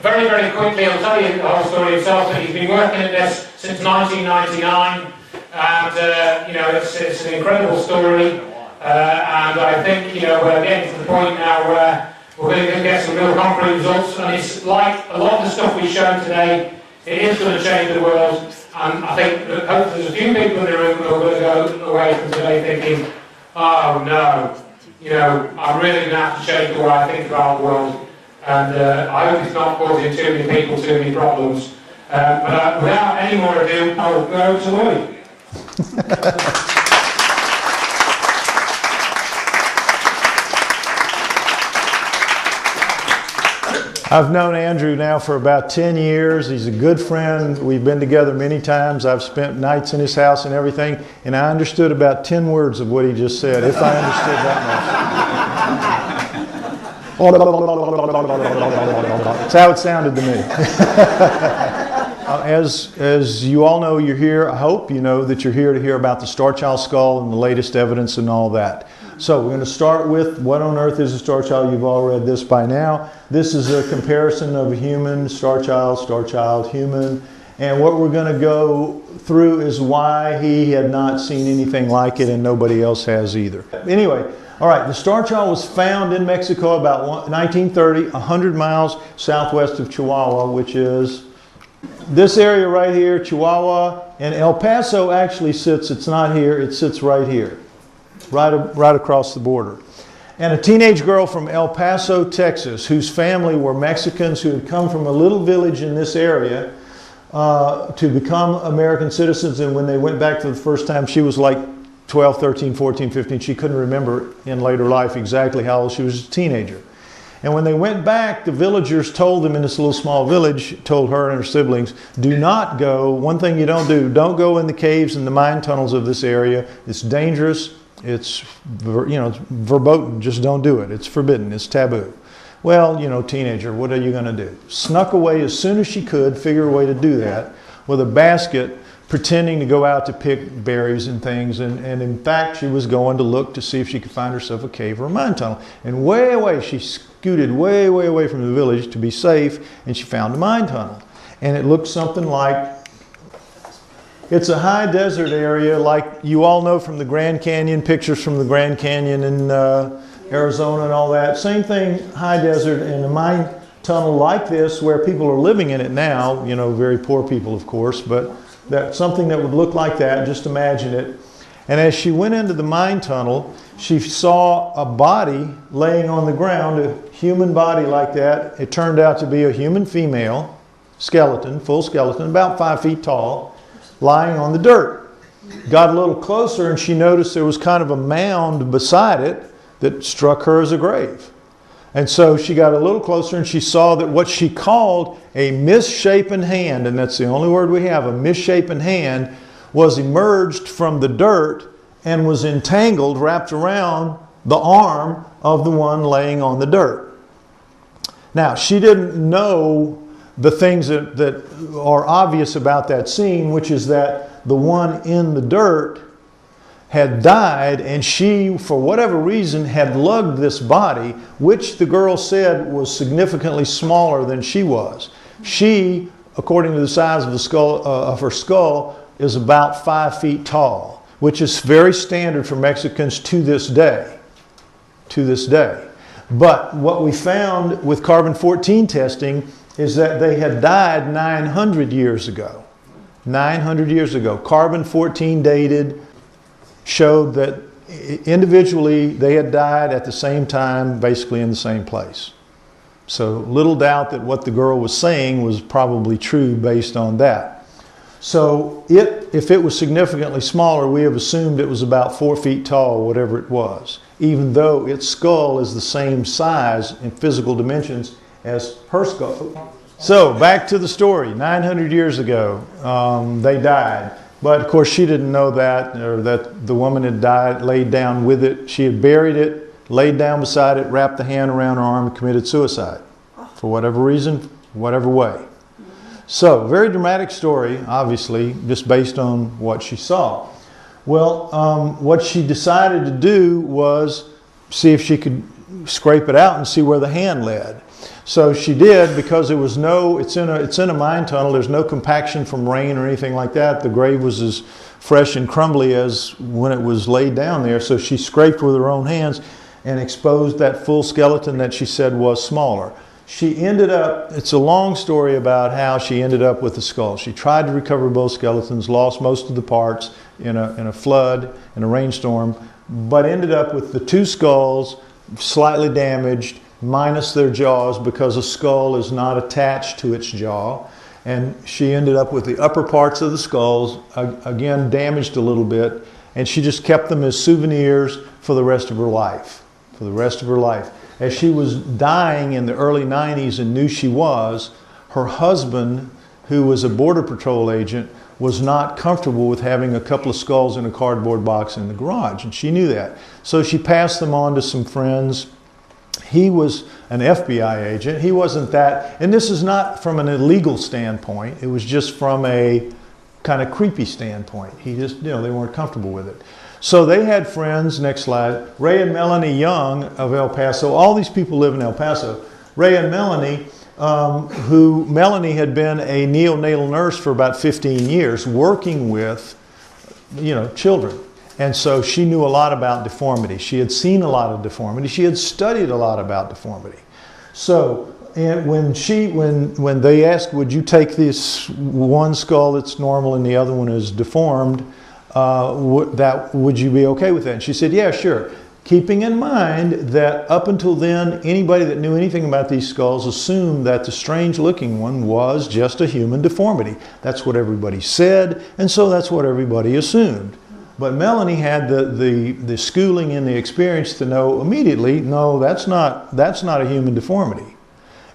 very, very quickly, I'll tell you the whole story itself, but he's been working at this since 1999, and, you know, it's an incredible story, and I think, you know, we're getting to the point now where we're going to get some real concrete results, and it's like a lot of the stuff we've shown today, it is going to change the world, and I think that hopefully there's a few people in the room who are going to go away from today thinking, oh no, you know, I'm really going to have to change the way I think about the world, and I hope it's not causing too many people too many problems. But without any more ado, I'll go to Louis. I've known Andrew now for about 10 years. He's a good friend. We've been together many times. I've spent nights in his house and everything, and I understood about 10 words of what he just said, if I understood that much. That's how it sounded to me. As you all know, you're here. I hope you know that you're here to hear about the Star Child skull and the latest evidence and all that. So we're going to start with what on earth is a star child. You've all read this by now. This is a comparison of a human, star child, human. And what we're going to go through is why he had not seen anything like it and nobody else has either. Anyway, all right, the star child was found in Mexico about 1930, 100 miles southwest of Chihuahua, which is this area right here, Chihuahua. And El Paso actually sits, it's not here, it sits right here. Right across the border. And a teenage girl from El Paso, Texas, whose family were Mexicans who had come from a little village in this area to become American citizens. And when they went back for the first time, she was like 12, 13, 14, 15. She couldn't remember in later life exactly how old she was, a teenager. And when they went back, the villagers told them in this little small village, told her and her siblings, do not go, one thing you don't do, don't go in the caves and the mine tunnels of this area. It's dangerous. It's, you know, it's verboten, just don't do it. It's forbidden, it's taboo. Well, you know, teenager, what are you going to do? Snuck away as soon as she could, figure a way to do that, with a basket, pretending to go out to pick berries and things. And in fact, she was going to look to see if she could find herself a cave or a mine tunnel. And way away, she scooted way away from the village to be safe, and she found a mine tunnel. And it looked something like, it's a high desert area, like you all know from the Grand Canyon, pictures from the Grand Canyon in Arizona and all that. Same thing, high desert, and a mine tunnel like this where people are living in it now, you know, very poor people of course, but that something that would look like that, just imagine it. And as she went into the mine tunnel, she saw a body laying on the ground, a human body like that. It turned out to be a human female, skeleton, full skeleton, about 5 feet tall, lying on the dirt. Got a little closer and she noticed there was kind of a mound beside it that struck her as a grave. And so she got a little closer and she saw that what she called a misshapen hand, and that's the only word we have, a misshapen hand, was emerged from the dirt and was entangled, wrapped around the arm of the one laying on the dirt. Now, she didn't know the things that are obvious about that scene, which is that the one in the dirt had died, and she, for whatever reason, had lugged this body, which the girl said was significantly smaller than she was. She, according to the size of the skull, of her skull, is about 5 feet tall, which is very standard for Mexicans to this day. To this day. But what we found with carbon-14 testing is that they had died 900 years ago. 900 years ago. Carbon-14 dated, showed that individually they had died at the same time, basically in the same place. So little doubt that what the girl was saying was probably true based on that. So if it was significantly smaller, we have assumed it was about 4 feet tall, whatever it was, even though its skull is the same size in physical dimensions as her skull. So back to the story. 900 years ago, they died. But of course she didn't know that, or that the woman had died, laid down with it. She had buried it, laid down beside it, wrapped the hand around her arm, and committed suicide. For whatever reason, whatever way. So, very dramatic story, obviously, just based on what she saw. Well, what she decided to do was see if she could scrape it out and see where the hand led. So she did, because it's in a mine tunnel. There's no compaction from rain or anything like that. The grave was as fresh and crumbly as when it was laid down there. So she scraped with her own hands and exposed that full skeleton that she said was smaller. She ended up, it's a long story about how she ended up with the skull. She tried to recover both skeletons, lost most of the parts in a flood, in a rainstorm, but ended up with the two skulls slightly damaged, minus their jaws, because a skull is not attached to its jaw. And she ended up with the upper parts of the skulls, again damaged a little bit, and she just kept them as souvenirs for the rest of her life. For the rest of her life. As she was dying in the early 90s and knew she was, her husband, who was a Border Patrol agent, was not comfortable with having a couple of skulls in a cardboard box in the garage, and she knew that. So she passed them on to some friends. He was an FBI agent. He wasn't that, and this is not from an illegal standpoint. It was just from a kind of creepy standpoint. He just, they weren't comfortable with it. So they had friends, next slide, Ray and Melanie Young of El Paso. All these people live in El Paso. Ray and Melanie, Melanie had been a neonatal nurse for about 15 years, working with, children. And so she knew a lot about deformity. She had seen a lot of deformity. She had studied a lot about deformity. So and when they asked, would you take this one skull that's normal and the other one is deformed, would you be okay with that? And she said, yeah, sure. Keeping in mind that up until then, anybody that knew anything about these skulls assumed that the strange looking one was just a human deformity. That's what everybody said, and so that's what everybody assumed. But Melanie had the schooling and the experience to know immediately, no, that's not a human deformity.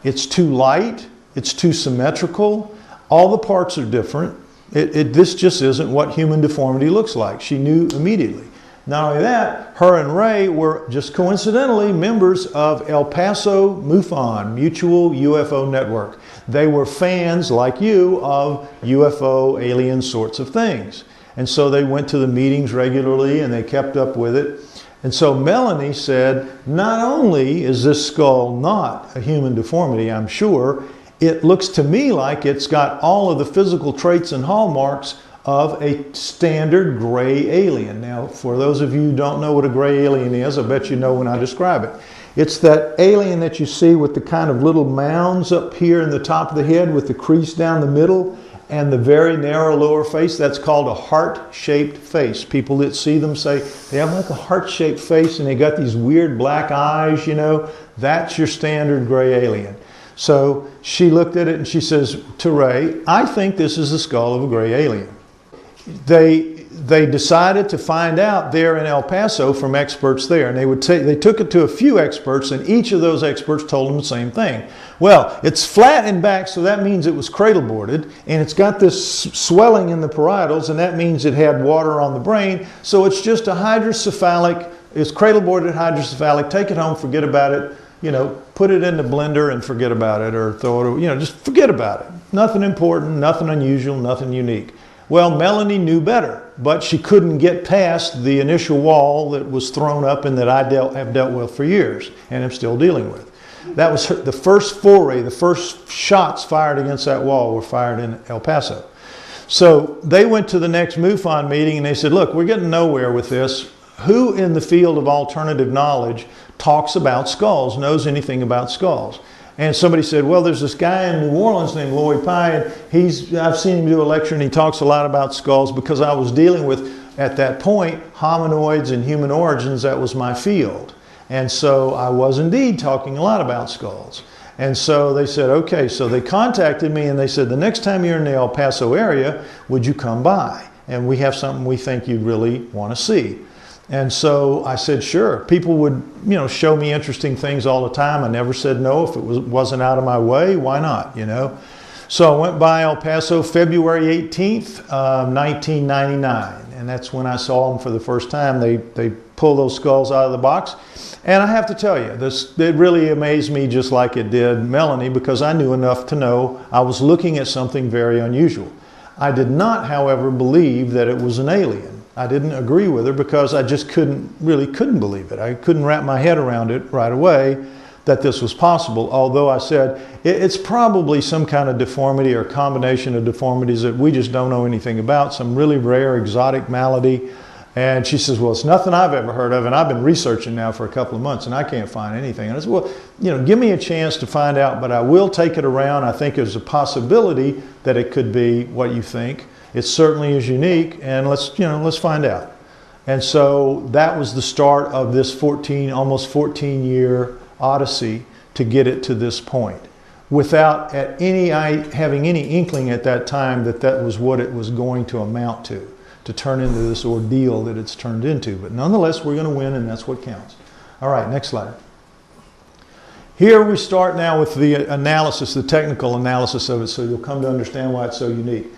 It's too light, it's too symmetrical, all the parts are different. This just isn't what human deformity looks like. She knew immediately. Not only that, her and Ray were just coincidentally members of El Paso MUFON, Mutual UFO Network. They were fans, like you, of UFO, alien sorts of things. And so they went to the meetings regularly and they kept up with it. And so Melanie said, not only is this skull not a human deformity, I'm sure, it looks to me like it's got all of the physical traits and hallmarks of a standard gray alien. Now, for those of you who don't know what a gray alien is, I bet you know when I describe it. It's that alien that you see with the kind of little mounds up here in the top of the head with the crease down the middle and the very narrow lower face. That's called a heart-shaped face. People that see them say they have like a heart-shaped face and they got these weird black eyes, That's your standard gray alien. So she looked at it and she says to Ray, I think this is the skull of a gray alien. They decided to find out there in El Paso from experts there, and they took it to a few experts, and each of those experts told them the same thing. Well, it's flat in back, so that means it was cradle boarded, and it's got this swelling in the parietals, and that means it had water on the brain, so it's just a hydrocephalic, it's cradle boarded hydrocephalic, take it home, forget about it, put it in the blender and forget about it, or throw it, just forget about it. Nothing important, nothing unusual, nothing unique. Well, Melanie knew better, but she couldn't get past the initial wall that was thrown up and that I have dealt with for years and am still dealing with. That was the first foray, the first shots fired against that wall were fired in El Paso. So they went to the next MUFON meeting and they said, look, we're getting nowhere with this. Who in the field of alternative knowledge talks about skulls, knows anything about skulls? And somebody said, well, there's this guy in New Orleans named Lloyd Pye, and I've seen him do a lecture and he talks a lot about skulls because I was dealing with, at that point, hominoids and human origins. That was my field. And so I was indeed talking a lot about skulls. And so they said, okay, so they contacted me and they said, the next time you're in the El Paso area, would you come by? And we have something we think you'd really want to see. And so I said, sure. People would, show me interesting things all the time. I never said no. If it wasn't out of my way, why not, So I went by El Paso February 18th, 1999. And that's when I saw them for the first time. They pulled those skulls out of the box. And I have to tell you, it really amazed me just like it did Melanie, because I knew enough to know I was looking at something very unusual. I did not, however, believe that it was an alien. I didn't agree with her because I just couldn't believe it. I couldn't wrap my head around it right away. that this was possible, although I said it's probably some kind of deformity or combination of deformities that we just don't know anything about, some really rare exotic malady. And she says, well, it's nothing I've ever heard of, and I've been researching now for a couple of months and I can't find anything. And I said, well, you know, give me a chance to find out, but I will take it around. I think there's a possibility that it could be what you think. It certainly is unique, and let's find out. And so that was the start of this almost 14-year odyssey to get it to this point, without having any inkling at that time that that was what it was going to amount to turn into this ordeal that it's turned into. But nonetheless, we're going to win, and that's what counts. All right, next slide. Here we start now with the analysis, the technical analysis of it, so you'll come to understand why it's so unique.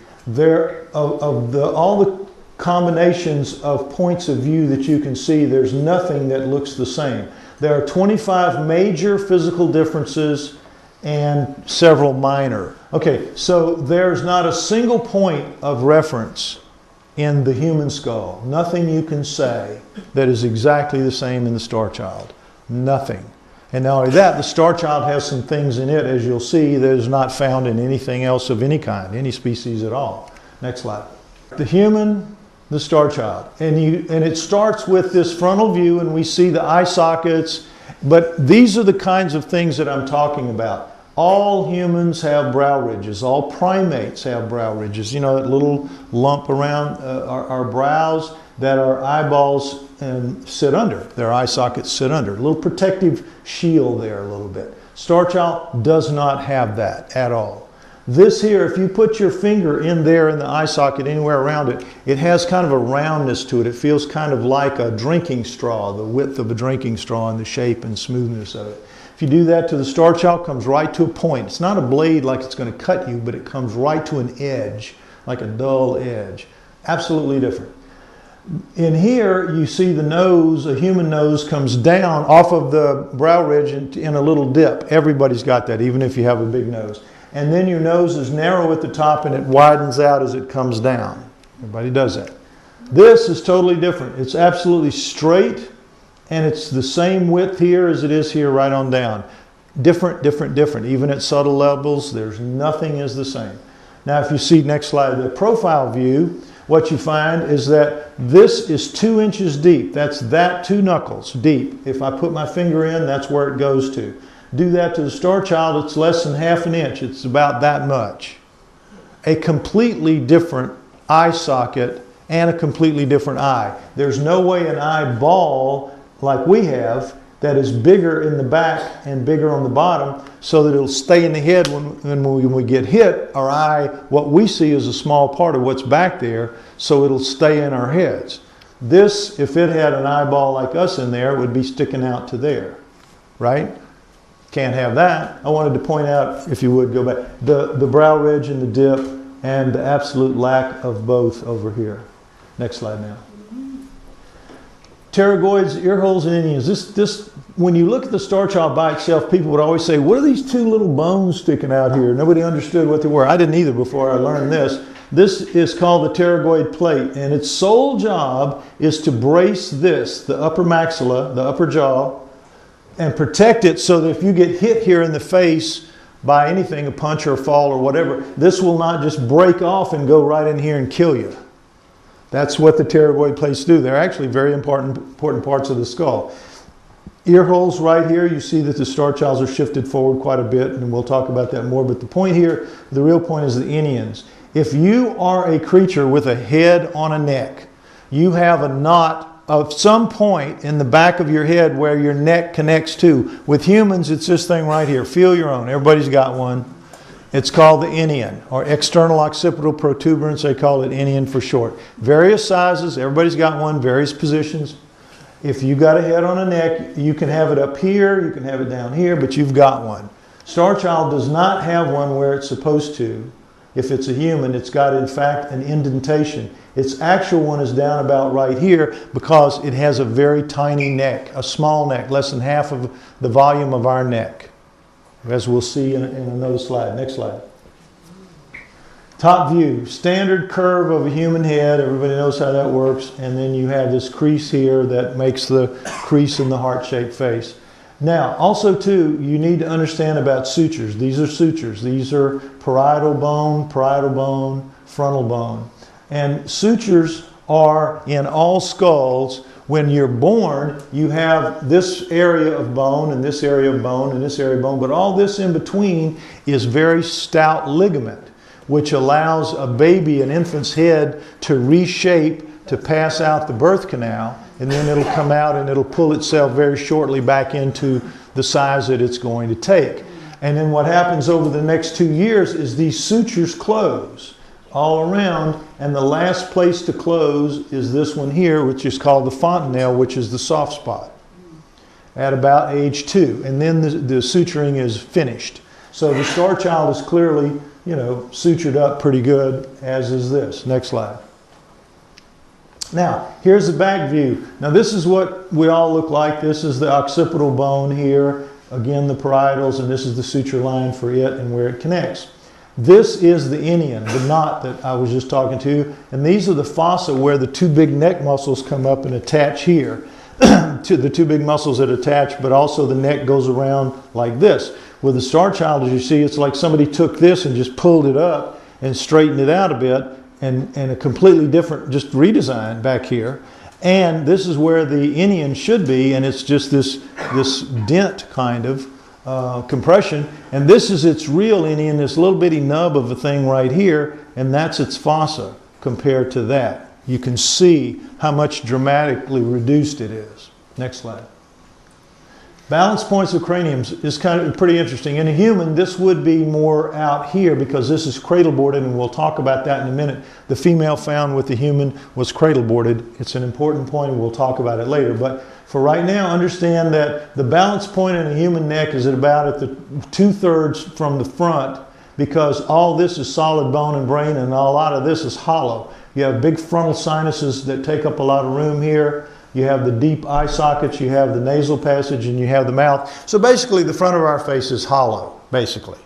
All the combinations of points of view that you can see, there's nothing that looks the same. There are 25 major physical differences and several minor. Okay, so there's not a single point of reference in the human skull. Nothing you can say that is exactly the same in the star child. Nothing. And not only that, the star child has some things in it, as you'll see, that is not found in anything else of any kind, any species at all. Next slide. The human, the star child. And it starts with this frontal view, and we see the eye sockets, but these are the kinds of things that I'm talking about. All humans have brow ridges. All primates have brow ridges. You know, that little lump around our brows that our eyeballs sit under. Their eye sockets sit under. A little protective shield there a little bit. Star child does not have that at all. This here, if you put your finger in there in the eye socket anywhere around it, it has kind of a roundness to it. It feels kind of like a drinking straw, the width of a drinking straw and the shape and smoothness of it. If you do that to the star child, it comes right to a point. It's not a blade like it's going to cut you, but it comes right to an edge, like a dull edge. Absolutely different. In here, you see the nose, a human nose comes down off of the brow ridge in a little dip. Everybody's got that, even if you have a big nose. And then your nose is narrow at the top and it widens out as it comes down. Everybody does that. This is totally different. It's absolutely straight, and it's the same width here as it is here right on down. Different, different, different. Even at subtle levels, there's nothing is the same. Now, if you see, next slide, the profile view, what you find is that this is 2 inches deep. That's 2 knuckles deep. If I put my finger in, that's where it goes to. Do that to the star child, it's less than ½ an inch. It's about that much. A completely different eye socket and a completely different eye. There's no way an eyeball like we have that is bigger in the back and bigger on the bottom so that it'll stay in the head when we get hit. Our eye, what we see is a small part of what's back there, so it'll stay in our heads. This, if it had an eyeball like us in there, would be sticking out to there, right? Can't have that. I wanted to point out, if you would go back, the brow ridge and the dip and the absolute lack of both over here. Next slide now. Pterygoids, ear holes, and Indians. When you look at the star child by itself, people would always say, what are these 2 little bones sticking out here? Nobody understood what they were. I didn't either before I learned this. This is called the pterygoid plate, and its sole job is to brace this, the upper maxilla, the upper jaw, and protect it so that if you get hit here in the face by anything, a punch or a fall or whatever, this will not just break off and go right in here and kill you. That's what the pterygoid plates do. They're actually very important parts of the skull. Ear holes right here, you see that the star childs are shifted forward quite a bit, and we'll talk about that more. But the point here, the real point is the Indians. If you are a creature with a head on a neck, you have a knot of some point in the back of your head where your neck connects to. With humans, it's this thing right here. Feel your own. Everybody's got one. It's called the inion, or external occipital protuberance. They call it inion for short. Various sizes. Everybody's got one. Various positions. If you got a head on a neck, you can have it up here. You can have it down here, but you've got one. Star child does not have one where it's supposed to. If it's a human, it's got, in fact, an indentation. Its actual one is down about right here because it has a very tiny neck, a small neck, less than half of the volume of our neck, as we'll see in another slide. Next slide. Top view, standard curve of a human head. Everybody knows how that works. And then you have this crease here that makes the crease in the heart-shaped face. Now, also too, you need to understand about sutures. These are sutures. These are parietal bone, frontal bone. And sutures are in all skulls. When you're born, you have this area of bone and this area of bone and this area of bone, but all this in between is very stout ligament, which allows a baby, an infant's head, to reshape, to pass out the birth canal, and then it'll come out and it'll pull itself very shortly back into the size that it's going to take. And then what happens over the next 2 years is these sutures close all around, and the last place to close is this one here, which is called the fontanelle, which is the soft spot, at about age 2. And then the suturing is finished. So the star child is clearly, you know, sutured up pretty good, as is this. Next slide. Now, here's the back view. Now, this is what we all look like. This is the occipital bone here. Again, the parietals, and this is the suture line for it and where it connects. This is the inion, the knot that I was just talking to, and these are the fossa where the two big neck muscles come up and attach here. To the two big muscles that attach, but also the neck goes around like this. With the star child, as you see, it's like somebody took this and just pulled it up and straightened it out a bit, and a completely different, just redesign back here. And this is where the inion should be, and it's just this dent kind of compression, and this is its real inion, this little bitty nub of a thing right here, and that's its fossa compared to that. You can see how much dramatically reduced it is. Next slide. Balance points of craniums is kind of pretty interesting. In a human, this would be more out here because this is cradle boarded, and we'll talk about that in a minute. The female found with the human was cradle boarded. It's an important point, and we'll talk about it later. But for right now, understand that the balance point in a human neck is at about at the 2/3 from the front, because all this is solid bone and brain, and a lot of this is hollow. You have big frontal sinuses that take up a lot of room here. You have the deep eye sockets, you have the nasal passage, and you have the mouth. So basically the front of our face is hollow, basically.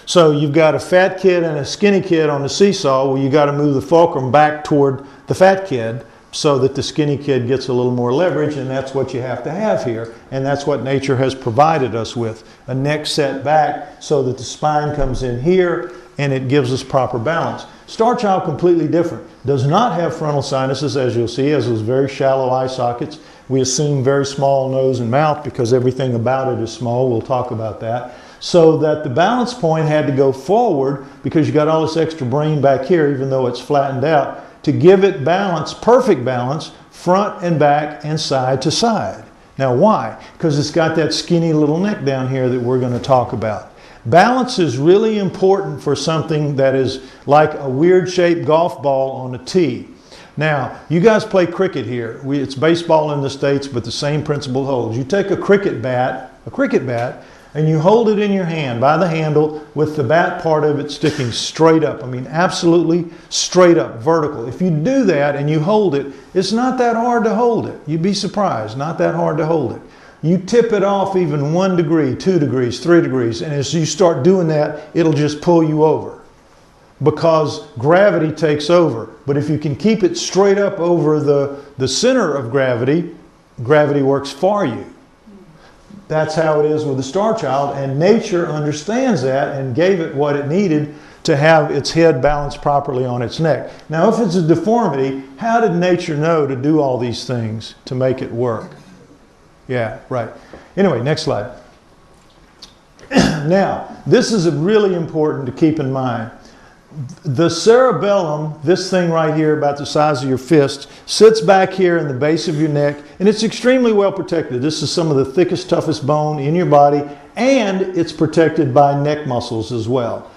So you've got a fat kid and a skinny kid on the seesaw. Well, you got to move the fulcrum back toward the fat kid so that the skinny kid gets a little more leverage, and that's what you have to have here. And that's what nature has provided us with. A neck set back so that the spine comes in here and it gives us proper balance. Star child, completely different. Does not have frontal sinuses, as you'll see, as those very shallow eye sockets. We assume very small nose and mouth because everything about it is small. We'll talk about that. So that the balance point had to go forward because you got all this extra brain back here, even though it's flattened out, to give it balance, perfect balance, front and back and side to side. Now why? Because it's got that skinny little neck down here that we're going to talk about. Balance is really important for something that is like a weird shaped golf ball on a tee. Now, you guys play cricket here. It's baseball in the States, but the same principle holds. You take a cricket bat, and you hold it in your hand by the handle with the bat part of it sticking straight up. I mean, absolutely straight up, vertical. If you do that and you hold it, it's not that hard to hold it. You'd be surprised, not that hard to hold it. You tip it off even 1 degree, 2 degrees, 3 degrees, and as you start doing that, it'll just pull you over because gravity takes over. But if you can keep it straight up over the center of gravity, gravity works for you. That's how it is with the star child, and nature understands that and gave it what it needed to have its head balanced properly on its neck. Now, if it's a deformity, how did nature know to do all these things to make it work? Yeah, right. Anyway, next slide. Now, this is really important to keep in mind. The cerebellum, this thing right here about the size of your fist, sits back here in the base of your neck, and it's extremely well protected. This is some of the thickest, toughest bone in your body, and it's protected by neck muscles as well.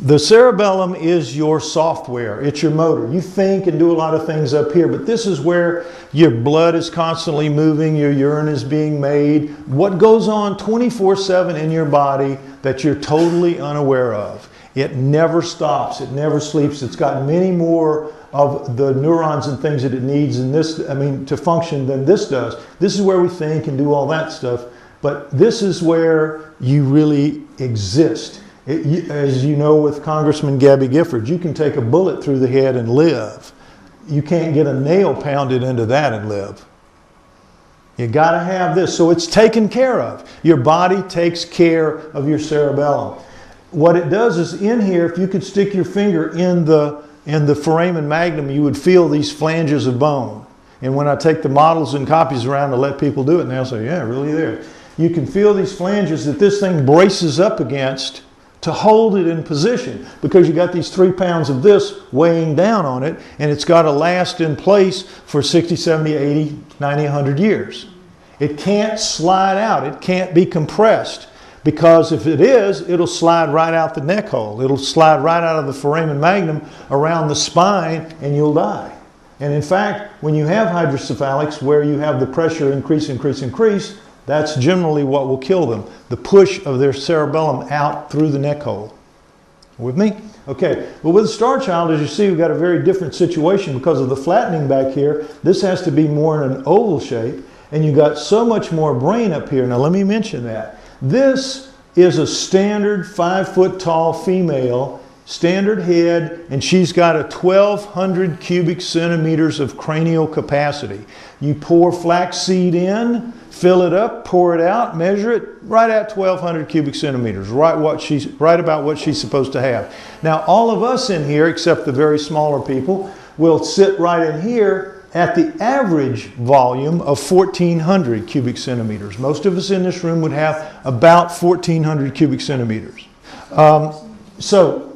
The cerebellum is your software. It's your motor. You think and do a lot of things up here, but this is where your blood is constantly moving, your urine is being made, what goes on 24/7 in your body that you're totally unaware of. It never stops. It never sleeps. It's got many more of the neurons and things that it needs in this, to function than this does. This is where we think and do all that stuff, but this is where you really exist. As you know, with Congressman Gabby Giffords, you can take a bullet through the head and live. You can't get a nail pounded into that and live. You got to have this. So it's taken care of. Your body takes care of your cerebellum. What it does is in here, if you could stick your finger in the foramen magnum, you would feel these flanges of bone. And when I take the models and copies around to let people do it, and they'll say, yeah, really there. You can feel these flanges that this thing braces up against to hold it in position, because you got these 3 pounds of this weighing down on it, and it's got to last in place for 60, 70, 80, 90, 100 years. It can't slide out. It can't be compressed, because if it is, it'll slide right out the neck hole. It'll slide right out of the foramen magnum around the spine, and you'll die. And in fact, when you have hydrocephalics where you have the pressure increase, that's generally what will kill them. The push of their cerebellum out through the neck hole. With me? Okay, but with the star child, as you see, we've got a very different situation because of the flattening back here. This has to be more in an oval shape, and you've got so much more brain up here. Now let me mention that. This is a standard 5 foot tall female, standard head, and she's got a 1,200 cubic centimeters of cranial capacity. You pour flaxseed in, fill it up, pour it out, measure it, right at 1,200 cubic centimeters, right about what she's supposed to have. Now all of us in here, except the very smaller people, will sit right in here at the average volume of 1,400 cubic centimeters. Most of us in this room would have about 1,400 cubic centimeters. So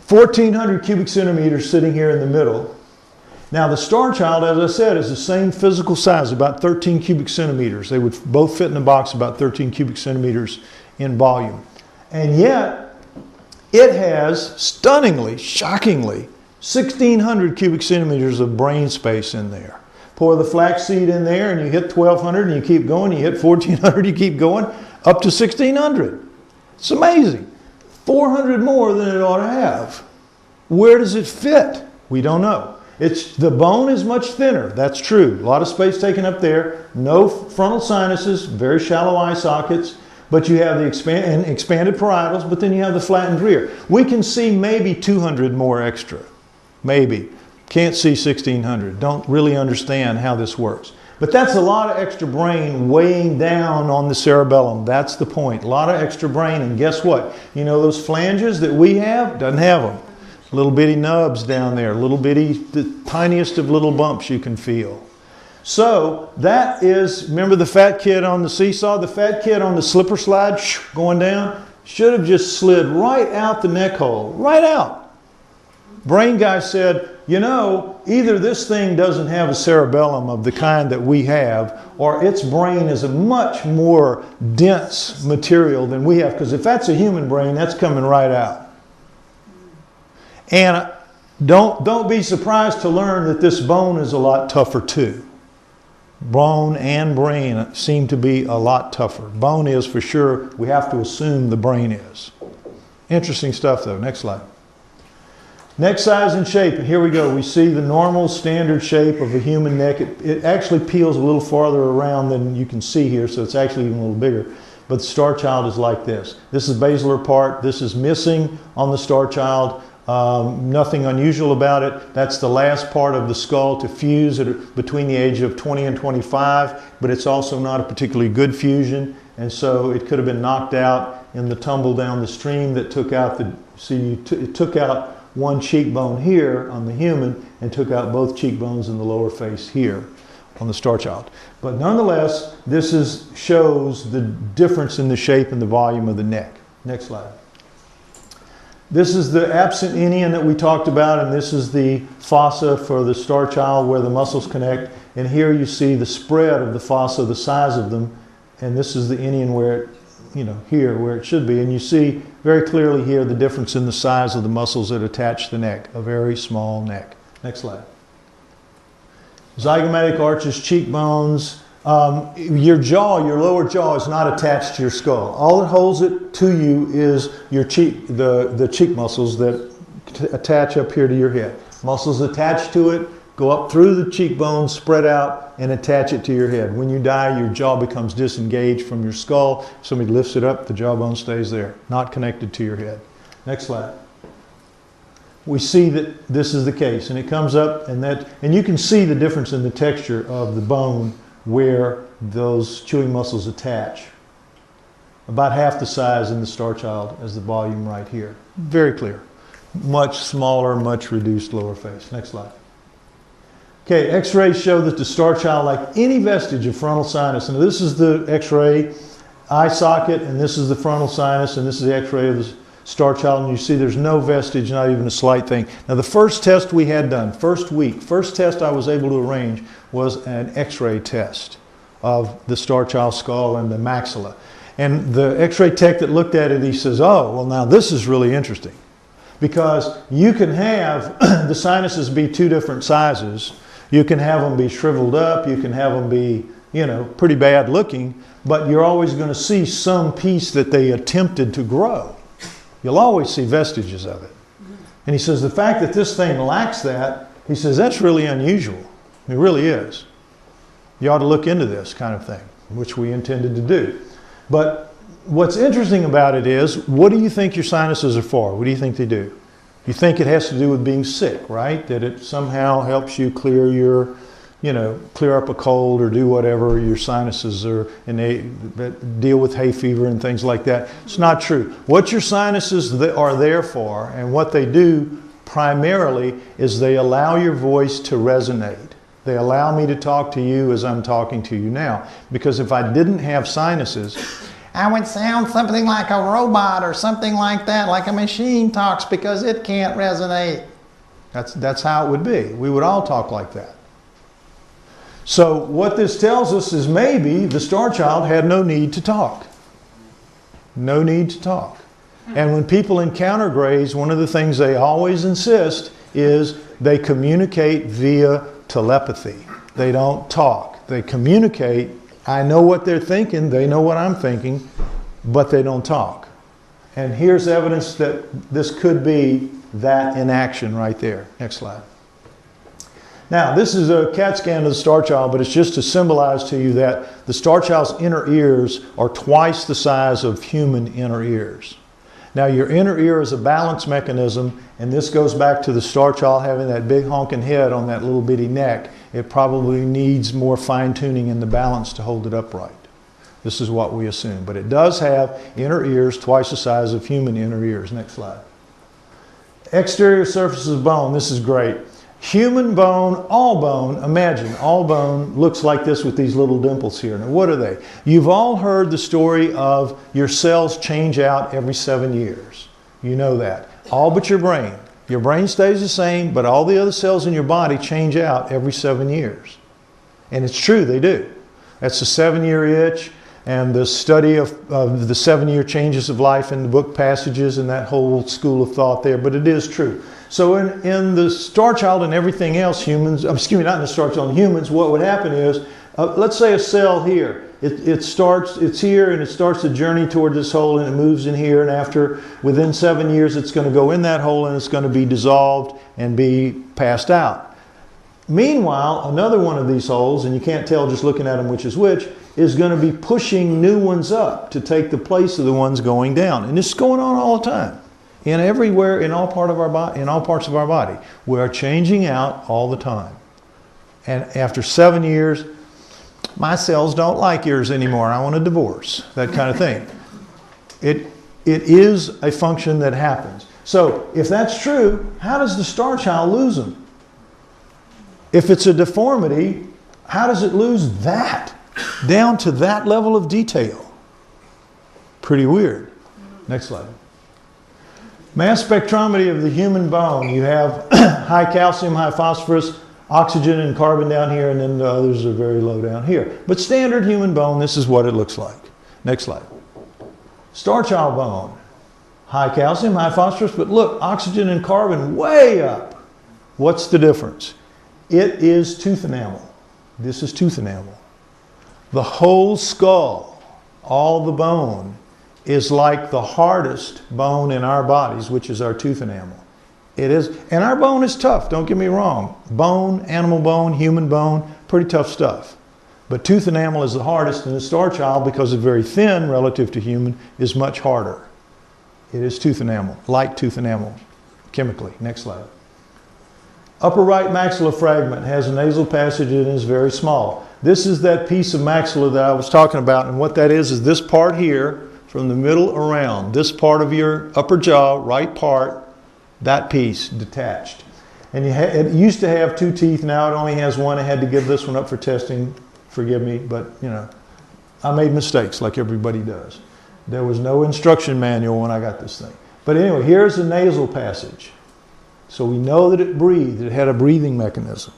1,400 cubic centimeters sitting here in the middle. Now the star child, as I said, is the same physical size, about 13 cubic centimeters. They would both fit in a box about 13 cubic centimeters in volume. And yet, it has stunningly, shockingly, 1,600 cubic centimeters of brain space in there. Pour the flaxseed in there and you hit 1,200 and you keep going, you hit 1,400, you keep going, up to 1,600. It's amazing. 400 more than it ought to have. Where does it fit? We don't know. The bone is much thinner, that's true. A lot of space taken up there, no frontal sinuses, very shallow eye sockets, but you have the expanded parietals, but then you have the flattened rear. We can see maybe 200 more extra, maybe. Can't see 1,600, don't really understand how this works. But that's a lot of extra brain weighing down on the cerebellum, that's the point. A lot of extra brain, and guess what? You know those flanges that we have? Doesn't have them. Little bitty nubs down there, little bitty, the tiniest of little bumps you can feel. So that is, remember the fat kid on the seesaw? The fat kid on the slipper slide going down should have just slid right out the neck hole, right out. Brain guy said, you know, either this thing doesn't have a cerebellum of the kind that we have, or its brain is a much more dense material than we have, because if that's a human brain, that's coming right out. And don't be surprised to learn that this bone is a lot tougher too. Bone and brain seem to be a lot tougher. Bone is for sure. We have to assume the brain is. Interesting stuff though. Next slide. Neck size and shape. And here we go. We see the normal standard shape of a human neck. It actually peels a little farther around than you can see here, so it's actually even a little bigger. But the star child is like this. This is basilar part. This is missing on the star child. Nothing unusual about it. That's the last part of the skull to fuse between the age of 20 and 25, but it's also not a particularly good fusion, and so it could have been knocked out in the tumble down the stream that took out it took out one cheekbone here on the human and took out both cheekbones in the lower face here on the star child. But nonetheless, this shows the difference in the shape and the volume of the neck. Next slide. This is the absent inion that we talked about, and this is the fossa for the star child where the muscles connect. And here you see the spread of the fossa, the size of them, and this is the inion where it, here where it should be. And you see very clearly here the difference in the size of the muscles that attach the neck, a very small neck. Next slide. Zygomatic arches, cheekbones. Your jaw, your lower jaw is not attached to your skull. All that holds it to you is your cheek, the cheek muscles that attach up here to your head. Muscles attached to it, go up through the cheekbones, spread out, and attach it to your head. When you die, your jaw becomes disengaged from your skull. If somebody lifts it up, the jawbone stays there, not connected to your head. Next slide. We see that this is the case, and it comes up, and you can see the difference in the texture of the bone where those chewing muscles attach. About half the size in the star child as the volume right here. Very clear. Much smaller, much reduced lower face. Next slide. Okay, x-rays show that the star child, like any vestige of frontal sinus, and this is the x-ray eye socket, and this is the frontal sinus, and this is the x-ray of the star child, and you see there's no vestige, not even a slight thing. Now the first test we had done, first test I was able to arrange was an x-ray test of the star child skull and the maxilla. And the x-ray tech that looked at it, he says, oh, well now this is really interesting. Because you can have the sinuses be two different sizes. You can have them be shriveled up, you can have them be, you know, pretty bad looking, but you're always going to see some piece that they attempted to grow. You'll always see vestiges of it. And he says the fact that this thing lacks that, he says that's really unusual. It really is. You ought to look into this kind of thing, which we intended to do. But what's interesting about it is, what do you think your sinuses are for? What do you think they do? You think it has to do with being sick, right? That it somehow helps you clear your, you know, clear up a cold or do whatever your sinuses are, and they deal with hay fever and things like that. It's not true. What your sinuses are there for, and what they do primarily, is they allow your voice to resonate. They allow me to talk to you as I'm talking to you now. Because if I didn't have sinuses, I would sound something like a robot or something like that, like a machine talks, because it can't resonate. That's how it would be. We would all talk like that. So what this tells us is maybe the star child had no need to talk. No need to talk. And when people encounter grays, one of the things they always insist is they communicate via telepathy. They don't talk. They communicate. I know what they're thinking. They know what I'm thinking, but they don't talk. And here's evidence that this could be that in action right there. Next slide. Now, this is a CAT scan of the star child, but it's just to symbolize to you that the star child's inner ears are twice the size of human inner ears. Now, your inner ear is a balance mechanism, and this goes back to the star child having that big honking head on that little bitty neck. It probably needs more fine-tuning in the balance to hold it upright. This is what we assume. But it does have inner ears twice the size of human inner ears. Next slide. Exterior surfaces of bone. This is great. Human bone, all bone, imagine, all bone looks like this with these little dimples here. Now, what are they? You've all heard the story of your cells change out every 7 years. You know that. All but your brain. Your brain stays the same, but all the other cells in your body change out every 7 years. And it's true, they do. That's the 7-year itch, and the study of the 7-year changes of life in the book Passages and that whole school of thought there, but it is true. So in the star child and everything else, humans, excuse me, not in the star child, in humans, what would happen is, let's say a cell here, it's here and it starts to journey toward this hole and it moves in here, and within 7 years it's going to go in that hole and it's going to be dissolved and be passed out. Meanwhile, another one of these holes, and you can't tell just looking at them which is which, is going to be pushing new ones up to take the place of the ones going down. And this is going on all the time. In everywhere, in all parts of our body. We are changing out all the time. And after 7 years, my cells don't like yours anymore. I want a divorce. That kind of thing. It is a function that happens. So if that's true, how does the star child lose them? If it's a deformity, how does it lose that? Down to that level of detail. Pretty weird. Next slide. Mass spectrometry of the human bone. You have high calcium, high phosphorus, oxygen and carbon down here, and then the others are very low down here. But standard human bone, this is what it looks like. Next slide. Star child bone. High calcium, high phosphorus, but look, oxygen and carbon way up. What's the difference? It is tooth enamel. This is tooth enamel. The whole skull, all the bone, is like the hardest bone in our bodies, which is our tooth enamel. It is, and our bone is tough, don't get me wrong. Bone, animal bone, human bone, pretty tough stuff. But tooth enamel is the hardest, and the star child, because it's very thin relative to human, is much harder. It is tooth enamel, like tooth enamel, chemically. Next slide. Upper right maxilla fragment has a nasal passage and is very small. This is that piece of maxilla that I was talking about, and what that is this part here, from the middle around, this part of your upper jaw, right part, that piece detached. And it used to have 2 teeth, now it only has 1. I had to give this one up for testing, forgive me, but you know, I made mistakes like everybody does. There was no instruction manual when I got this thing. But anyway, here's the nasal passage. So we know that it breathed, it had a breathing mechanism.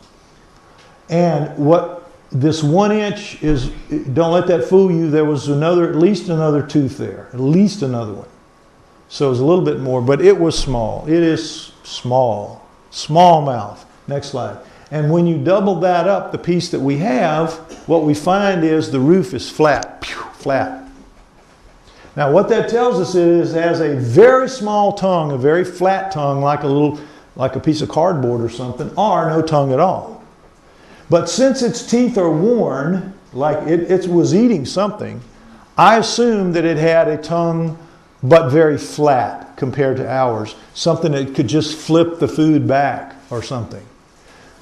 And what this 1 inch is, don't let that fool you, there was at least another tooth there, at least another one. So it was a little bit more, but it was small. It is small, small mouth. Next slide. And when you double that up, the piece that we have, what we find is the roof is flat, flat. Now what that tells us is it has a very small tongue, a very flat tongue, like a piece of cardboard or something, or no tongue at all. But since its teeth are worn, like it was eating something, I assume that it had a tongue but very flat compared to ours. Something that could just flip the food back or something.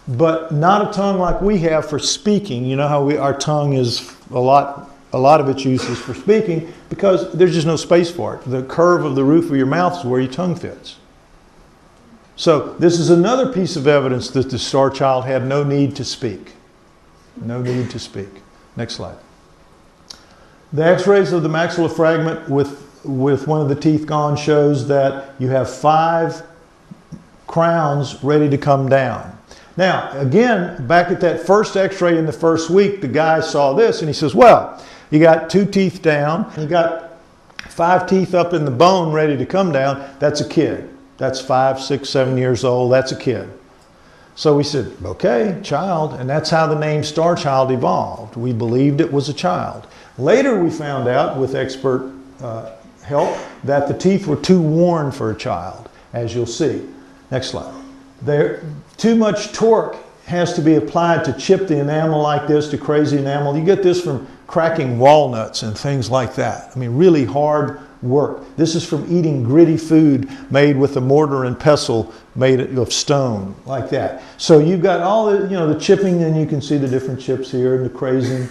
But not a tongue like we have for speaking. You know how our tongue is a lot of its use is for speaking because there's just no space for it. The curve of the roof of your mouth is where your tongue fits. So this is another piece of evidence that the star child had no need to speak. No need to speak. Next slide. The x-rays of the maxilla fragment with one of the teeth gone shows that you have 5 crowns ready to come down. Now, again, back at that first x-ray in the first week, the guy saw this and he says, well, you got 2 teeth down, you got 5 teeth up in the bone ready to come down. That's a kid. That's 5, 6, 7 years old. That's a kid. So we said, okay, child. And that's how the name Star Child evolved. We believed it was a child. Later we found out with expert help that the teeth were too worn for a child, as you'll see. Next slide. Too much torque has to be applied to chip the enamel like this, to crazy enamel. You get this from cracking walnuts and things like that. I mean, really hard work. This is from eating gritty food made with a mortar and pestle made of stone, like that. So you've got all the, the chipping, and you can see the different chips here and the crazing.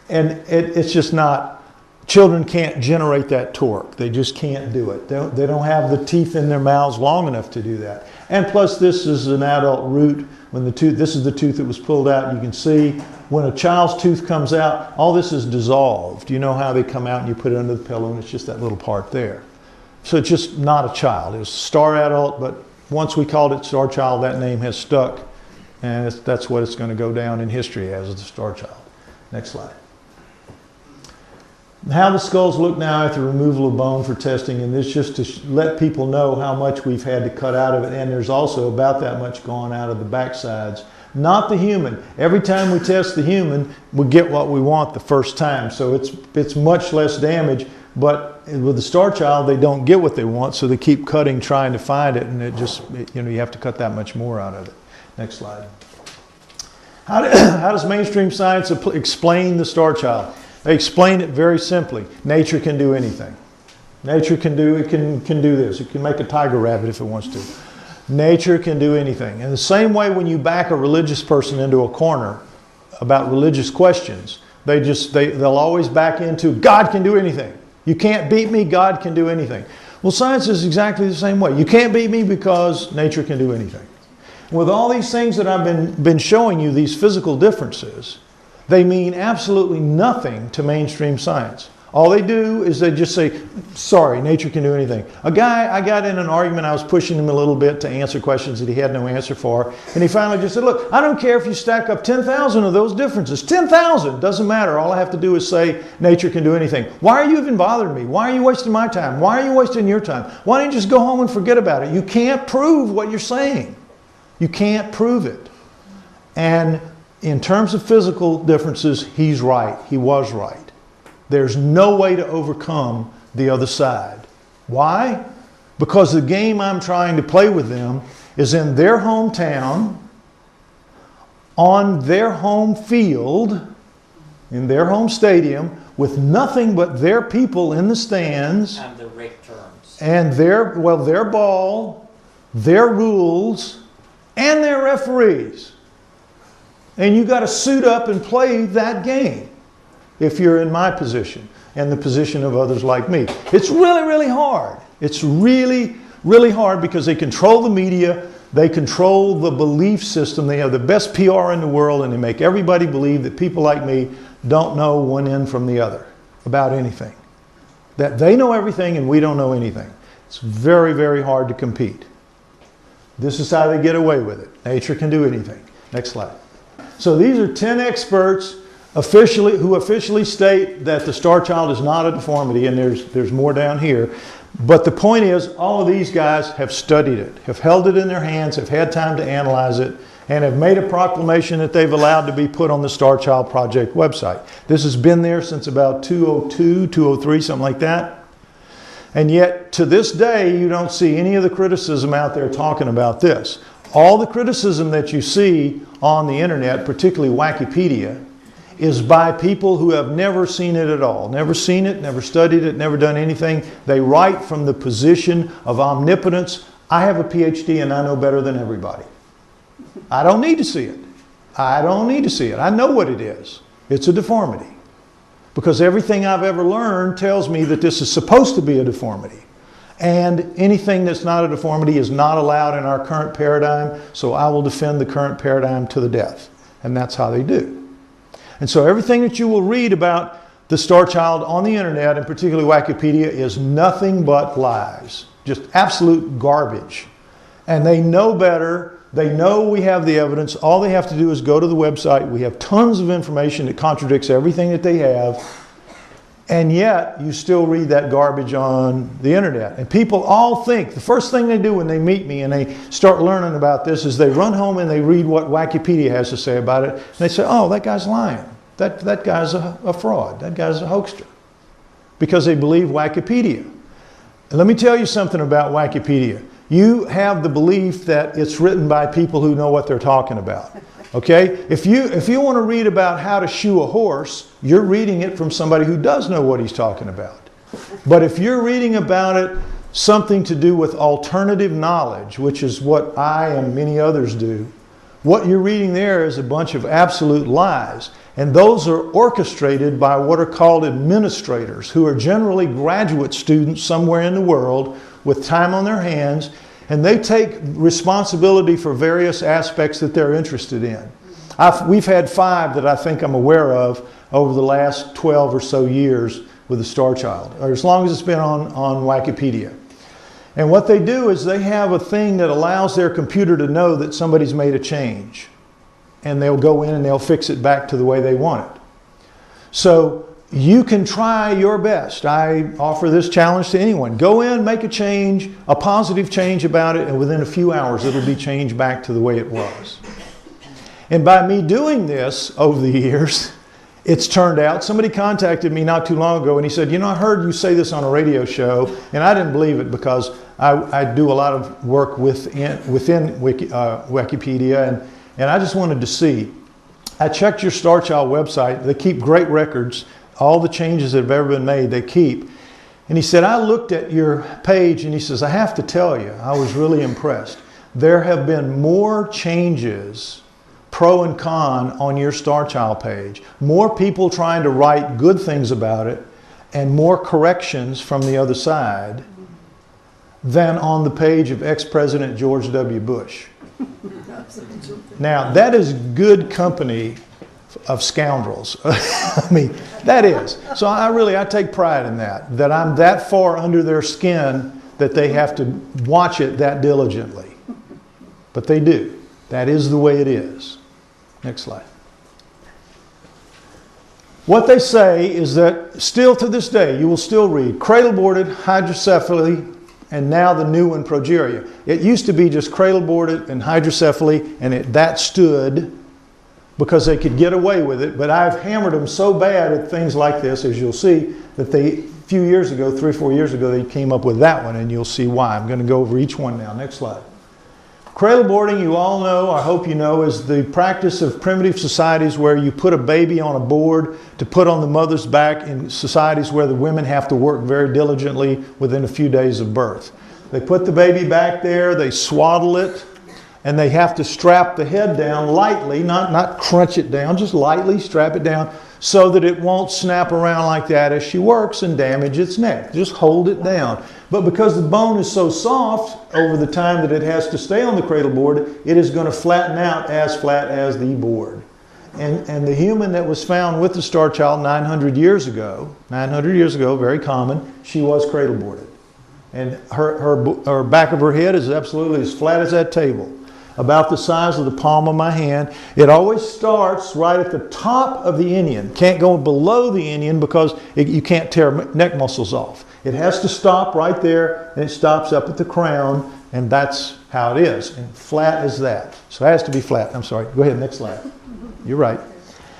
And it's just not, children can't generate that torque. They just can't do it. They don't have the teeth in their mouths long enough to do that. And plus this is an adult root. When this is the tooth that was pulled out, you can see when a child's tooth comes out, all this is dissolved. You know how they come out and you put it under the pillow and it's just that little part there. So it's just not a child. It was star adult, but once we called it Star Child, that name has stuck. And that's what it's going to go down in history as the Star Child. Next slide. How the skulls look now after removal of bone for testing, and this just to let people know how much we've had to cut out of it, and there's also about that much gone out of the backsides. Not the human. Every time we test the human, we get what we want the first time, so it's much less damage, but with the Star Child, they don't get what they want, so they keep cutting, trying to find it, and you have to cut that much more out of it. Next slide. How does mainstream science explain the Star Child? They explain it very simply. Nature can do anything. Nature can do this. It can make a tiger rabbit if it wants to. Nature can do anything. In the same way, when you back a religious person into a corner about religious questions, they'll always back into God can do anything. You can't beat me, God can do anything. Well, science is exactly the same way. You can't beat me because nature can do anything. With all these things that I've been showing you, these physical differences, they mean absolutely nothing to mainstream science. All they do is they just say, sorry, nature can do anything. A guy, I got in an argument, I was pushing him a little bit to answer questions that he had no answer for, and he finally just said, look, I don't care if you stack up 10,000 of those differences. 10,000, doesn't matter. All I have to do is say nature can do anything. Why are you even bothering me? Why are you wasting my time? Why are you wasting your time? Why don't you just go home and forget about it? You can't prove what you're saying. You can't prove it. And in terms of physical differences, he's right. He was right. There's no way to overcome the other side. Why? Because the game I'm trying to play with them is in their hometown, on their home field, in their home stadium, with nothing but their people in the stands. And the rig terms. And their ball, their rules, and their referees. And you got to suit up and play that game if you're in my position and the position of others like me. It's really, really hard. It's really, really hard because they control the media, they control the belief system, they have the best PR in the world, and they make everybody believe that people like me don't know one end from the other about anything. That they know everything and we don't know anything. It's very, very hard to compete. This is how they get away with it. Nature can do anything. Next slide. So these are 10 experts who officially state that the star child is not a deformity, and there's more down here. But the point is, all of these guys have studied it, have held it in their hands, have had time to analyze it, and have made a proclamation that they've allowed to be put on the Star Child Project website. This has been there since about 2002, 2003, something like that. And yet, to this day, you don't see any of the criticism out there talking about this. All the criticism that you see on the internet, particularly Wikipedia, is by people who have never seen it at all. Never seen it, never studied it, never done anything. They write from the position of omnipotence. I have a PhD and I know better than everybody. I don't need to see it. I don't need to see it. I know what it is. It's a deformity. Because everything I've ever learned tells me that this is supposed to be a deformity. And anything that's not a deformity is not allowed in our current paradigm, so I will defend the current paradigm to the death. And that's how they do. And so everything that you will read about the star child on the internet, and particularly Wikipedia, is nothing but lies. Just absolute garbage. And they know better. They know we have the evidence. All they have to do is go to the website. We have tons of information that contradicts everything that they have. And yet, you still read that garbage on the internet. And people all think, the first thing they do when they meet me and they start learning about this is they run home and they read what Wikipedia has to say about it. And they say, oh, that guy's lying. That guy's a fraud. That guy's a hoaxer. Because they believe Wikipedia. And let me tell you something about Wikipedia. You have the belief that it's written by people who know what they're talking about. Okay? If you want to read about how to shoe a horse, you're reading it from somebody who does know what he's talking about. But if you're reading about it, something to do with alternative knowledge, which is what I and many others do, what you're reading there is a bunch of absolute lies. And those are orchestrated by what are called administrators, who are generally graduate students somewhere in the world with time on their hands, and they take responsibility for various aspects that they're interested in. We've had 5 that I think I'm aware of over the last 12 or so years with the Star Child, or as long as it's been on Wikipedia. And what they do is they have a thing that allows their computer to know that somebody's made a change. And they'll go in and they'll fix it back to the way they want it. So you can try your best. I offer this challenge to anyone. Go in, make a change, a positive change about it, and within a few hours it'll be changed back to the way it was. And by me doing this over the years, it's turned out, somebody contacted me not too long ago and he said, you know, I heard you say this on a radio show, and I didn't believe it because I do a lot of work within Wikipedia, and I just wanted to see. I checked your Star Child website. They keep great records. All the changes that have ever been made, they keep. And he said, I looked at your page, and he says, I have to tell you, I was really impressed. There have been more changes, pro and con, on your Star Child page. More people trying to write good things about it, and more corrections from the other side than on the page of ex-President George W. Bush. Now, that is good company of scoundrels. I mean, that is. So I take pride in that I'm that far under their skin that they have to watch it that diligently. But they do. That is the way it is. Next slide. What they say is that still to this day, you will still read cradle-boarded hydrocephaly, and now the new one, progeria. It used to be just cradle-boarded and hydrocephaly, and that stood because they could get away with it. But I've hammered them so bad at things like this, as you'll see, that a few years ago, 3 or 4 years ago, they came up with that one, and you'll see why. I'm going to go over each one now. Next slide. Cradle boarding, you all know, I hope you know, is the practice of primitive societies where you put a baby on a board to put on the mother's back in societies where the women have to work very diligently within a few days of birth. They put the baby back there, they swaddle it, and they have to strap the head down lightly, not crunch it down, just lightly strap it down so that it won't snap around like that as she works and damage its neck. Just hold it down. But because the bone is so soft over the time that it has to stay on the cradle board, it is going to flatten out as flat as the board. And the human that was found with the Star Child 900 years ago, very common, she was cradle boarded. And her back of her head is absolutely as flat as that table, about the size of the palm of my hand. It always starts right at the top of the inion. Can't go below the inion because you can't tear neck muscles off. It has to stop right there, and it stops up at the crown, and that's how it is. And flat as that. So it has to be flat. I'm sorry. Go ahead, next slide. You're right.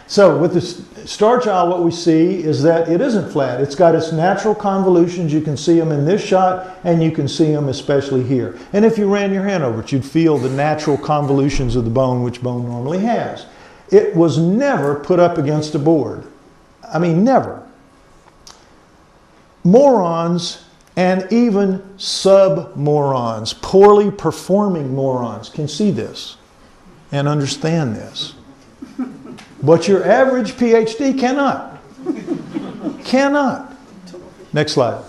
So with the Star Child, what we see is that it isn't flat. It's got its natural convolutions. You can see them in this shot, and you can see them especially here. And if you ran your hand over it, you'd feel the natural convolutions of the bone, which bone normally has. It was never put up against a board. I mean, never. Morons and even sub-morons, poorly performing morons, can see this and understand this. But your average PhD cannot. Cannot. Next slide.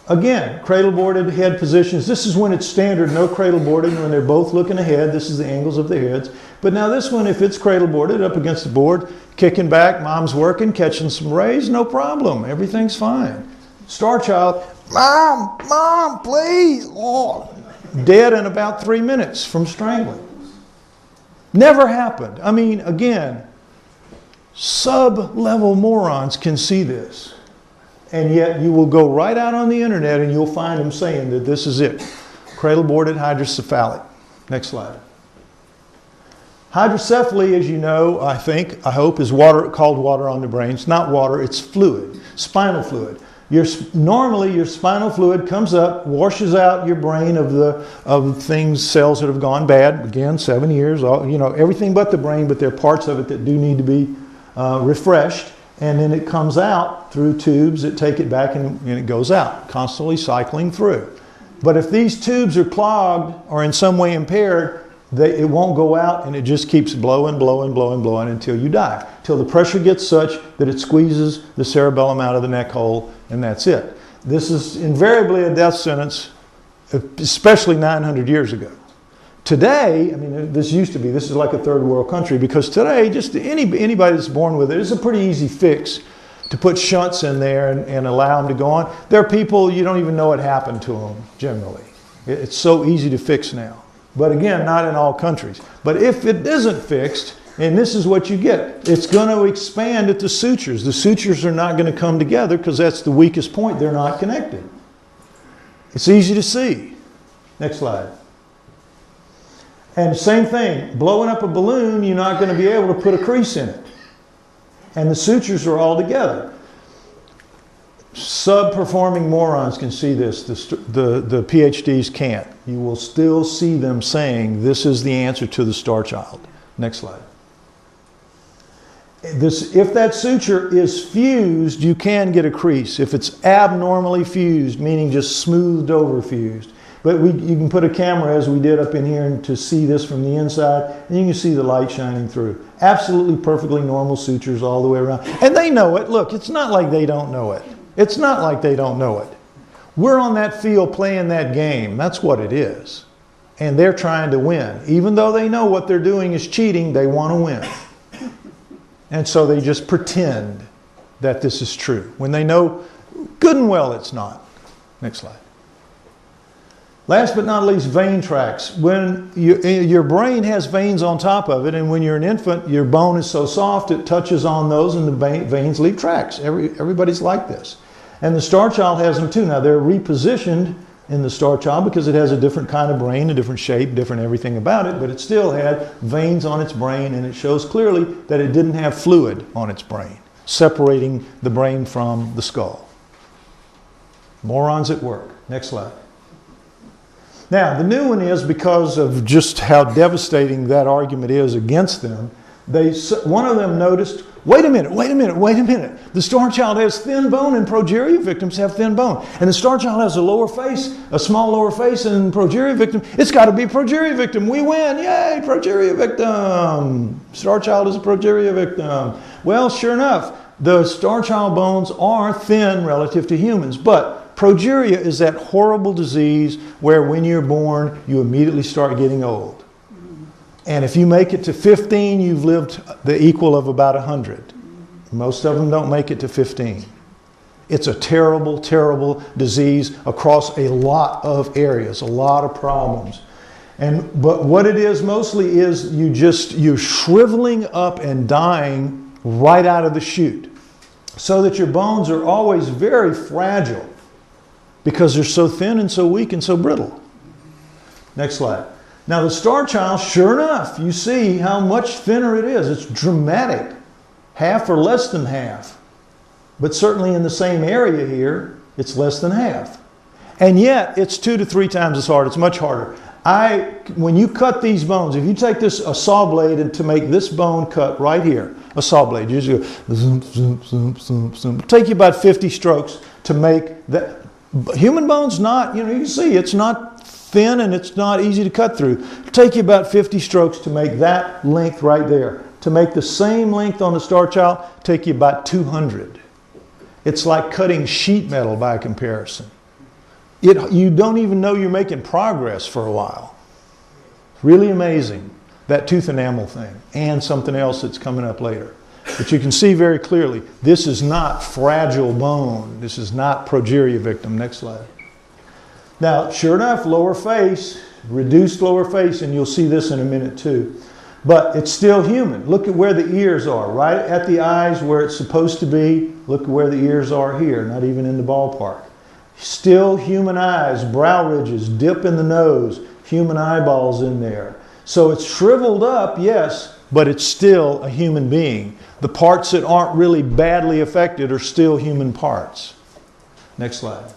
Again, cradle boarded head positions. This is when it's standard, no cradle boarding, when they're both looking ahead. This is the angles of the heads. But now this one, if it's cradle boarded up against the board, kicking back, mom's working, catching some rays, no problem. Everything's fine. Star Child, Mom, please. Oh. Dead in about 3 minutes from strangling. Never happened. I mean, again, sub-level morons can see this. And yet you will go right out on the internet and you'll find them saying that this is it. Cradle-boarded hydrocephalic. Next slide. Hydrocephaly, as you know, I hope, is called water on the brain. It's not water, it's fluid, spinal fluid. Normally, your spinal fluid comes up, washes out your brain of cells that have gone bad. Again, 7 years, everything but the brain, but there are parts of it that do need to be refreshed. And then it comes out through tubes that take it back and it goes out, constantly cycling through. But if these tubes are clogged or in some way impaired, it won't go out and it just keeps blowing until you die. Till the pressure gets such that it squeezes the cerebellum out of the neck hole, and that's it. This is invariably a death sentence, especially 900 years ago. Today, I mean, this is like a third world country, because today, just anybody that's born with it, it's a pretty easy fix to put shunts in there and allow them to go on. There are people, you don't even know what happened to them, generally. It's so easy to fix now. But again, not in all countries. But if it isn't fixed, and this is what you get, it's going to expand at the sutures. The sutures are not going to come together because that's the weakest point. They're not connected. It's easy to see. Next slide. And same thing, blowing up a balloon, you're not going to be able to put a crease in it. And the sutures are all together. Sub-performing morons can see this. The PhDs can't. You will still see them saying this is the answer to the Star Child. Next slide. If that suture is fused, you can get a crease. If it's abnormally fused, meaning just smoothed over fused. But you can put a camera, as we did up in here, to see this from the inside, and you can see the light shining through. Absolutely perfectly normal sutures all the way around. And they know it. Look, it's not like they don't know it. It's not like they don't know it. We're on that field playing that game. That's what it is. And they're trying to win. Even though they know what they're doing is cheating, they want to win. And so they just pretend that this is true, when they know good and well it's not. Next slide. Last but not least, vein tracts. When your brain has veins on top of it, and when you're an infant, your bone is so soft it touches on those and the veins leave tracks. Everybody's like this. And the Star Child has them too. Now they're repositioned in the Star Child because it has a different kind of brain, a different shape, different everything about it, but it still had veins on its brain, and it shows clearly that it didn't have fluid on its brain, separating the brain from the skull. Morons at work. Next slide. Now, the new one is, because of just how devastating that argument is against them, one of them noticed, wait a minute, wait a minute, wait a minute. The star child has thin bone and progeria victims have thin bone. And the star child has a lower face, a small lower face, and progeria victim. It's got to be progeria victim. We win. Yay, progeria victim. Star child is a progeria victim. Well, sure enough, the star child bones are thin relative to humans, but progeria is that horrible disease where when you're born, you immediately start getting old. And if you make it to 15, you've lived the equal of about 100. Most of them don't make it to 15. It's a terrible, terrible disease across a lot of areas, a lot of problems. But what it is mostly is you're shriveling up and dying right out of the chute, so that your bones are always very fragile because they're so thin and so weak and so brittle. Next slide. Now the star child, sure enough, you see how much thinner it is. It's dramatic. Half or less than half. But certainly in the same area here, it's less than half. And yet, it's 2 to 3 times as hard. It's much harder. When you cut these bones, if you take a saw blade and to make this bone cut right here, a saw blade, you just go zoom, zoom, zoom, zoom, zoom. It'll take you about 50 strokes to make that. Human bone's not, you can see it's not thin and it's not easy to cut through. It'll take you about 50 strokes to make that length right there. To make the same length on the star child, take you about 200. It's like cutting sheet metal by comparison. You don't even know you're making progress for a while. Really amazing, that tooth enamel thing, and something else that's coming up later. But you can see very clearly, this is not fragile bone. This is not progeria victim. Next slide. Now, sure enough, lower face, reduced lower face, and you'll see this in a minute too. But it's still human. Look at where the ears are, right at the eyes where it's supposed to be. Look at where the ears are here, not even in the ballpark. Still human eyes, brow ridges, dip in the nose, human eyeballs in there. So it's shriveled up, yes, but it's still a human being. The parts that aren't really badly affected are still human parts. Next slide.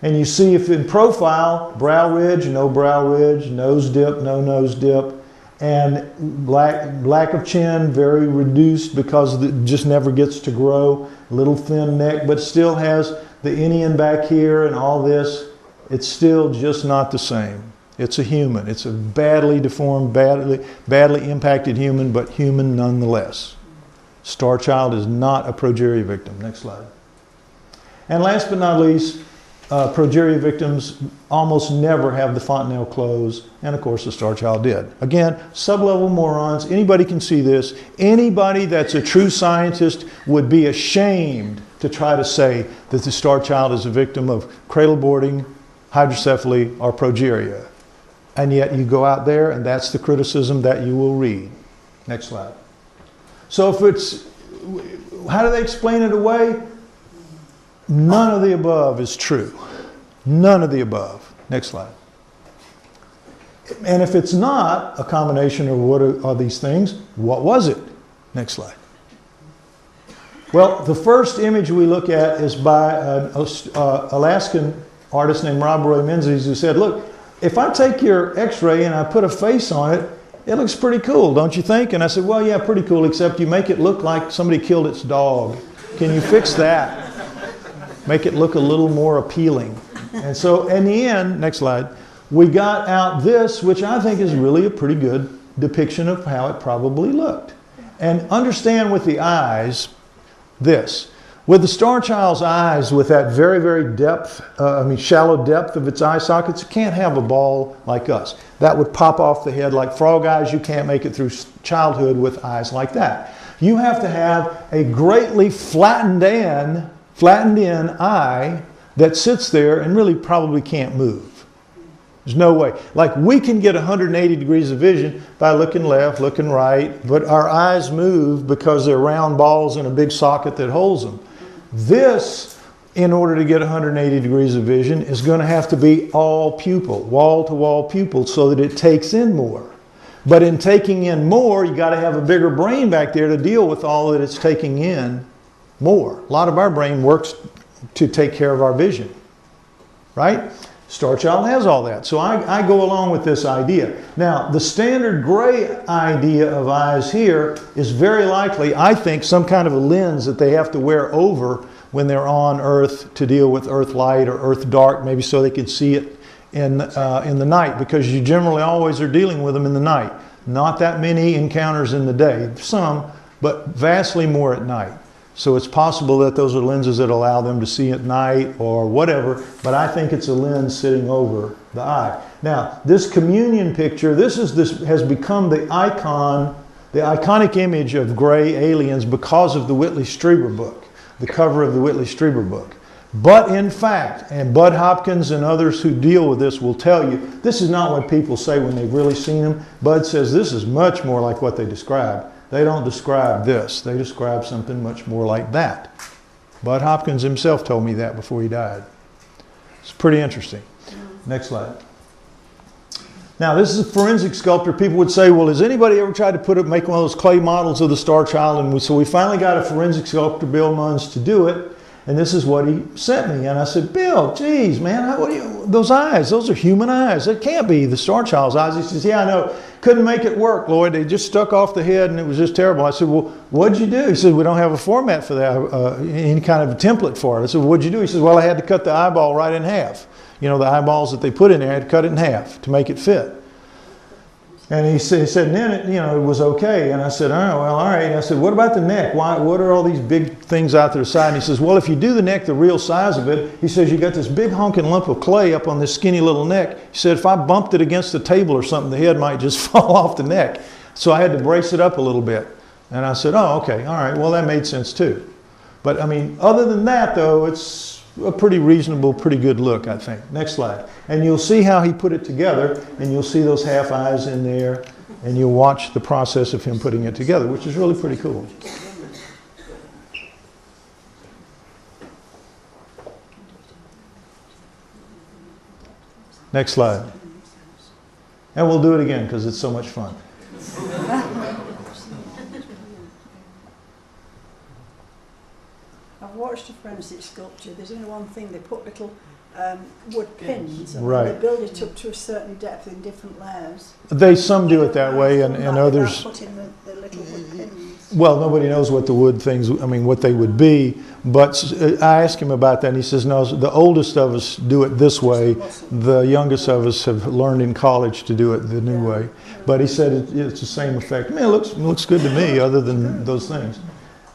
And you see if in profile, brow ridge, nose dip, no nose dip, and lack of chin, very reduced because it just never gets to grow. Little thin neck, but still has the inion back here and all this. It's still just not the same. It's a human. It's a badly deformed, badly impacted human, but human nonetheless. Star child is not a progeria victim. Next slide. And last but not least, progeria victims almost never have the fontanelle close, and of course the star child did. Again, sub-level morons, anybody can see this. Anybody that's a true scientist would be ashamed to try to say that the star child is a victim of cradle boarding, hydrocephaly, or progeria. And yet you go out there and that's the criticism that you will read. Next slide. So how do they explain it away? None of the above is true. None of the above. Next slide. And if it's not a combination of what are these things, what was it? Next slide. Well, the first image we look at is by an Alaskan artist named Rob Roy Menzies, who said, look, if I take your x-ray and I put a face on it, it looks pretty cool, don't you think? And I said, well, yeah, pretty cool, except you make it look like somebody killed its dog. Can you fix that? Make it look a little more appealing. And so in the end, next slide, we got out this, which I think is really a pretty good depiction of how it probably looked. And understand with the eyes, this. With the star child's eyes, with that very, very shallow depth of its eye sockets, it can't have a ball like us. That would pop off the head like frog eyes. You can't make it through childhood with eyes like that. You have to have a greatly flattened in eye that sits there and really probably can't move. There's no way. Like we can get 180 degrees of vision by looking left, looking right, but our eyes move because they're round balls in a big socket that holds them. This, in order to get 180 degrees of vision, is going to have to be all pupil, wall-to-wall pupil, so that it takes in more. But in taking in more, you got to have a bigger brain back there to deal with all that it's taking in more. A lot of our brain works to take care of our vision, right? Star Child has all that. So I go along with this idea. Now, the standard gray idea of eyes here is very likely, I think, some kind of a lens that they have to wear over when they're on Earth to deal with Earth light or Earth dark, maybe so they can see it in the night, because you generally always are dealing with them in the night. Not that many encounters in the day, some, but vastly more at night. So it's possible that those are lenses that allow them to see at night or whatever, but I think it's a lens sitting over the eye. Now, this communion picture, this has become the icon, the iconic image of gray aliens because of the Whitley Strieber book, the cover of the Whitley Strieber book. But in fact, and Bud Hopkins and others who deal with this will tell you, this is not what people say when they've really seen them. Bud says this is much more like what they describe. They don't describe this. They describe something much more like that. Bud Hopkins himself told me that before he died. It's pretty interesting. Next slide. Now, this is a forensic sculptor. People would say, well, has anybody ever tried to make one of those clay models of the Star Child? And so we finally got a forensic sculptor, Bill Munns, to do it. And this is what he sent me. And I said, Bill, geez, man, those eyes, those are human eyes. That can't be the Star Child's eyes. He says, yeah, I know. Couldn't make it work, Lloyd. They just stuck off the head and it was just terrible. I said, well, what'd you do? He said, we don't have a format for that, any kind of a template for it. I said, well, what'd you do? He says, well, I had to cut the eyeball right in half. You know, the eyeballs that they put in there, I had to cut it in half to make it fit. And he said, and then it was okay. And I said, oh, well, all right. And I said, what about the neck? What are all these big things out to the side? And he says, well, if you do the neck the real size of it, he says, you got this big honking lump of clay up on this skinny little neck. He said, if I bumped it against the table or something, the head might just fall off the neck. So I had to brace it up a little bit. And I said, oh, okay, all right. Well, that made sense too. But I mean, other than that, though, it's a pretty reasonable, pretty good look, I think. Next slide. And you'll see how he put it together, and you'll see those half eyes in there, and you'll watch the process of him putting it together, which is really pretty cool. Next slide. And we'll do it again because it's so much fun. I've watched a forensic sculpture. There's only one thing. They put little wood pins and right. they build it up to a certain depth in different layers. Some do it that way, and others... Put in the little wood pins. Well, nobody knows what the wood things, what they would be. But I asked him about that, and he says, no, the oldest of us do it this way. The youngest of us have learned in college to do it the new way. But he said it's the same effect. I mean, it looks good to me, other than those things.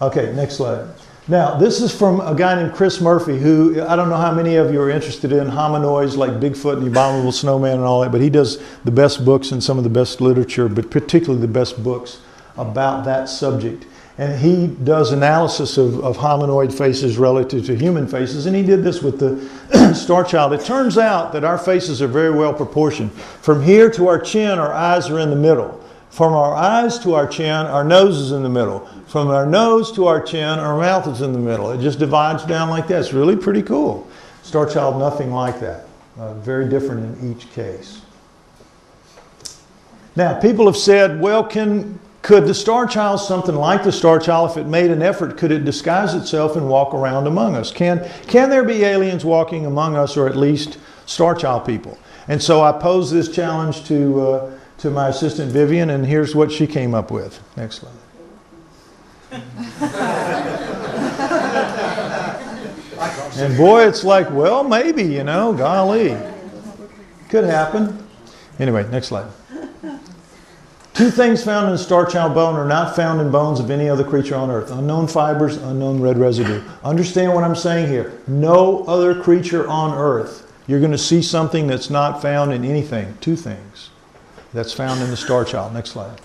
Okay, next slide. Now, this is from a guy named Chris Murphy, who, I don't know how many of you are interested in hominoids like Bigfoot and the Abominable Snowman and all that, but he does the best books and some of the best literature, but particularly the best books about that subject. And he does analysis of hominoid faces relative to human faces, and he did this with the Star Child. It turns out that our faces are very well proportioned. From here to our chin, our eyes are in the middle. From our eyes to our chin, our nose is in the middle. From our nose to our chin, our mouth is in the middle. It just divides down like that. It's really pretty cool. Star Child, nothing like that. Very different in each case. Now, people have said, well, could the Star Child, something like the Star Child, if it made an effort, could it disguise itself and walk around among us? Can there be aliens walking among us, or at least Star Child people? And so I posed this challenge to my assistant Vivian, and here's what she came up with. Next slide. And boy, it's like, well, maybe, golly. Could happen. Anyway, next slide. Two things found in the Star Child bone are not found in bones of any other creature on Earth. Unknown fibers, unknown red residue. Understand what I'm saying here. No other creature on Earth. You're going to see something that's not found in anything. Two things that's found in the Star Child. Next slide.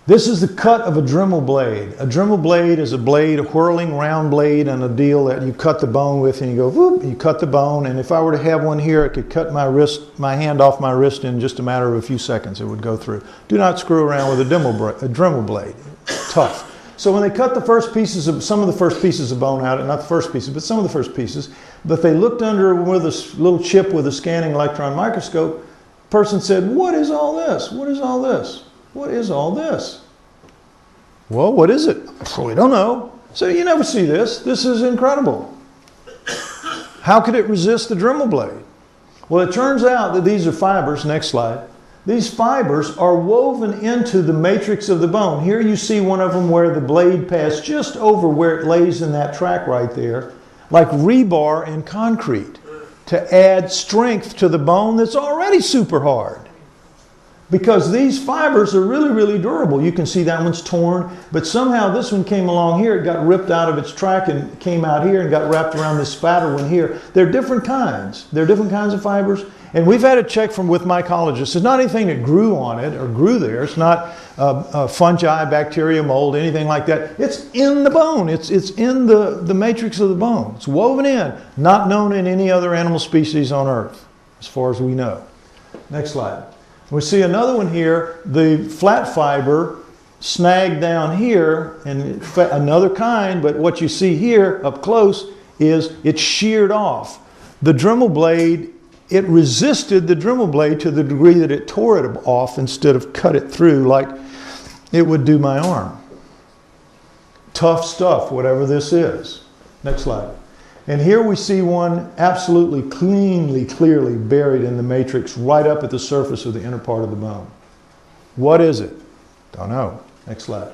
This is the cut of a Dremel blade. A Dremel blade is a blade, a whirling round blade, and a deal that you cut the bone with, and you go, whoop, you cut the bone. And if I were to have one here, it could cut my hand off my wrist in just a matter of a few seconds. It would go through. Do not screw around with a Dremel blade. Tough. So when they cut some of the first pieces of bone out, not the first pieces, but some of the first pieces, but they looked under with a little chip with a scanning electron microscope. The person said, what is all this? What is all this? What is all this? Well, what is it? We don't know. So you never see this. This is incredible. How could it resist the Dremel blade? Well, it turns out that these are fibers. Next slide. These fibers are woven into the matrix of the bone. Here you see one of them where the blade passed just over where it lays in that track right there, like rebar in concrete, to add strength to the bone that's already super hard. Because these fibers are really, really durable. You can see that one's torn, but somehow this one came along here, it got ripped out of its track and came out here and got wrapped around this spatter one here. They're different kinds. They're different kinds of fibers. And we've had a check from with mycologists. It's not anything that grew on it or grew there. It's not fungi, bacteria, mold, anything like that. It's in the bone. It's in the matrix of the bone. It's woven in, not known in any other animal species on Earth, as far as we know. Next slide. We see another one here, the flat fiber snagged down here, and another kind, but what you see here up close is it's sheared off. The Dremel blade, it resisted the Dremel blade to the degree that it tore it off instead of cut it through like it would do my arm. Tough stuff, whatever this is. Next slide. And here we see one absolutely clearly buried in the matrix right up at the surface of the inner part of the bone. What is it? Don't know. Next slide.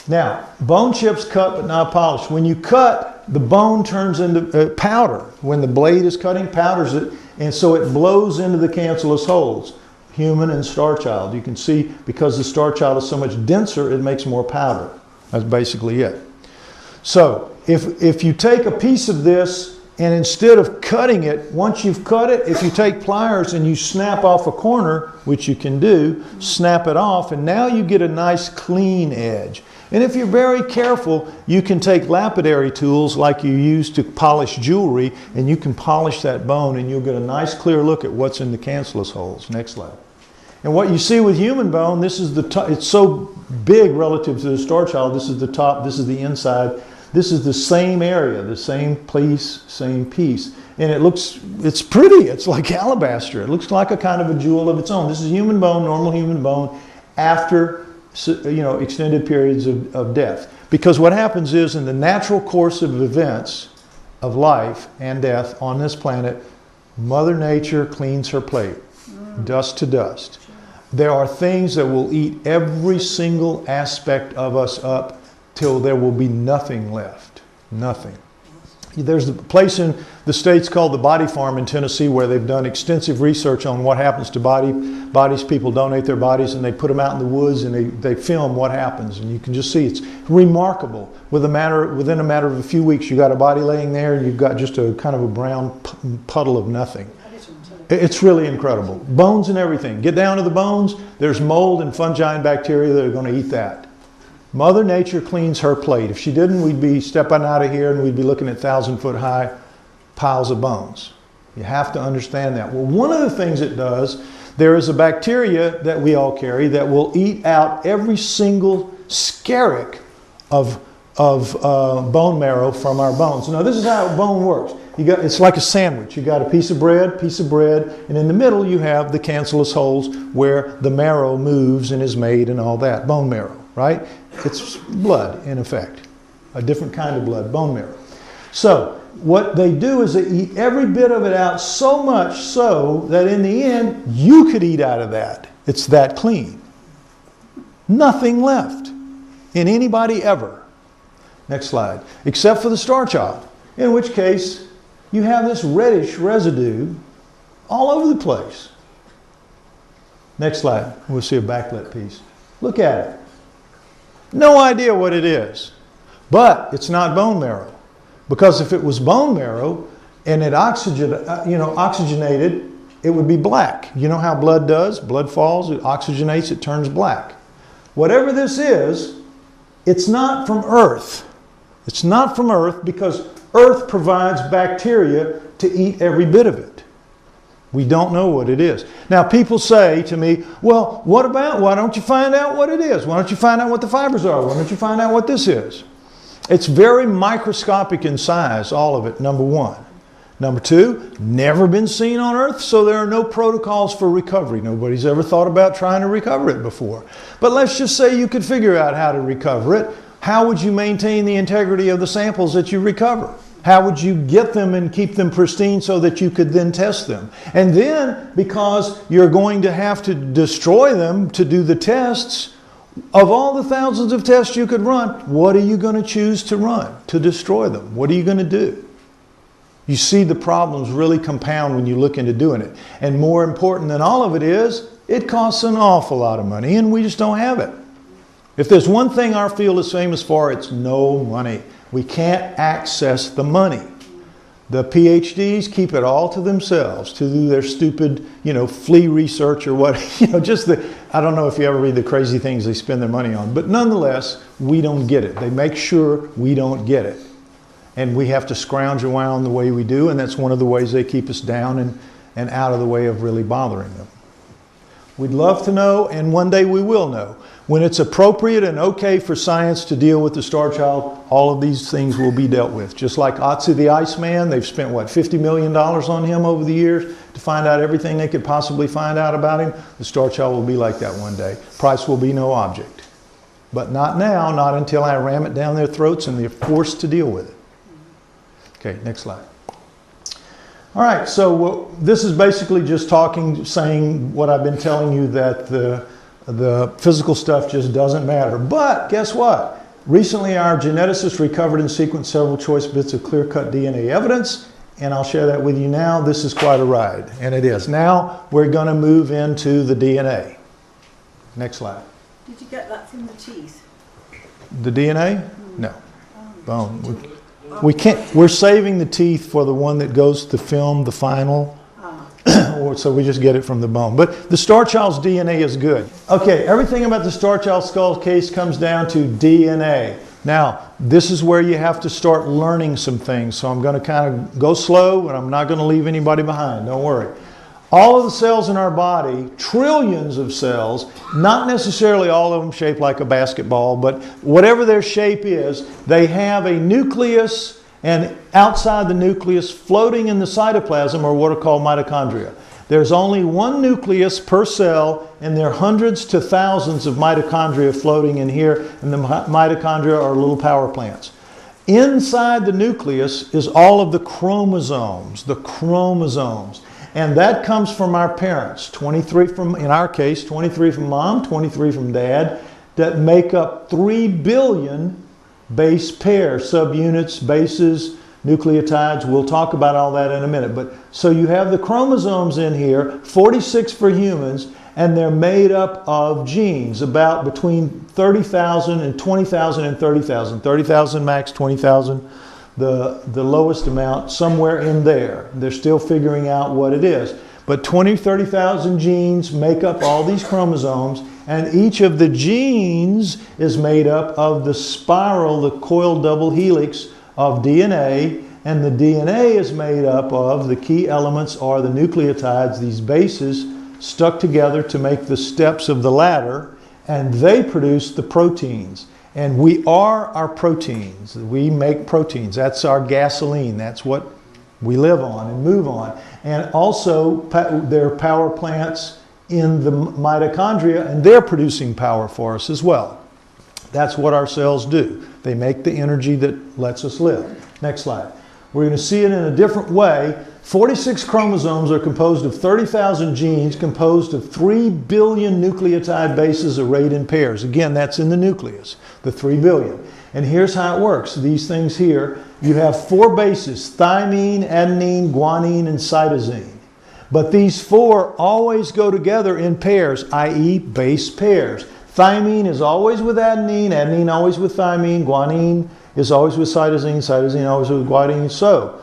Now, bone chips cut but not polished. When you cut, the bone turns into powder. When the blade is cutting, powders it, and so it blows into the cancellous holes. Human and star child. You can see because the star child is so much denser, it makes more powder. That's basically it. So, if you take a piece of this and instead of cutting it, once you've cut it, if you take pliers and you snap off a corner, which you can do, snap it off, and now you get a nice clean edge. And if you're very careful, you can take lapidary tools like you use to polish jewelry, and you can polish that bone and you'll get a nice clear look at what's in the cancellous holes. Next slide. And what you see with human bone, this is the top, it's so big relative to the star child, this is the top, this is the inside. This is the same area, the same place, same piece. And it's pretty, it's like alabaster. It looks like a kind of a jewel of its own. This is human bone, normal human bone, after extended periods of death. Because what happens is in the natural course of events of life and death on this planet, Mother Nature cleans her plate, dust to dust. There are things that will eat every single aspect of us up till there will be nothing left. Nothing. There's a place in the States called the Body Farm in Tennessee where they've done extensive research on what happens to bodies. People donate their bodies and they put them out in the woods and they film what happens. And you can just see it's remarkable. Within a matter of a few weeks, you got a body laying there and you've got just a kind of a brown puddle of nothing. It's really incredible. Bones and everything. Get down to the bones, there's mold and fungi and bacteria that are going to eat that. Mother Nature cleans her plate. If she didn't, we'd be stepping out of here and we'd be looking at 1,000-foot high piles of bones. You have to understand that. Well, one of the things it does, there is a bacteria that we all carry that will eat out every single skerrick of bone marrow from our bones. Now, this is how bone works. It's like a sandwich. You got a piece of bread, and in the middle you have the cancellous holes where the marrow moves and is made and all that. Bone marrow, right? It's blood, in effect. A different kind of blood, bone marrow. So, what they do is they eat every bit of it out so much so that in the end, you could eat out of that. It's that clean. Nothing left in anybody ever. Next slide. Except for the star child, in which case you have this reddish residue all over the place. Next slide. We'll see a backlit piece. Look at it. No idea what it is. But it's not bone marrow. Because if it was bone marrow and it oxygenated, it would be black. You know how blood does? Blood falls, it oxygenates, it turns black. Whatever this is, it's not from Earth. It's not from Earth because Earth provides bacteria to eat every bit of it. We don't know what it is. Now people say to me, well, why don't you find out what it is? Why don't you find out what the fibers are? Why don't you find out what this is? It's very microscopic in size, all of it, number one. Number two, never been seen on Earth, so there are no protocols for recovery. Nobody's ever thought about trying to recover it before. But let's just say you could figure out how to recover it. How would you maintain the integrity of the samples that you recover? How would you get them and keep them pristine so that you could then test them? And then, because you're going to have to destroy them to do the tests, of all the thousands of tests you could run, what are you going to choose to run to destroy them? What are you going to do? You see the problems really compound when you look into doing it. And more important than all of it is, it costs an awful lot of money and we just don't have it. If there's one thing our field is famous for, it's no money. We can't access the money. The PhDs keep it all to themselves to do their stupid, flea research or what, I don't know if you ever read the crazy things they spend their money on, but nonetheless, we don't get it. They make sure we don't get it. And we have to scrounge around the way we do, and that's one of the ways they keep us down and out of the way of really bothering them. We'd love to know, and one day we will know. When it's appropriate and okay for science to deal with the star child, all of these things will be dealt with. Just like Otzi the Iceman, they've spent, $50 million on him over the years to find out everything they could possibly find out about him. The star child will be like that one day. Price will be no object. But not now, not until I ram it down their throats and they're forced to deal with it. Okay, next slide. All right, so this is basically just saying what I've been telling you, that the physical stuff just doesn't matter. But guess what? Recently, our geneticists recovered and sequenced several choice bits of clear-cut DNA evidence, and I'll share that with you now. This is quite a ride, and it is. Now, we're going to move into the DNA. Next slide. Did you get that from the teeth? The DNA? No. Bone. We can't. We're saving the teeth for the one that goes to film, the final. So we just get it from the bone. But the star child's DNA is good. Okay, everything about the star child skull case comes down to DNA. Now, this is where you have to start learning some things. So I'm going to kind of go slow, and I'm not going to leave anybody behind. Don't worry. All of the cells in our body, trillions of cells, not necessarily all of them shaped like a basketball, but whatever their shape is, they have a nucleus, and outside the nucleus, floating in the cytoplasm, are what are called mitochondria. There's only one nucleus per cell, and there are hundreds to thousands of mitochondria floating in here, and the mitochondria are little power plants. Inside the nucleus is all of the chromosomes, and that comes from our parents, 23 from, in our case, 23 from mom, 23 from dad, that make up 3 billion base pairs, subunits, bases, nucleotides. We'll talk about all that in a minute. But so you have the chromosomes in here, 46 for humans, and they're made up of genes, about between 30,000 and 20,000 and 30,000. 30,000 max, 20,000 the lowest amount, somewhere in there. They're still figuring out what it is. But 30,000 genes make up all these chromosomes, and each of the genes is made up of the spiral, the coiled double helix of DNA, and the DNA is made up of the key elements are the nucleotides, these bases stuck together to make the steps of the ladder, and they produce the proteins. And we are our proteins. We make proteins. That's our gasoline. That's what we live on and move on. And also, there are power plants in the mitochondria, and they're producing power for us as well. That's what our cells do. They make the energy that lets us live. Next slide. We're going to see it in a different way. 46 chromosomes are composed of 30,000 genes, composed of 3 billion nucleotide bases arrayed in pairs. Again, that's in the nucleus, the 3 billion. And here's how it works. These things here, you have 4 bases, thymine, adenine, guanine, and cytosine. But these 4 always go together in pairs, i.e. base pairs. Thymine is always with adenine, adenine always with thymine, guanine is always with cytosine, cytosine always with guanine. So,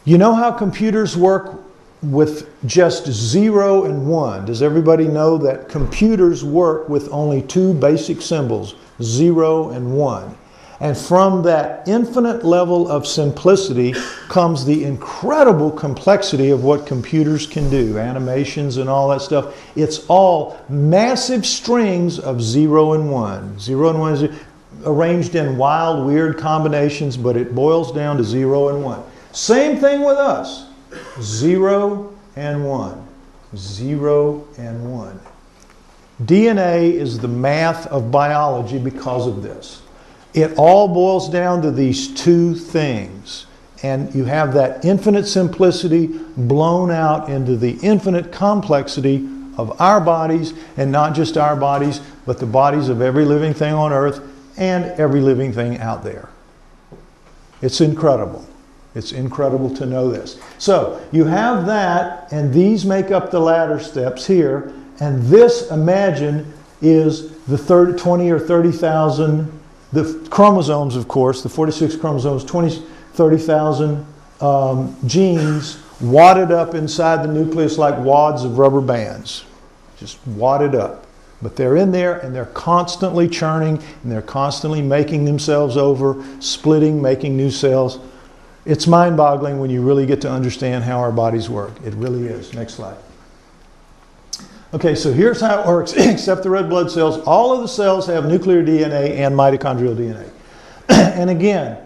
you know how computers work with just 0 and 1? Does everybody know that computers work with only 2 basic symbols, 0 and 1? And from that infinite level of simplicity comes the incredible complexity of what computers can do, animations and all that stuff. It's all massive strings of 0 and 1. 0 and 1 is arranged in wild, weird combinations, but it boils down to 0 and 1. Same thing with us. 0 and 1. 0 and 1. DNA is the math of biology because of this. It all boils down to these 2 things. And you have that infinite simplicity blown out into the infinite complexity of our bodies, and not just our bodies, but the bodies of every living thing on earth and every living thing out there. It's incredible. It's incredible to know this. So you have that, and these make up the ladder steps here, and this, imagine, is the 20 or 30,000, the chromosomes, of course, the 46 chromosomes, 30,000 genes wadded up inside the nucleus like wads of rubber bands, just wadded up. But they're in there, and they're constantly churning, and they're constantly making themselves over, splitting, making new cells. It's mind-boggling when you really get to understand how our bodies work. It really is. Next slide. Okay, so here's how it works. Except the red blood cells, all of the cells have nuclear DNA and mitochondrial DNA. And again,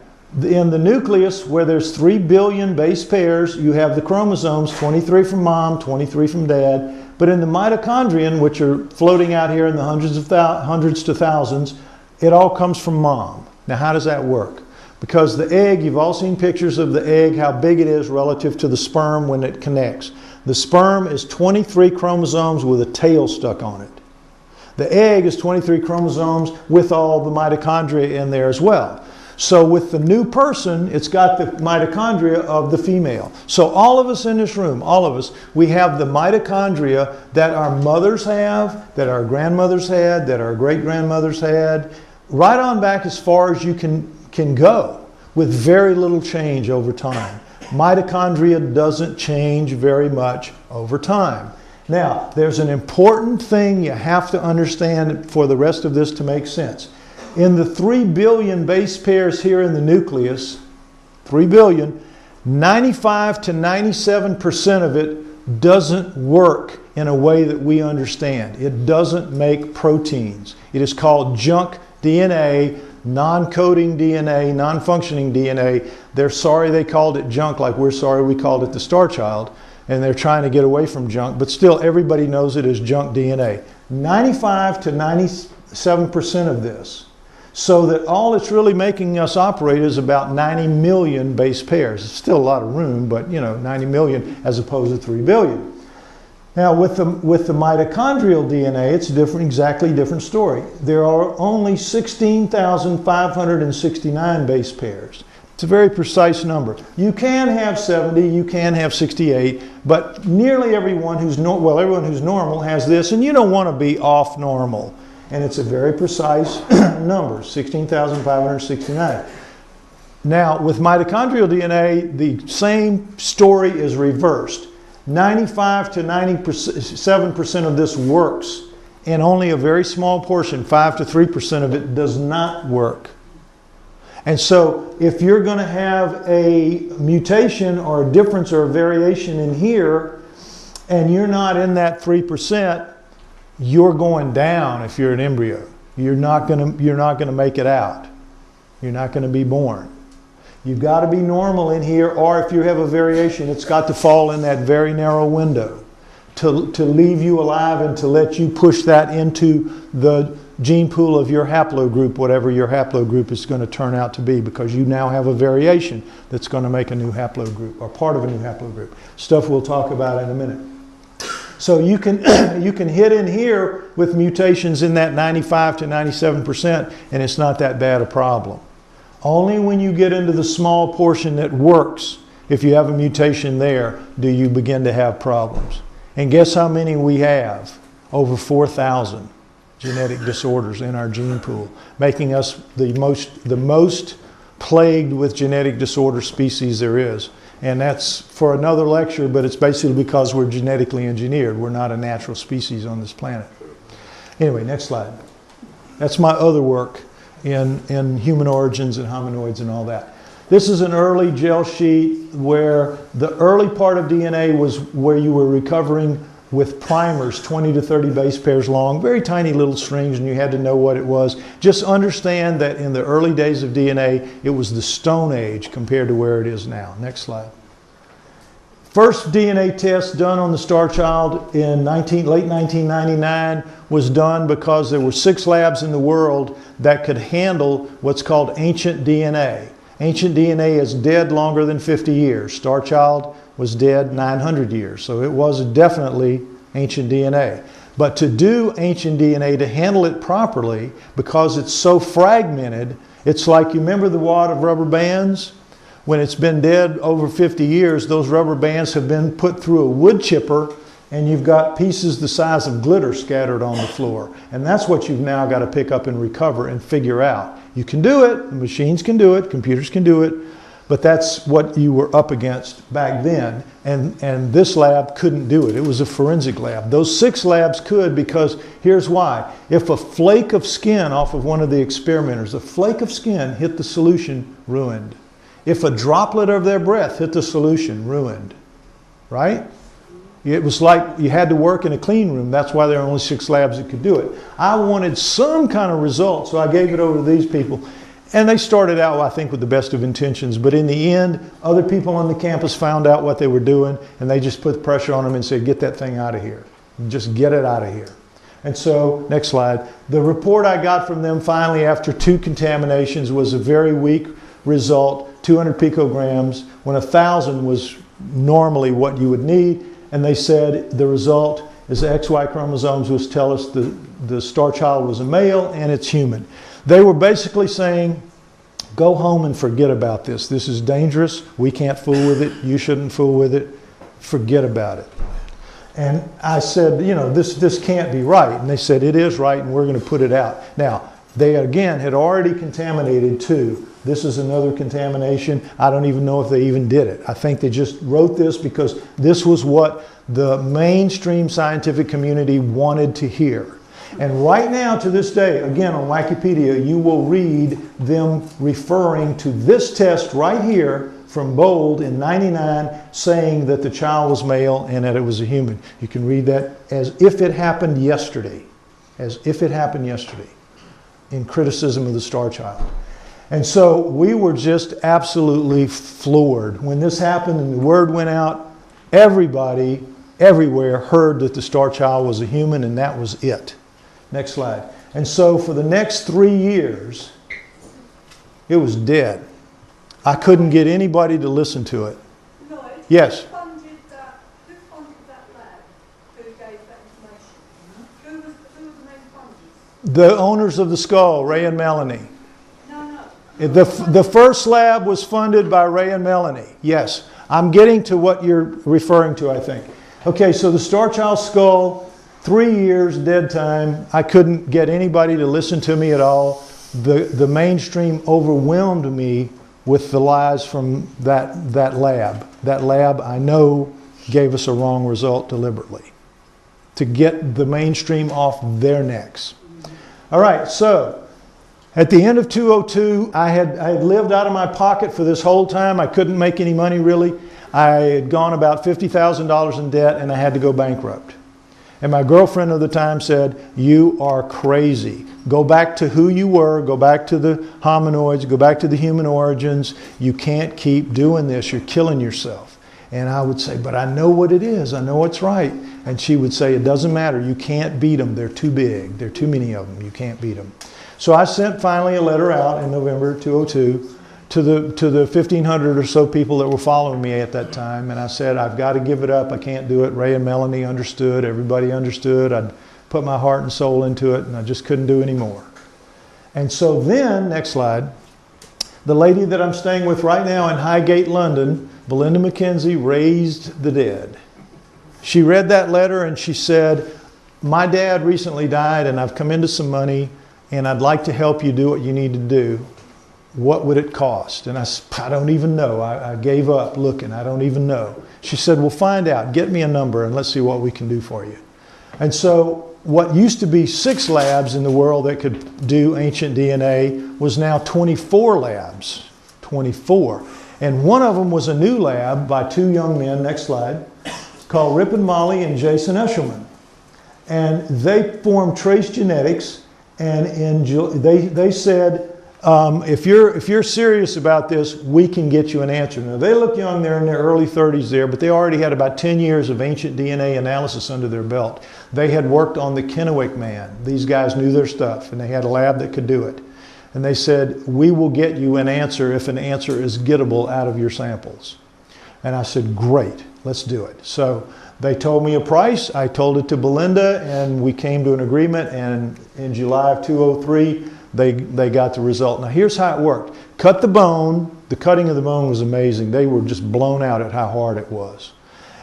in the nucleus, where there's 3 billion base pairs, you have the chromosomes, 23 from mom, 23 from dad. But in the mitochondrion, which are floating out here in the hundreds to thousands, it all comes from mom. Now, how does that work? Because the egg, you've all seen pictures of the egg, how big it is relative to the sperm when it connects. The sperm is 23 chromosomes with a tail stuck on it. The egg is 23 chromosomes with all the mitochondria in there as well. So with the new person, it's got the mitochondria of the female. So all of us in this room, all of us, we have the mitochondria that our mothers have, that our grandmothers had, that our great-grandmothers had, right on back as far as you can go, with very little change over time. Mitochondria doesn't change very much over time. Now, there's an important thing you have to understand for the rest of this to make sense. In the 3 billion base pairs here in the nucleus, 3 billion, 95 to 97% of it doesn't work in a way that we understand. It doesn't make proteins. It is called junk DNA, non-coding DNA, non-functioning DNA. They're sorry they called it junk, like we're sorry we called it the Star Child, and they're trying to get away from junk, but still everybody knows it as junk DNA. 95 to 97% of this. So that all it's really making us operate is about 90 million base pairs. It's still a lot of room, but 90 million as opposed to 3 billion. Now with the mitochondrial DNA, it's different, exactly different story. There are only 16,569 base pairs. It's a very precise number. You can have 70, you can have 68, but nearly everyone who's everyone who's normal has this, and you don't want to be off normal. And it's a very precise number, 16,569. Now, with mitochondrial DNA, the same story is reversed. 95 to 97% of this works, and only a very small portion, 5 to 3% of it, does not work. And so, if you're going to have a mutation or a difference or a variation in here, and you're not in that 3%, you're going down if you're an embryo. You're not going to make it out. You're not going to be born. You've got to be normal in here, or if you have a variation, it's got to fall in that very narrow window to leave you alive and to let you push that into the gene pool of your haplogroup, whatever your haplogroup is going to turn out to be, because you now have a variation that's going to make a new haplogroup, or part of a new haplogroup. Stuff we'll talk about in a minute. So you can hit in here with mutations in that 95 to 97%, and it's not that bad a problem. Only when you get into the small portion that works, if you have a mutation there, do you begin to have problems. And guess how many we have? Over 4,000 genetic disorders in our gene pool, making us the most plagued with genetic disorder species there is. And that's for another lecture, but it's basically because we're genetically engineered. We're not a natural species on this planet. Anyway, next slide. That's my other work in human origins and hominoids and all that. This is an early gel sheet where the early part of DNA was where you were recovering with primers, 20 to 30 base pairs long, very tiny little strings, and you had to know what it was. Just understand that in the early days of DNA, it was the Stone Age compared to where it is now. Next slide. First DNA test done on the Star Child in late 1999 was done because there were 6 labs in the world that could handle what's called ancient DNA. Ancient DNA is dead longer than 50 years. Star Child was dead 900 years. So it was definitely ancient DNA. But to do ancient DNA, to handle it properly, because it's so fragmented, it's like, you remember the wad of rubber bands? When it's been dead over 50 years, those rubber bands have been put through a wood chipper, and you've got pieces the size of glitter scattered on the floor. And that's what you've now got to pick up and recover and figure out. You can do it, machines can do it, computers can do it, but that's what you were up against back then. And this lab couldn't do it. It was a forensic lab. Those 6 labs could, because here's why. If a flake of skin off of one of the experimenters, a flake of skin hit the solution, ruined. If a droplet of their breath hit the solution, ruined. Right? It was like you had to work in a clean room. That's why there are only 6 labs that could do it. I wanted some kind of result, so I gave it over to these people. And they started out, I think, with the best of intentions. But in the end, other people on the campus found out what they were doing, and they just put pressure on them and said, get that thing out of here. Just get it out of here. And so, next slide. The report I got from them finally after 2 contaminations was a very weak result, 200 picograms, when 1,000 was normally what you would need. And they said the result is the XY chromosomes, which tell us the star child was a male and it's human. They were basically saying, go home and forget about this. This is dangerous. We can't fool with it. You shouldn't fool with it. Forget about it. And I said, you know, this can't be right. And they said, it is right, and we're going to put it out. Now, they again had already contaminated 2. This is another contamination. I don't even know if they even did it. I think they just wrote this because this was what the mainstream scientific community wanted to hear. And right now, to this day, again on Wikipedia, you will read them referring to this test right here from Bold in '99, saying that the child was male and that it was a human. You can read that as if it happened yesterday. As if it happened yesterday, in criticism of the star child. And so we were just absolutely floored. When this happened and the word went out, everybody, everywhere heard that the star child was a human, and that was it. Next slide. And so for the next 3 years, it was dead. I couldn't get anybody to listen to it. Lloyd, Yes? who funded that lab? Who gave that information? Who was the main funders? The owners of the skull, Ray and Melanie. No. The first lab was funded by Ray and Melanie. Yes. I'm getting to what you're referring to, I think. Okay, so the star child skull, 3 years dead time. I couldn't get anybody to listen to me at all. The mainstream overwhelmed me with the lies from that lab. That lab, I know, gave us a wrong result deliberately to get the mainstream off their necks. All right, so at the end of 2002, I had lived out of my pocket for this whole time. I couldn't make any money really. I had gone about $50,000 in debt, and I had to go bankrupt. And my girlfriend of the time said, you are crazy. Go back to who you were, go back to the hominoids, go back to the human origins. You can't keep doing this, you're killing yourself. And I would say, but I know what it is, I know what's right. And she would say, it doesn't matter, you can't beat them, they're too big, there are too many of them, you can't beat them. So I sent finally a letter out in November 2002 to the 1,500 or so people that were following me at that time, and I said, I've got to give it up, I can't do it. Ray and Melanie understood, everybody understood, I'd put my heart and soul into it, and I just couldn't do any more. And so then, next slide, the lady that I'm staying with right now in Highgate, London, Belinda McKenzie, raised the dead. She read that letter and she said, my dad recently died and I've come into some money and I'd like to help you do what you need to do. What would it cost? And I said, I don't even know. I gave up looking. I don't even know. She said, well, find out. Get me a number and let's see what we can do for you. And so what used to be 6 labs in the world that could do ancient DNA was now 24 labs. 24. And one of them was a new lab by 2 young men, next slide, called Rip and Molly and Jason Eshelman. And they formed Trace Genetics, and they said, if you're serious about this, we can get you an answer. Now, they look young, they're in their early 30s there, but they already had about 10 years of ancient DNA analysis under their belt. They had worked on the Kennewick man. These guys knew their stuff, and they had a lab that could do it. And they said, we will get you an answer if an answer is gettable out of your samples. And I said, great, let's do it. So they told me a price. I told it to Belinda, and we came to an agreement. And in July of 2003, they got the result. Now here's how it worked. Cut the bone. The cutting of the bone was amazing. They were just blown out at how hard it was.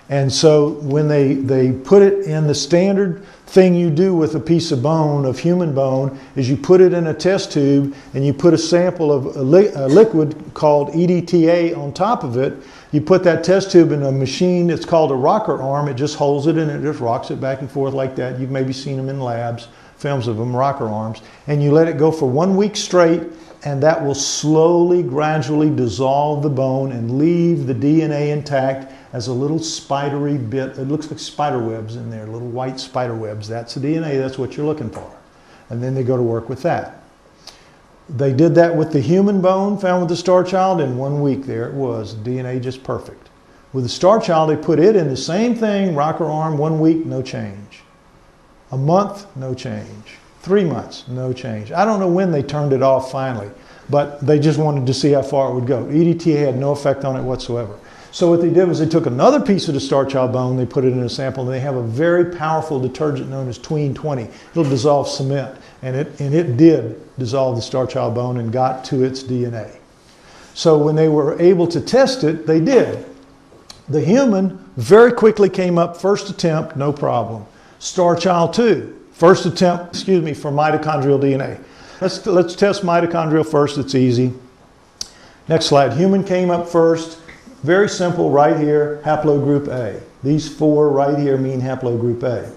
And so when they put it in the standard thing you do with a piece of bone, of human bone, is you put it in a test tube and you put a sample of a liquid called EDTA on top of it. You put that test tube in a machine, it's called a rocker arm. It just holds it and it just rocks it back and forth like that. You've maybe seen them in labs, films of them, rocker arms. And you let it go for 1 week straight, and that will slowly, gradually dissolve the bone and leave the DNA intact as a little spidery bit. It looks like spider webs in there, little white spider webs. That's the DNA, that's what you're looking for. And then they go to work with that. They did that with the human bone found with the star child. In 1 week, there it was, DNA just perfect. With the star child, they put it in the same thing, rocker arm, 1 week, no change. A month, no change. 3 months, no change. I don't know when they turned it off finally, but they just wanted to see how far it would go. EDTA had no effect on it whatsoever. So what they did was they took another piece of the star child bone, they put it in a sample, and they have a very powerful detergent known as Tween 20. It'll dissolve cement, and it did dissolve the star child bone and got to its DNA. So when they were able to test it, they did. The human very quickly came up, first attempt, no problem. Star child 2, first attempt, for mitochondrial DNA. Let's test mitochondrial first, it's easy. Next slide, human came up first. Very simple, right here, haplogroup A. These 4 right here mean haplogroup A.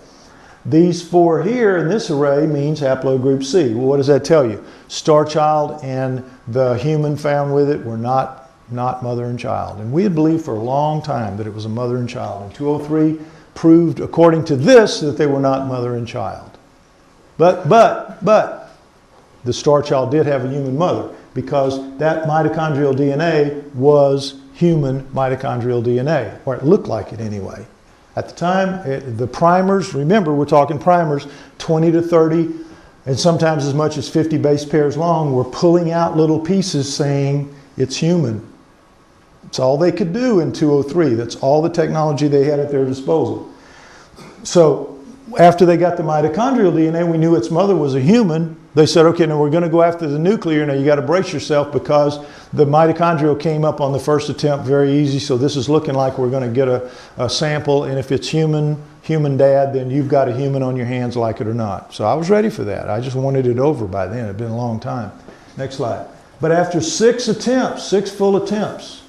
These 4 here in this array means haplogroup C. Well, what does that tell you? Star child and the human found with it were not mother and child. And we had believed for a long time that it was a mother and child. And 203 proved, according to this, that they were not mother and child. But the star child did have a human mother, because that mitochondrial DNA was human mitochondrial DNA, or it looked like it anyway. At the time, the primers, remember we're talking primers, 20 to 30, and sometimes as much as 50 base pairs long, were pulling out little pieces saying it's human. It's all they could do in 203. That's all the technology they had at their disposal. So after they got the mitochondrial DNA, we knew its mother was a human. They said, okay, now we're going to go after the nuclear. Now you got to brace yourself, because the mitochondrial came up on the first attempt very easy. So this is looking like we're going to get a sample. And if it's human dad, then you've got a human on your hands, like it or not. So I was ready for that. I just wanted it over by then. It had been a long time. Next slide. But after 6 attempts, 6 full attempts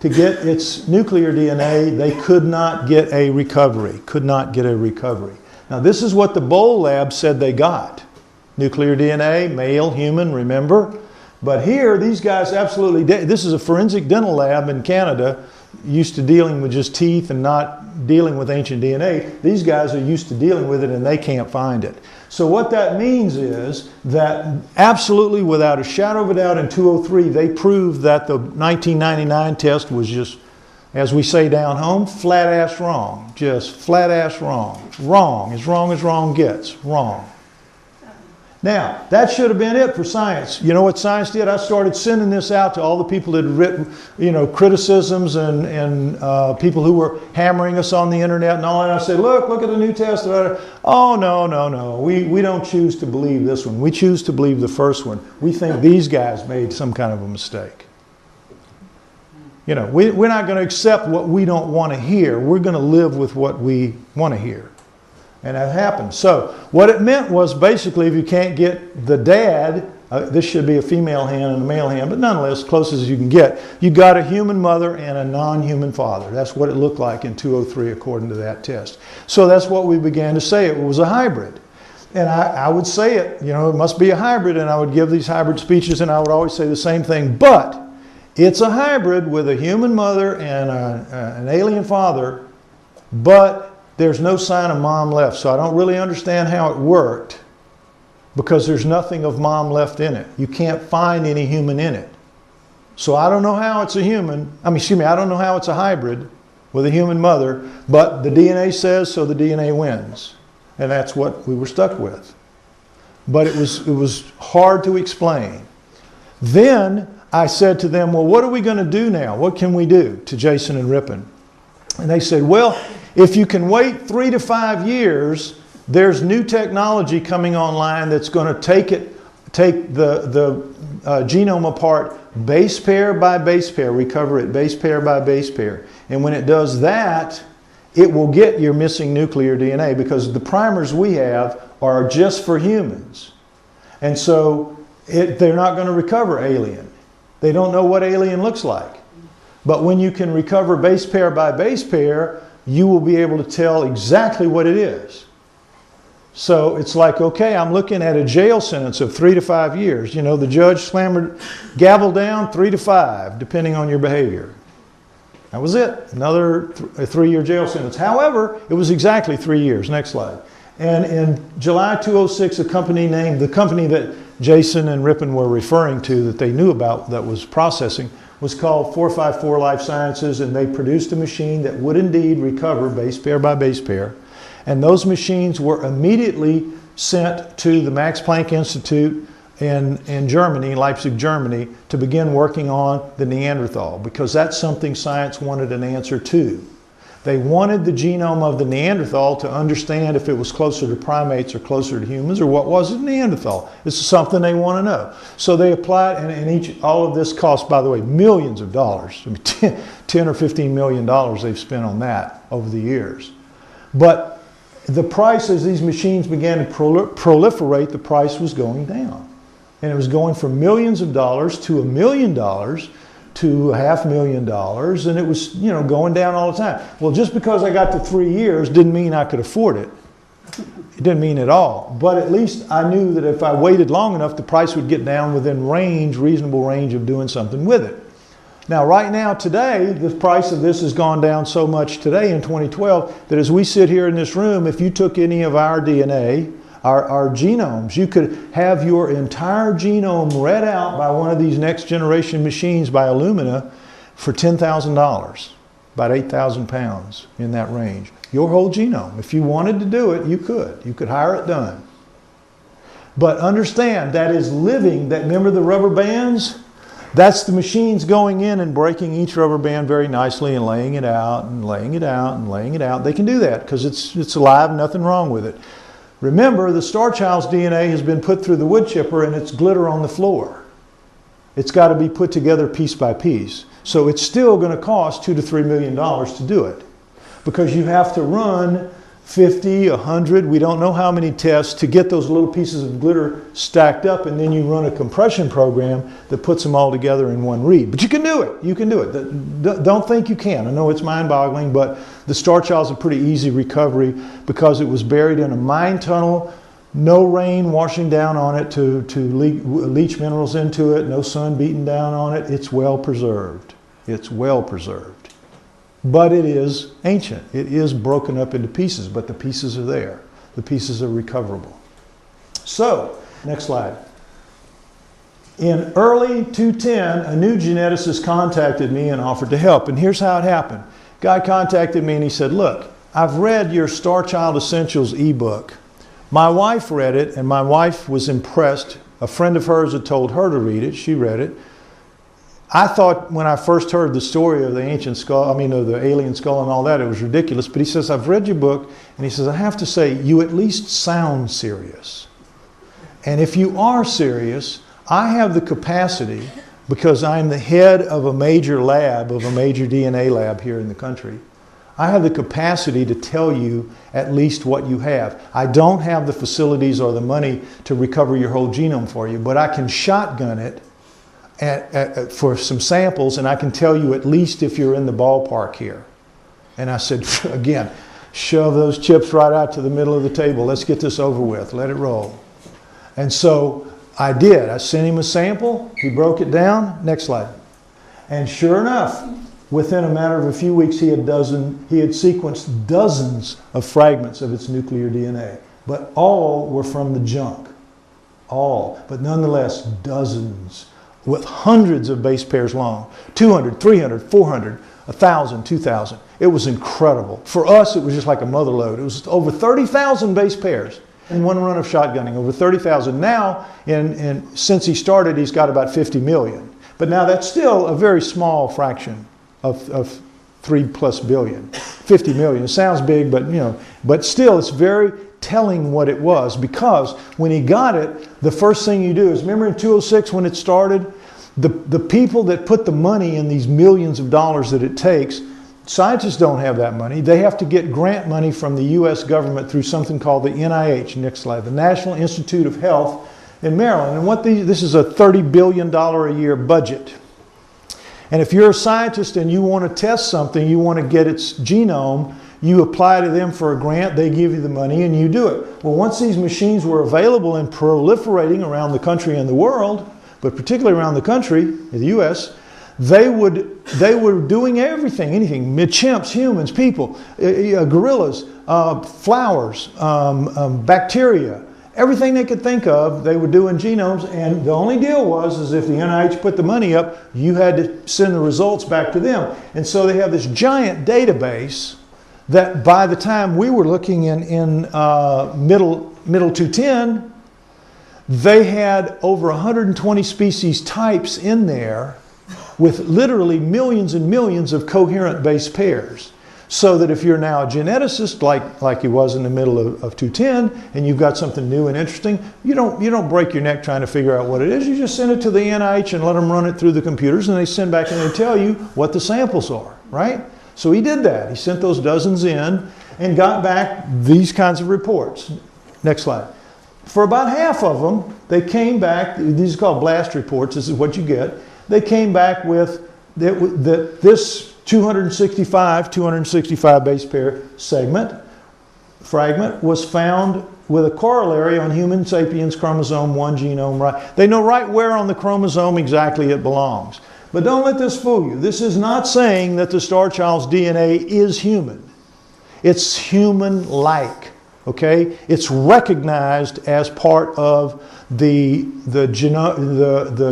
to get its nuclear DNA, they could not get a recovery. Could not get a recovery. Now this is what the Bowl lab said they got. Nuclear DNA, male, human, remember? But here, these guys absolutely did. This is a forensic dental lab in Canada, used to dealing with just teeth and not dealing with ancient DNA. These guys are used to dealing with it, and they can't find it. So what that means is that absolutely, without a shadow of a doubt, in 203, they proved that the 1999 test was just, as we say down home, flat-ass wrong. Just flat-ass wrong. Wrong as wrong gets. Wrong. Now, that should have been it for science. You know what science did? I started sending this out to all the people that had written, criticisms and people who were hammering us on the internet and all that. I said, look at the new test. Oh, no. We don't choose to believe this one. We choose to believe the first one. We think these guys made some kind of a mistake. We're not going to accept what we don't want to hear. We're going to live with what we want to hear. And that happened. So what it meant was, basically, if you can't get the dad, this should be a female hand and a male hand, but nonetheless, close as you can get, you got a human mother and a non-human father. That's what it looked like in 203 according to that test. So that's what we began to say. It was a hybrid. And I would say it must be a hybrid, and I would give these hybrid speeches, and I would always say the same thing, but it's a hybrid with a human mother and an alien father, but there's no sign of mom left. So I don't really understand how it worked, because there's nothing of mom left in it. You can't find any human in it. So I don't know how it's a human. I don't know how it's a hybrid with a human mother, but the DNA says so, the DNA wins. And that's what we were stuck with. But it was hard to explain. Then I said to them, well, what are we going to do now? What can we do? To Jason and Ripon. And they said, well, if you can wait 3 to 5 years, there's new technology coming online that's going to take the genome apart base pair by base pair, recover it base pair by base pair. And when it does that, it will get your missing nuclear DNA, because the primers we have are just for humans. And so they're not going to recover alien. They don't know what alien looks like. But when you can recover base pair by base pair, you will be able to tell exactly what it is. So it's like, okay, I'm looking at a jail sentence of 3 to 5 years. You know, the judge gavel down, 3 to 5, depending on your behavior. That was it. Another 3-year jail sentence. However, it was exactly 3 years. Next slide. And in July 2006, a company named, the company that Jason and Ripon were referring to that they knew about that was processing, was called 454 Life Sciences, and they produced a machine that would indeed recover base pair by base pair. And those machines were immediately sent to the Max Planck Institute in Germany, Leipzig, Germany, to begin working on the Neanderthal, because that's something science wanted an answer to. They wanted the genome of the Neanderthal to understand if it was closer to primates or closer to humans, or what was it Neanderthal. This is something they want to know. So they applied, and all of this cost, by the way, millions of dollars. I mean, 10 or $15 million they've spent on that over the years. But the price, as these machines began to proliferate, the price was going down. And it was going from millions of dollars to $1 million to $500,000, and it was, you know, going down all the time. Well, just because I got to 3 years didn't mean I could afford it. It didn't mean at all. But at least I knew that if I waited long enough, the price would get down within range, reasonable range of doing something with it. Now, right now, today, the price of this has gone down so much today in 2012 that as we sit here in this room, if you took any of our DNA, our genomes, you could have your entire genome read out by one of these next generation machines by Illumina for $10,000, about 8,000 pounds, in that range. Your whole genome. If you wanted to do it, you could. You could hire it done. But understand, that is living. That, remember the rubber bands? That's the machines going in and breaking each rubber band very nicely and laying it out and laying it out and laying it out. They can do that because it's alive, nothing wrong with it. Remember, the star child's DNA has been put through the wood chipper and it's glitter on the floor. It's got to be put together piece by piece. So it's still going to cost $2 to $3 million to do it, because you have to run 50, 100, we don't know how many tests to get those little pieces of glitter stacked up, and then you run a compression program that puts them all together in one read. But you can do it. You can do it. Don't think you can. I know it's mind-boggling, but the star child's a pretty easy recovery because it was buried in a mine tunnel, no rain washing down on it to leach minerals into it, no sun beating down on it. It's well preserved. It's well preserved. But it is ancient. It is broken up into pieces, but the pieces are there. The pieces are recoverable. So, next slide. In early 2010, a new geneticist contacted me and offered to help. And here's how it happened. Guy contacted me and he said, look, I've read your Star Child Essentials ebook. My wife read it and my wife was impressed. A friend of hers had told her to read it. She read it. I thought when I first heard the story of the ancient skull, of the alien skull and all that, it was ridiculous. But he says, I've read your book, and he says, I have to say, you at least sound serious. And if you are serious, I have the capacity, because I'm the head of a major lab, of a major DNA lab here in the country, I have the capacity to tell you at least what you have. I don't have the facilities or the money to recover your whole genome for you, but I can shotgun it for some samples, and I can tell you at least if you're in the ballpark here. And I said, again, shove those chips right out to the middle of the table. Let's get this over with. Let it roll. And so I did. I sent him a sample. He broke it down. Next slide. And sure enough, within a matter of a few weeks, he had sequenced dozens of fragments of its nuclear DNA. But all were from the junk. All. But nonetheless, dozens, with hundreds of base pairs long, 200, 300, 400, 1,000, 2,000. It was incredible. For us, it was just like a mother lode. It was over 30,000 base pairs. in one run of shotgunning, over 30,000. Now, since he started, he's got about 50 million. But now that's still a very small fraction of 3+ billion. 50 million. It sounds big, but but still it's very telling what it was, because when he got it, the first thing you do is, remember in 2006 when it started, the people that put the money in these millions of dollars that it takes, scientists don't have that money. They have to get grant money from the US government through something called the NIH, next slide, the National Institute of Health in Maryland. And this is a $30 billion a year budget. And if you're a scientist and you want to test something, you want to get its genome, you apply to them for a grant, they give you the money, and you do it. Well, once these machines were available and proliferating around the country and the world, but particularly around the country, the US, they were doing everything, anything, chimps, humans, people, gorillas, flowers, bacteria, everything they could think of, they were doing genomes. And the only deal was if the NIH put the money up, you had to send the results back to them. And so they have this giant database that by the time we were looking in middle 210, they had over 120 species types in there with literally millions and millions of coherent base pairs. So that if you're now a geneticist, like he was in the middle of 210, and you've got something new and interesting, you don't break your neck trying to figure out what it is. You just send it to the NIH and let them run it through the computers, and they send back and they tell you what the samples are, right? So he did that. He sent those dozens in and got back these kinds of reports. Next slide. For about half of them, they came back, these are called blast reports, this is what you get. They came back with that this 265 base pair fragment was found with a corollary on human sapiens chromosome 1 genome right. They know right where on the chromosome exactly it belongs. But don't let this fool you. This is not saying that the Star Child's DNA is human. It's human-like, okay? It's recognized as part of the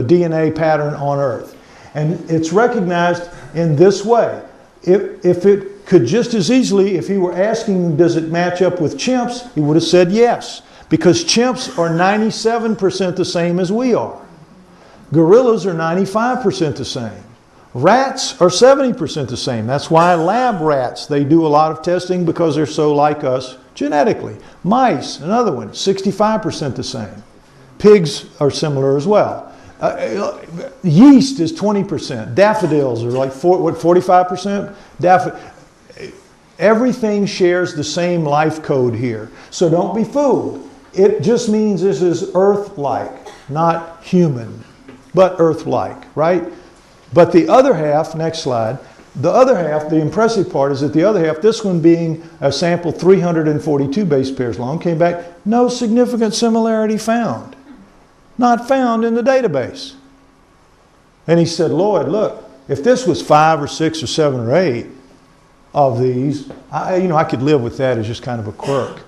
DNA pattern on Earth. And it's recognized in this way. If it could just as easily, if he were asking, does it match up with chimps, he would have said yes. Because chimps are 97% the same as we are. Gorillas are 95% the same. Rats are 70% the same. That's why lab rats, they do a lot of testing because they're so like us genetically. Mice, another one, 65% the same. Pigs are similar as well. Yeast is 20%. Daffodils are like 45%? Everything shares the same life code here. So don't be fooled. It just means this is Earth-like, not human, but Earth-like, right? But the other half, next slide, the other half, the impressive part is that the other half, this one being a sample 342 base pairs long, came back, no significant similarity found. Not found in the database. And he said, Lloyd, look, if this was 5 or 6 or 7 or 8 of these, I could live with that as just kind of a quirk.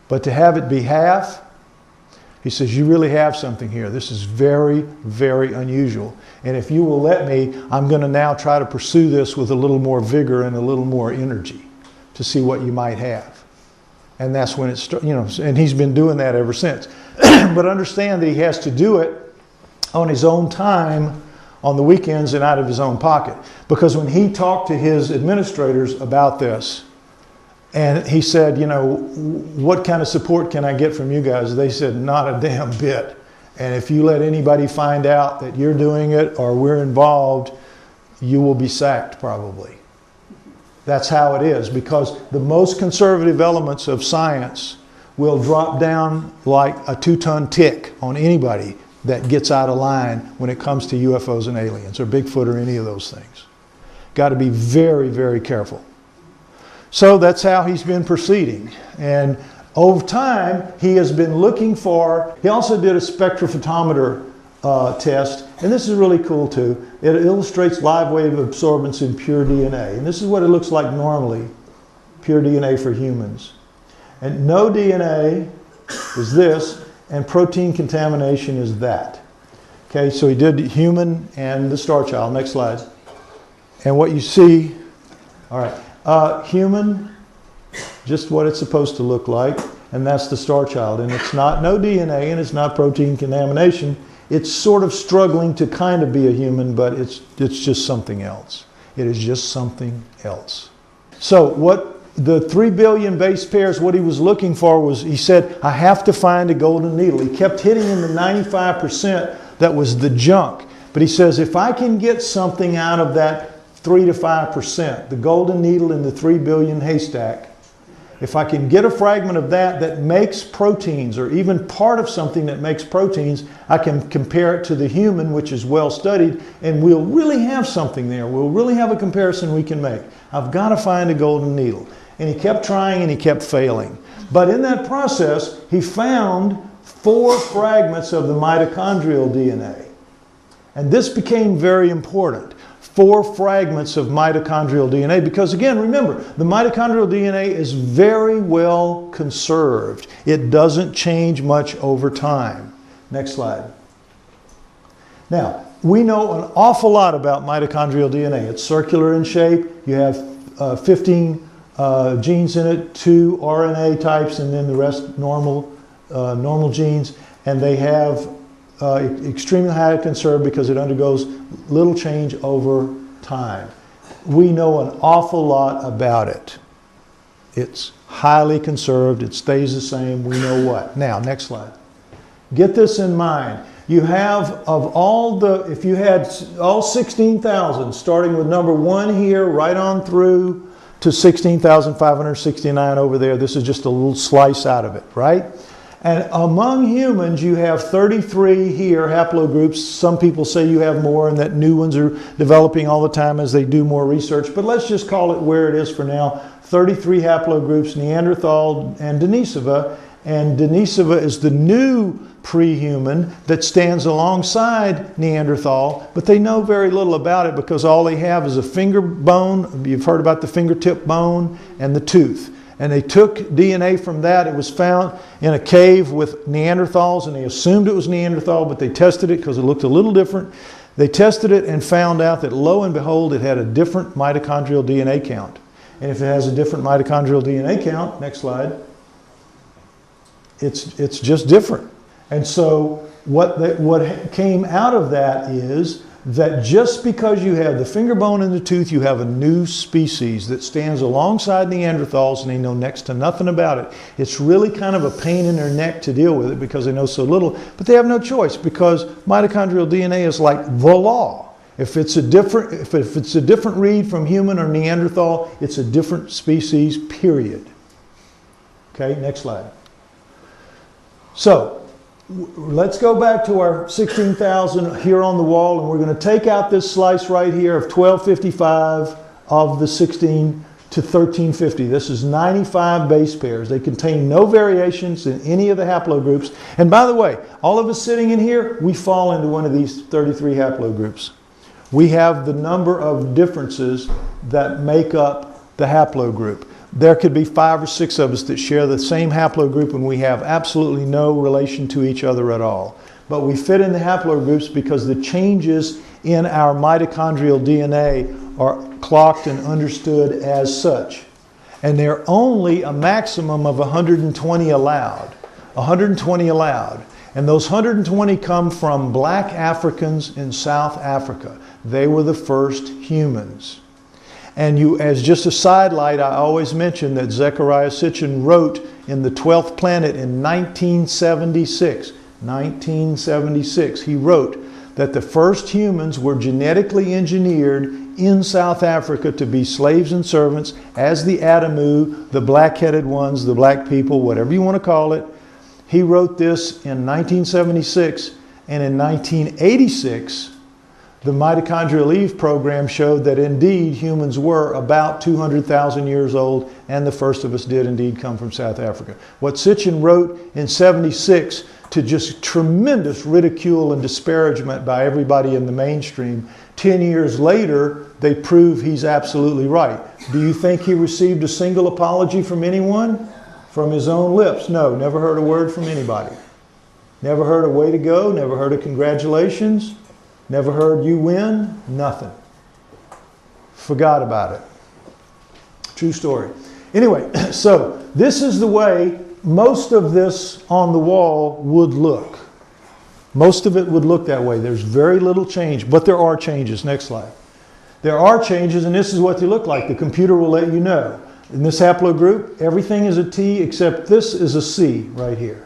But to have it be half, he says, you really have something here. This is very, very unusual. And if you will let me, I'm going to now try to pursue this with a little more vigor and a little more energy to see what you might have. And that's when it started, and he's been doing that ever since. But understand that he has to do it on his own time, on the weekends, and out of his own pocket. Because when he talked to his administrators about this, and he said, what kind of support can I get from you guys? They said, not a damn bit. And if you let anybody find out that you're doing it or we're involved, you will be sacked probably. That's how it is, because the most conservative elements of science will drop down like a 2-ton tick on anybody that gets out of line when it comes to UFOs and aliens, or Bigfoot, or any of those things. Got to be very, very careful. So that's how he's been proceeding. And over time, he has been looking for, he also did a spectrophotometer test, and this is really cool too. It illustrates live wave absorbance in pure DNA. And this is what it looks like normally, pure DNA for humans. And no DNA is this, and protein contamination is that. Okay, so he did human and the Star Child. Next slide. And what you see, all right, human, just what it's supposed to look like. and that's the star child. And it's not no DNA, and it's not protein contamination. It's sort of struggling to kind of be a human, but it's just something else. It is just something else. So what the 3 billion base pairs, what he was looking for was, he said, I have to find a golden needle. He kept hitting in the 95% that was the junk. But he says, if I can get something out of that 3 to 5%, the golden needle in the 3 billion haystack, if I can get a fragment of that that makes proteins, or even part of something that makes proteins, I can compare it to the human, which is well studied, and we'll really have something there. We'll really have a comparison we can make. I've got to find a golden needle. And he kept trying and he kept failing. But in that process, he found 4 fragments of the mitochondrial DNA. And this became very important. 4 fragments of mitochondrial DNA, because again, remember, the mitochondrial DNA is very well conserved. It doesn't change much over time. Next slide. Now, we know an awful lot about mitochondrial DNA. It's circular in shape. You have 15 genes in it, 2 RNA types, and then the rest normal genes. And they have extremely highly conserved because it undergoes little change over time. We know an awful lot about it. It's highly conserved. It stays the same. We know what. Now, next slide. Get this in mind. You have, of all the, if you had all 16,000, starting with number 1 here, right on through to 16,569 over there. This is just a little slice out of it, right? And among humans, you have 33 here, haplogroups. Some people say you have more and that new ones are developing all the time as they do more research. But let's just call it where it is for now. 33 haplogroups, Neanderthal and Denisova. And Denisova is the new pre-human that stands alongside Neanderthal. But they know very little about it because all they have is a finger bone. You've heard about the fingertip bone and the tooth. And they took DNA from that. It was found in a cave with Neanderthals, and they assumed it was Neanderthal, but they tested it because it looked a little different. They tested it and found out that, lo and behold, it had a different mitochondrial DNA count. And if it has a different mitochondrial DNA count, next slide, it's just different. And so what came out of that is that just because you have the finger bone in the tooth, you have a new species that stands alongside Neanderthals, and they know next to nothing about it. It's really kind of a pain in their neck to deal with it because they know so little, but they have no choice because mitochondrial DNA is like the law. If it's a different read from human or Neanderthal, it's a different species, period. Okay, next slide. So, let's go back to our 16,000 here on the wall, and we're going to take out this slice right here of 1255 of the 16 to 1350. This is 95 base pairs. They contain no variations in any of the haplogroups. And by the way, all of us sitting in here, we fall into one of these 33 haplogroups. We have the number of differences that make up the haplogroup. There could be 5 or 6 of us that share the same haplogroup and we have absolutely no relation to each other at all. But we fit in the haplogroups because the changes in our mitochondrial DNA are clocked and understood as such. And they're only a maximum of 120 allowed. 120 allowed. And those 120 come from black Africans in South Africa. They were the first humans. And you, as just a sidelight, I always mention that Zecharia Sitchin wrote in The 12th Planet in 1976. 1976, he wrote that the first humans were genetically engineered in South Africa to be slaves and servants as the Adamu, the black-headed ones, the black people, whatever you want to call it. He wrote this in 1976, and in 1986, the mitochondrial Eve program showed that indeed humans were about 200,000 years old, and the first of us did indeed come from South Africa. What Sitchin wrote in 76 to just tremendous ridicule and disparagement by everybody in the mainstream, 10 years later, they prove he's absolutely right. Do you think he received a single apology from anyone? From his own lips? No, never heard a word from anybody. Never heard a way to go, never heard a congratulations. Never heard you win, nothing. Forgot about it. True story. Anyway, so this is the way most of this on the wall would look. Most of it would look that way. There's very little change, but there are changes. Next slide. There are changes, and this is what they look like. The computer will let you know. In this haplogroup, everything is a T except this is a C right here.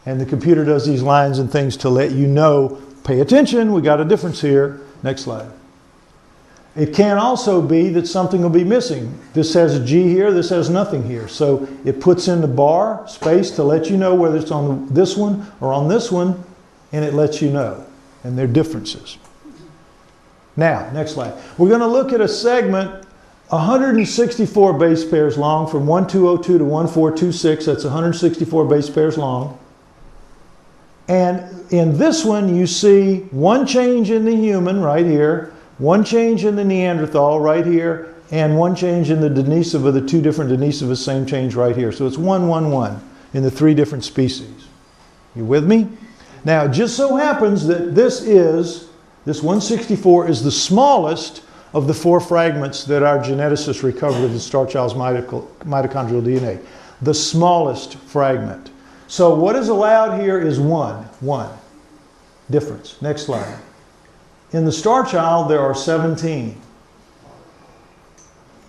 And the computer does these lines and things to let you know, pay attention, we got a difference here. Next slide. It can also be that something will be missing. This has a G here, this has nothing here. So it puts in the bar space to let you know whether it's on this one or on this one, and it lets you know. And they're differences. Now, next slide. We're going to look at a segment 164 base pairs long from 1202 to 1426. That's 164 base pairs long. And in this one, you see one change in the human right here, one change in the Neanderthal right here, and one change in the Denisova, the two different Denisovas, same change right here. So it's 1, 1, 1 in the three different species. You with me? Now, it just so happens that this 164 is the smallest of the 4 fragments that our geneticists recovered of the Star Child's mitochondrial DNA. The smallest fragment. So what is allowed here is one difference. Next slide. In the Star Child, there are 17.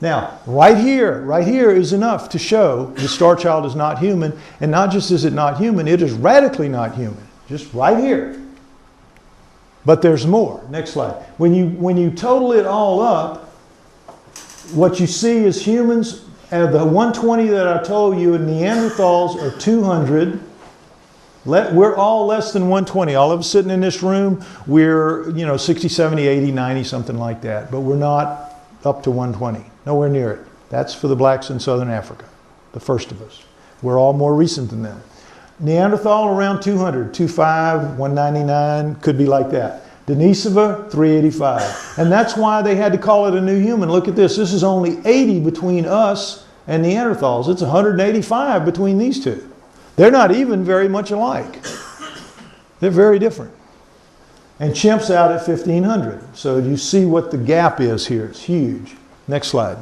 Now, right here is enough to show the Star Child is not human, and not just is it not human, it is radically not human. Just right here. But there's more. Next slide. When you total it all up, what you see is humans, the 120 that I told you, and Neanderthals are 200. We're all less than 120. All of us sitting in this room, we're 60, 70, 80, 90, something like that. But we're not up to 120. Nowhere near it. That's for the blacks in Southern Africa, the first of us. We're all more recent than them. Neanderthal around 200, 25, 199, could be like that. Denisova, 385. And that's why they had to call it a new human. Look at this. This is only 80 between us and Neanderthals. It's 185 between these two. They're not even very much alike. They're very different. And chimps out at 1500. So you see what the gap is here. It's huge. Next slide.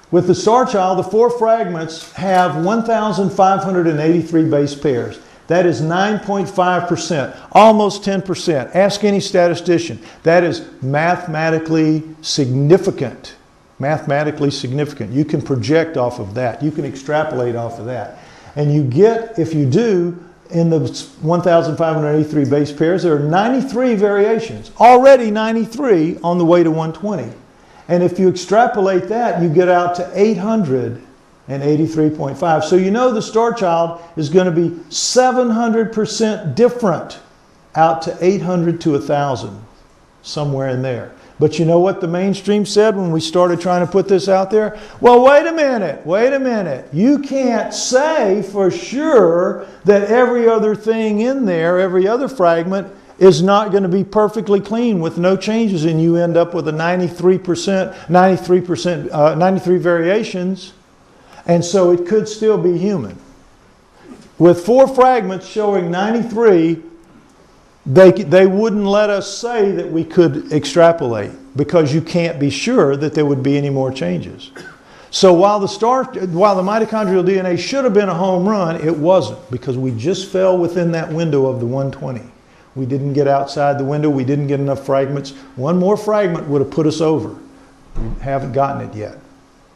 With the Star Child, the 4 fragments have 1,583 base pairs. That is 9.5%, almost 10%. Ask any statistician. That is mathematically significant. Mathematically significant. You can project off of that. You can extrapolate off of that. And you get, if you do, in the 1,583 base pairs, there are 93 variations. Already 93 on the way to 120. And if you extrapolate that, you get out to 883.5. So you know the Star Child is going to be 700% different out to 800 to 1,000, somewhere in there. But you know what the mainstream said when we started trying to put this out there? Well, wait a minute. You can't say for sure that every other thing in there, every other fragment, is not going to be perfectly clean with no changes, and you end up with a 93 variations, and so it could still be human. With 4 fragments showing 93, they wouldn't let us say that we could extrapolate, because you can't be sure that there would be any more changes. So while the mitochondrial DNA should have been a home run, it wasn't, because we just fell within that window of the 120. We didn't get outside the window. We didn't get enough fragments. One more fragment would have put us over. We haven't gotten it yet.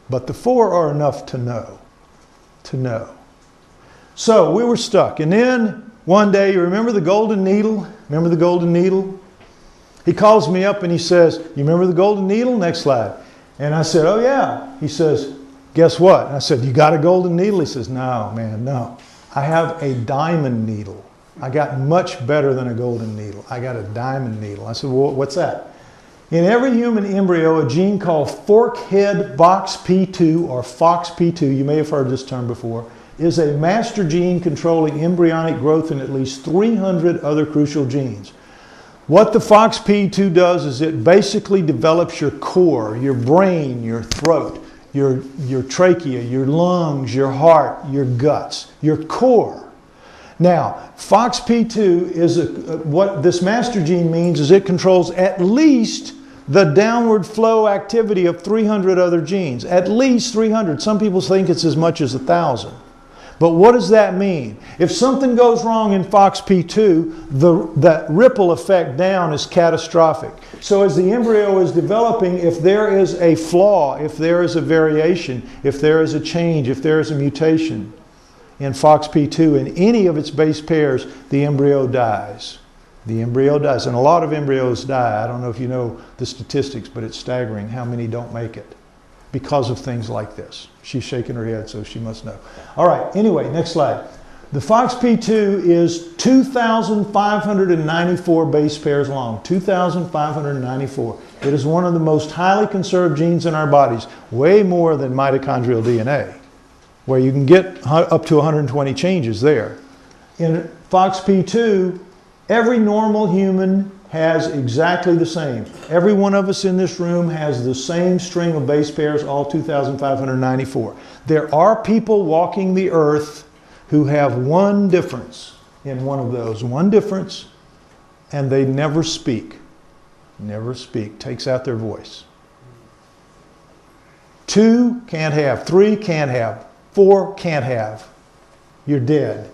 But the 4 are enough to know. So we were stuck. And then one day, you remember the golden needle? Remember the golden needle? He calls me up and he says, you remember the golden needle? Next slide. And I said, oh yeah. He says, guess what? And I said, you got a golden needle? He says, no, man, no. I have a diamond needle. I got much better than a golden needle. I got a diamond needle. I said, well, what's that? In every human embryo, a gene called forkhead FOXP2 or FOXP2, you may have heard this term before, is a master gene controlling embryonic growth in at least 300 other crucial genes. What the FOXP2 does is it basically develops your core, your brain, your throat, your trachea, your lungs, your heart, your guts, your core. Now, FOXP2 is what this master gene means is it controls at least the downward flow activity of 300 other genes. At least 300. Some people think it's as much as 1,000. But what does that mean? If something goes wrong in FOXP2, that ripple effect down is catastrophic. So as the embryo is developing, if there is a flaw, if there is a variation, if there is a change, if there is a mutation in FOXP2 in any of its base pairs, the embryo dies. The embryo dies. And a lot of embryos die. I don't know if you know the statistics, but it's staggering how many don't make it because of things like this. She's shaking her head, so she must know. All right, anyway, next slide. The FOXP2 is 2,594 base pairs long. 2,594. It is one of the most highly conserved genes in our bodies, way more than mitochondrial DNA, where you can get up to 120 changes there. In FOXP2, every normal human has exactly the same. Every one of us in this room has the same string of base pairs, all 2,594. There are people walking the earth who have one difference in one of those. One difference, and they never speak. Never speak. Takes out their voice. 2, can't have. 3, can't have. 4, can't have. You're dead.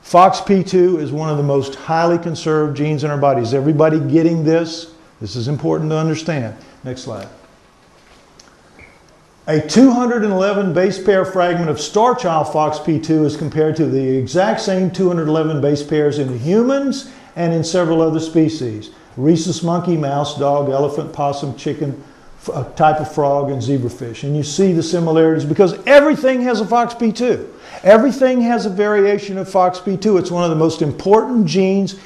FOXP2 is one of the most highly conserved genes in our bodies. Everybody getting this? This is important to understand. Next slide. A 211 base pair fragment of star child FOXP2 is compared to the exact same 211 base pairs in humans and in several other species. Rhesus monkey, mouse, dog, elephant, possum, chicken, a type of frog, and zebrafish. And you see the similarities because everything has a FOXP2. Everything has a variation of FOXP2. It's one of the most important genes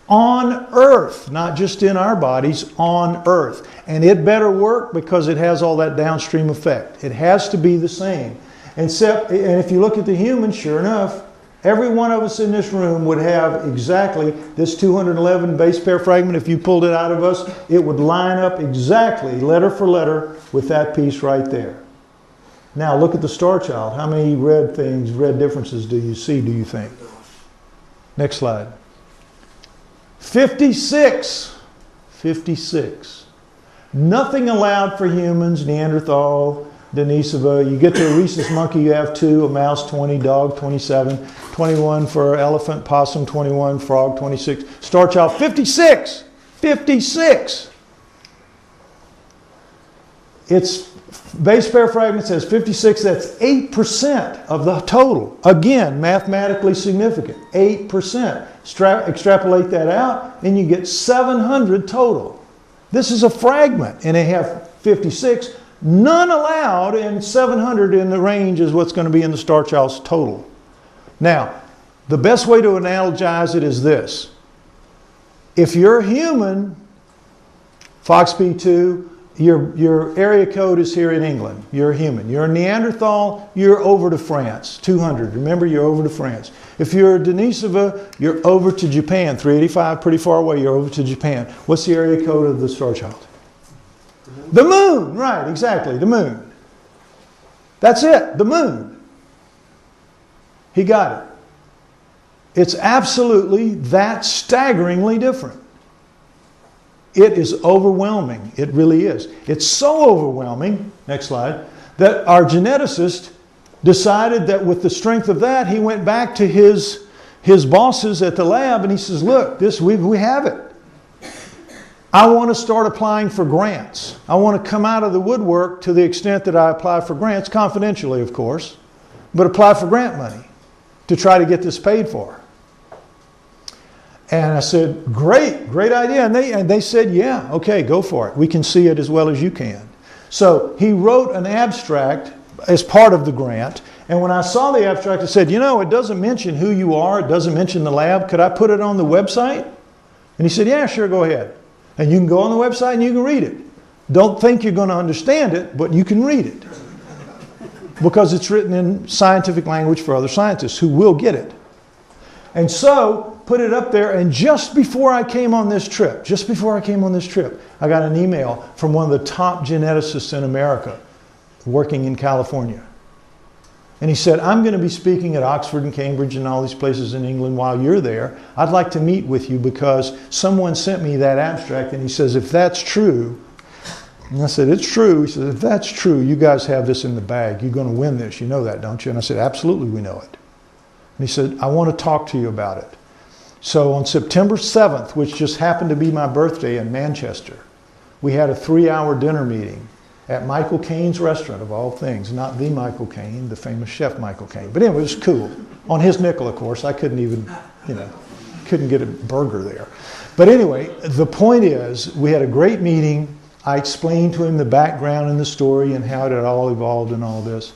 on Earth, not just in our bodies, on Earth. And it better work because it has all that downstream effect. It has to be the same. And if you look at the human, sure enough, every one of us in this room would have exactly this 211 base pair fragment. If you pulled it out of us, it would line up exactly, letter for letter, with that piece right there. Now look at the star child. How many red differences do you see, do you think? Next slide. 56. 56. Nothing allowed for humans, Neanderthal, Denisova. You get to a rhesus monkey, you have 2, a mouse 20, dog 27, 21 for elephant, possum 21, frog 26, star child 56. 56. Its base pair fragment says 56, that's 8% of the total. Again, mathematically significant, 8%. Extrapolate that out and you get 700 total. This is a fragment and they have 56, none allowed, and 700 in the range is what's going to be in the star child's total. Now, the best way to analogize it is this. If you're human, FOXP2, your area code is here in England. You're a human. You're a Neanderthal, you're over to France. 200. Remember, you're over to France. If you're a Denisova, you're over to Japan. 385, pretty far away, you're over to Japan. What's the area code of the star child? The moon. Right, exactly, the moon. That's it, the moon. He got it. It's absolutely that staggeringly different. It is overwhelming. It really is. It's so overwhelming, next slide, that our geneticist decided that with the strength of that, he went back to his bosses at the lab and he says, look, we have it. I want to start applying for grants. I want to come out of the woodwork to the extent that I apply for grants, confidentially of course, but apply for grant money to try to get this paid for. And I said, great idea. And they said, yeah, okay, go for it. We can see it as well as you can. So he wrote an abstract as part of the grant. And when I saw the abstract, I said, you know, it doesn't mention who you are. It doesn't mention the lab. Could I put it on the website? And he said, yeah, sure, go ahead. And you can go on the website and you can read it. Don't think you're going to understand it, but you can read it. Because it's written in scientific language for other scientists who will get it. And so, put it up there, and just before I came on this trip, I got an email from one of the top geneticists in America working in California. And he said, I'm going to be speaking at Oxford and Cambridge and all these places in England while you're there. I'd like to meet with you because someone sent me that abstract. And he says, if that's true, and I said, it's true. He said, if that's true, you guys have this in the bag. You're going to win this. You know that, don't you? And I said, absolutely, we know it. And he said, I want to talk to you about it. So on September 7th, which just happened to be my birthday in Manchester, we had a 3-hour dinner meeting at Michael Caine's restaurant, of all things. Not the Michael Caine, the famous chef Michael Caine. But anyway, it was cool. On his nickel, of course. I couldn't even, couldn't get a burger there. But anyway, the point is, we had a great meeting. I explained to him the background and the story and how it had all evolved and all this.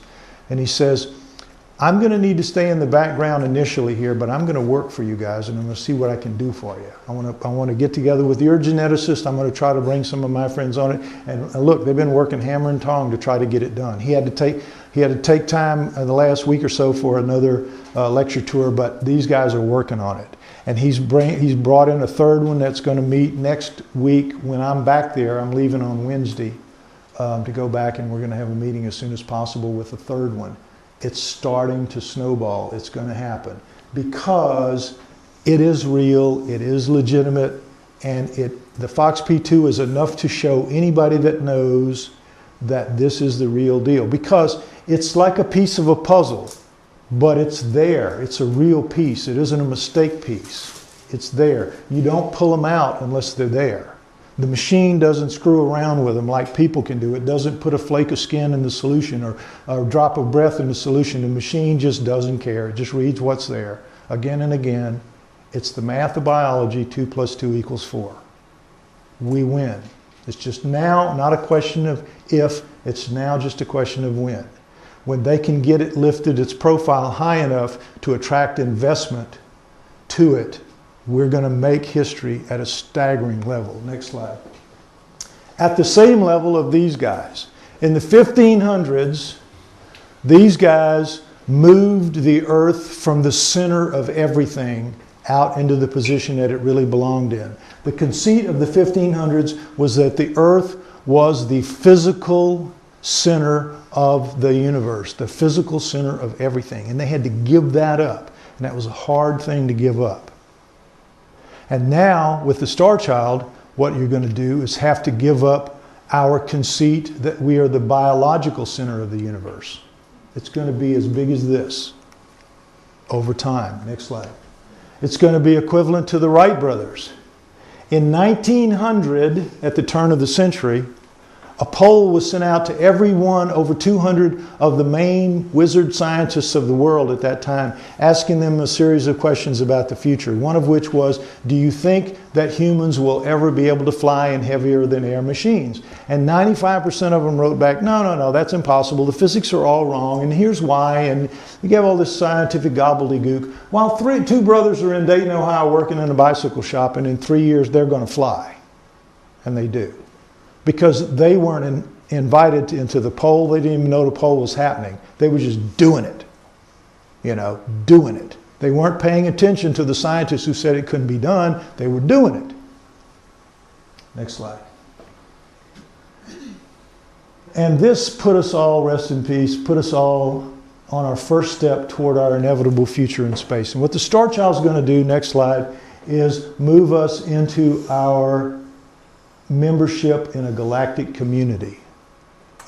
And he says, I'm going to need to stay in the background initially here, but I'm going to work for you guys and I'm going to see what I can do for you. I want to get together with your geneticist. I'm going to try to bring some of my friends on it. And look, they've been working hammer and tong to try to get it done. He had to take time in the last week or so for another lecture tour, but these guys are working on it. And he's brought in a third one that's going to meet next week when I'm back there. I'm leaving on Wednesday to go back, and we're going to have a meeting as soon as possible with the third one. It's starting to snowball. It's going to happen because it is real, it is legitimate, and the Fox P2 is enough to show anybody that knows that this is the real deal. Because it's like a piece of a puzzle, but it's there. It's a real piece. It isn't a mistake piece. It's there. You don't pull them out unless they're there. The machine doesn't screw around with them like people can do. It doesn't put a flake of skin in the solution or a drop of breath in the solution. The machine just doesn't care. It just reads what's there again and again. It's the math of biology, 2 + 2 = 4. We win. It's just now not a question of if, it's now just a question of when. When they can get it lifted, its profile high enough to attract investment to it, we're going to make history at a staggering level. Next slide. At the same level of these guys. In the 1500s, these guys moved the earth from the center of everything out into the position that it really belonged in. The conceit of the 1500s was that the earth was the physical center of the universe, the physical center of everything. And they had to give that up. And that was a hard thing to give up. And now, with the Star Child, what you're going to do is have to give up our conceit that we are the biological center of the universe. It's going to be as big as this over time. Next slide. It's going to be equivalent to the Wright brothers. In 1900, at the turn of the century, a poll was sent out to everyone, over 200 of the main wizard scientists of the world at that time, asking them a series of questions about the future. One of which was, do you think that humans will ever be able to fly in heavier than air machines? And 95% of them wrote back, no, that's impossible. The physics are all wrong, and here's why. And you gave all this scientific gobbledygook. While two brothers are in Dayton, Ohio, working in a bicycle shop, and in 3 years they're going to fly. And they do. Because they weren't invited into the poll. They didn't even know the poll was happening. They were just doing it. Doing it. They weren't paying attention to the scientists who said it couldn't be done. They were doing it. Next slide. And this put us all, rest in peace, put us all on our first step toward our inevitable future in space. And what the Star Child's going to do, next slide, is move us into our membership in a galactic community.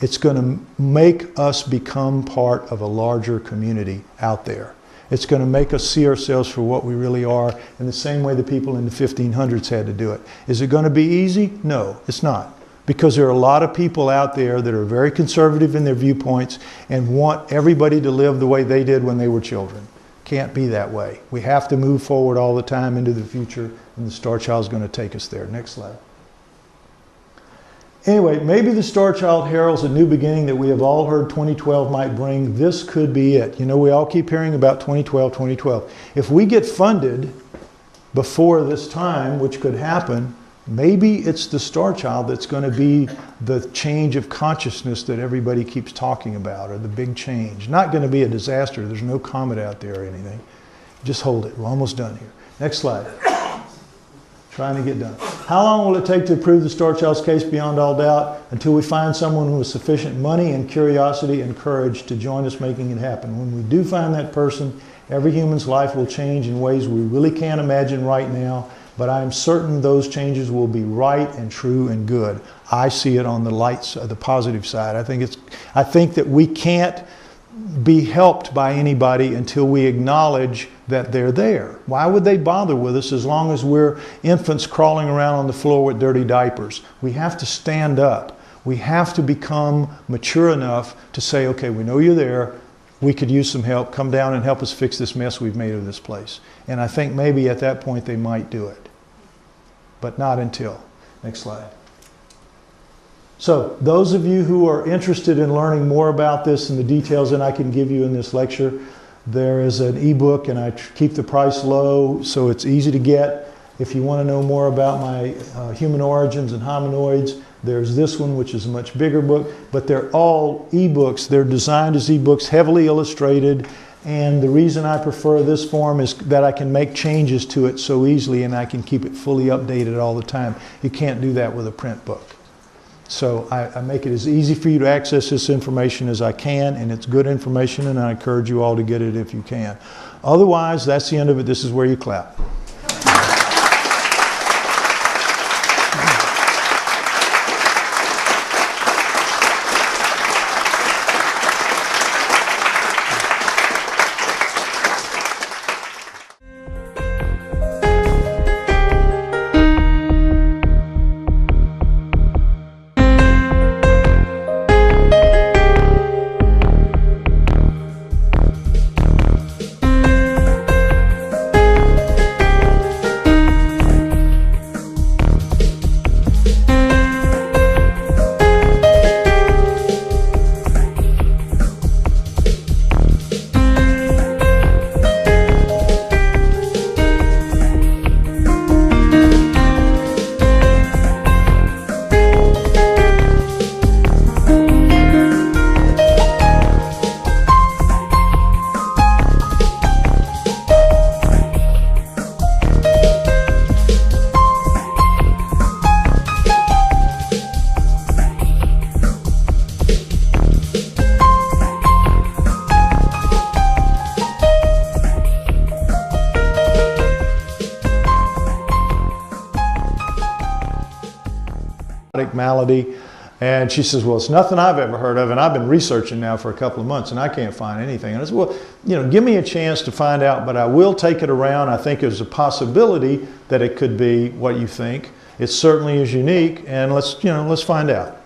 It's going to make us become part of a larger community out there. It's going to make us see ourselves for what we really are in the same way the people in the 1500s had to do it. Is it going to be easy? No, it's not. Because there are a lot of people out there that are very conservative in their viewpoints and want everybody to live the way they did when they were children. Can't be that way. We have to move forward all the time into the future, and the Star Child's going to take us there. Next slide. Anyway, maybe the Star Child heralds a new beginning that we have all heard 2012 might bring. This could be it. We all keep hearing about 2012, 2012. If we get funded before this time, which could happen, maybe it's the Star Child that's going to be the change of consciousness that everybody keeps talking about, or the big change. Not going to be a disaster. There's no comet out there or anything. Just hold it. We're almost done here. Next slide. Trying to get done. How long will it take to prove the Star Child's case beyond all doubt? Until we find someone with sufficient money and curiosity and courage to join us making it happen. When we do find that person, every human's life will change in ways we really can't imagine right now, but I am certain those changes will be right and true and good. I see it on the positive side. I think that we can't be helped by anybody until we acknowledge that they're there. Why would they bother with us as long as we're infants crawling around on the floor with dirty diapers? We have to stand up. We have to become mature enough to say, okay, we know you're there. We could use some help. Come down and help us fix this mess we've made of this place. And I think maybe at that point they might do it. But not until. Next slide. So those of you who are interested in learning more about this and the details that I can give you in this lecture, there is an ebook, and I keep the price low so it's easy to get. If you want to know more about my human origins and hominoids, there's this one, which is a much bigger book, but they're all ebooks. They're designed as ebooks, heavily illustrated, and the reason I prefer this form is that I can make changes to it so easily, and I can keep it fully updated all the time. You can't do that with a print book. So I make it as easy for you to access this information as I can, and it's good information, and I encourage you all to get it if you can. Otherwise, that's the end of it. This is where you clap. Malady, and she says, well, it's nothing I've ever heard of, and I've been researching now for a couple of months and I can't find anything. And I said, well, you know, give me a chance to find out, but I will take it around. I think there's a possibility that it could be what you think. It certainly is unique, and let's find out.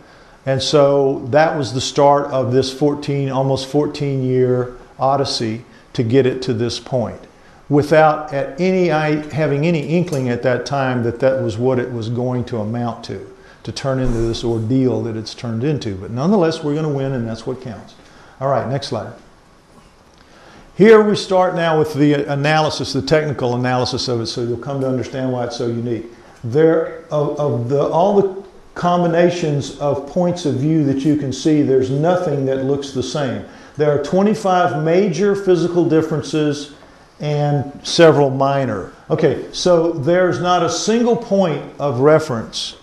And so that was the start of this almost 14-year odyssey to get it to this point, without having any inkling at that time that that was what it was going to amount to turn into this ordeal that it's turned into. But nonetheless, we're going to win, and that's what counts. All right, next slide. Here we start now with the analysis, the technical analysis of it, so you'll come to understand why it's so unique. All the combinations of points of view that you can see, there's nothing that looks the same. There are 25 major physical differences and several minor. Okay, so there's not a single point of reference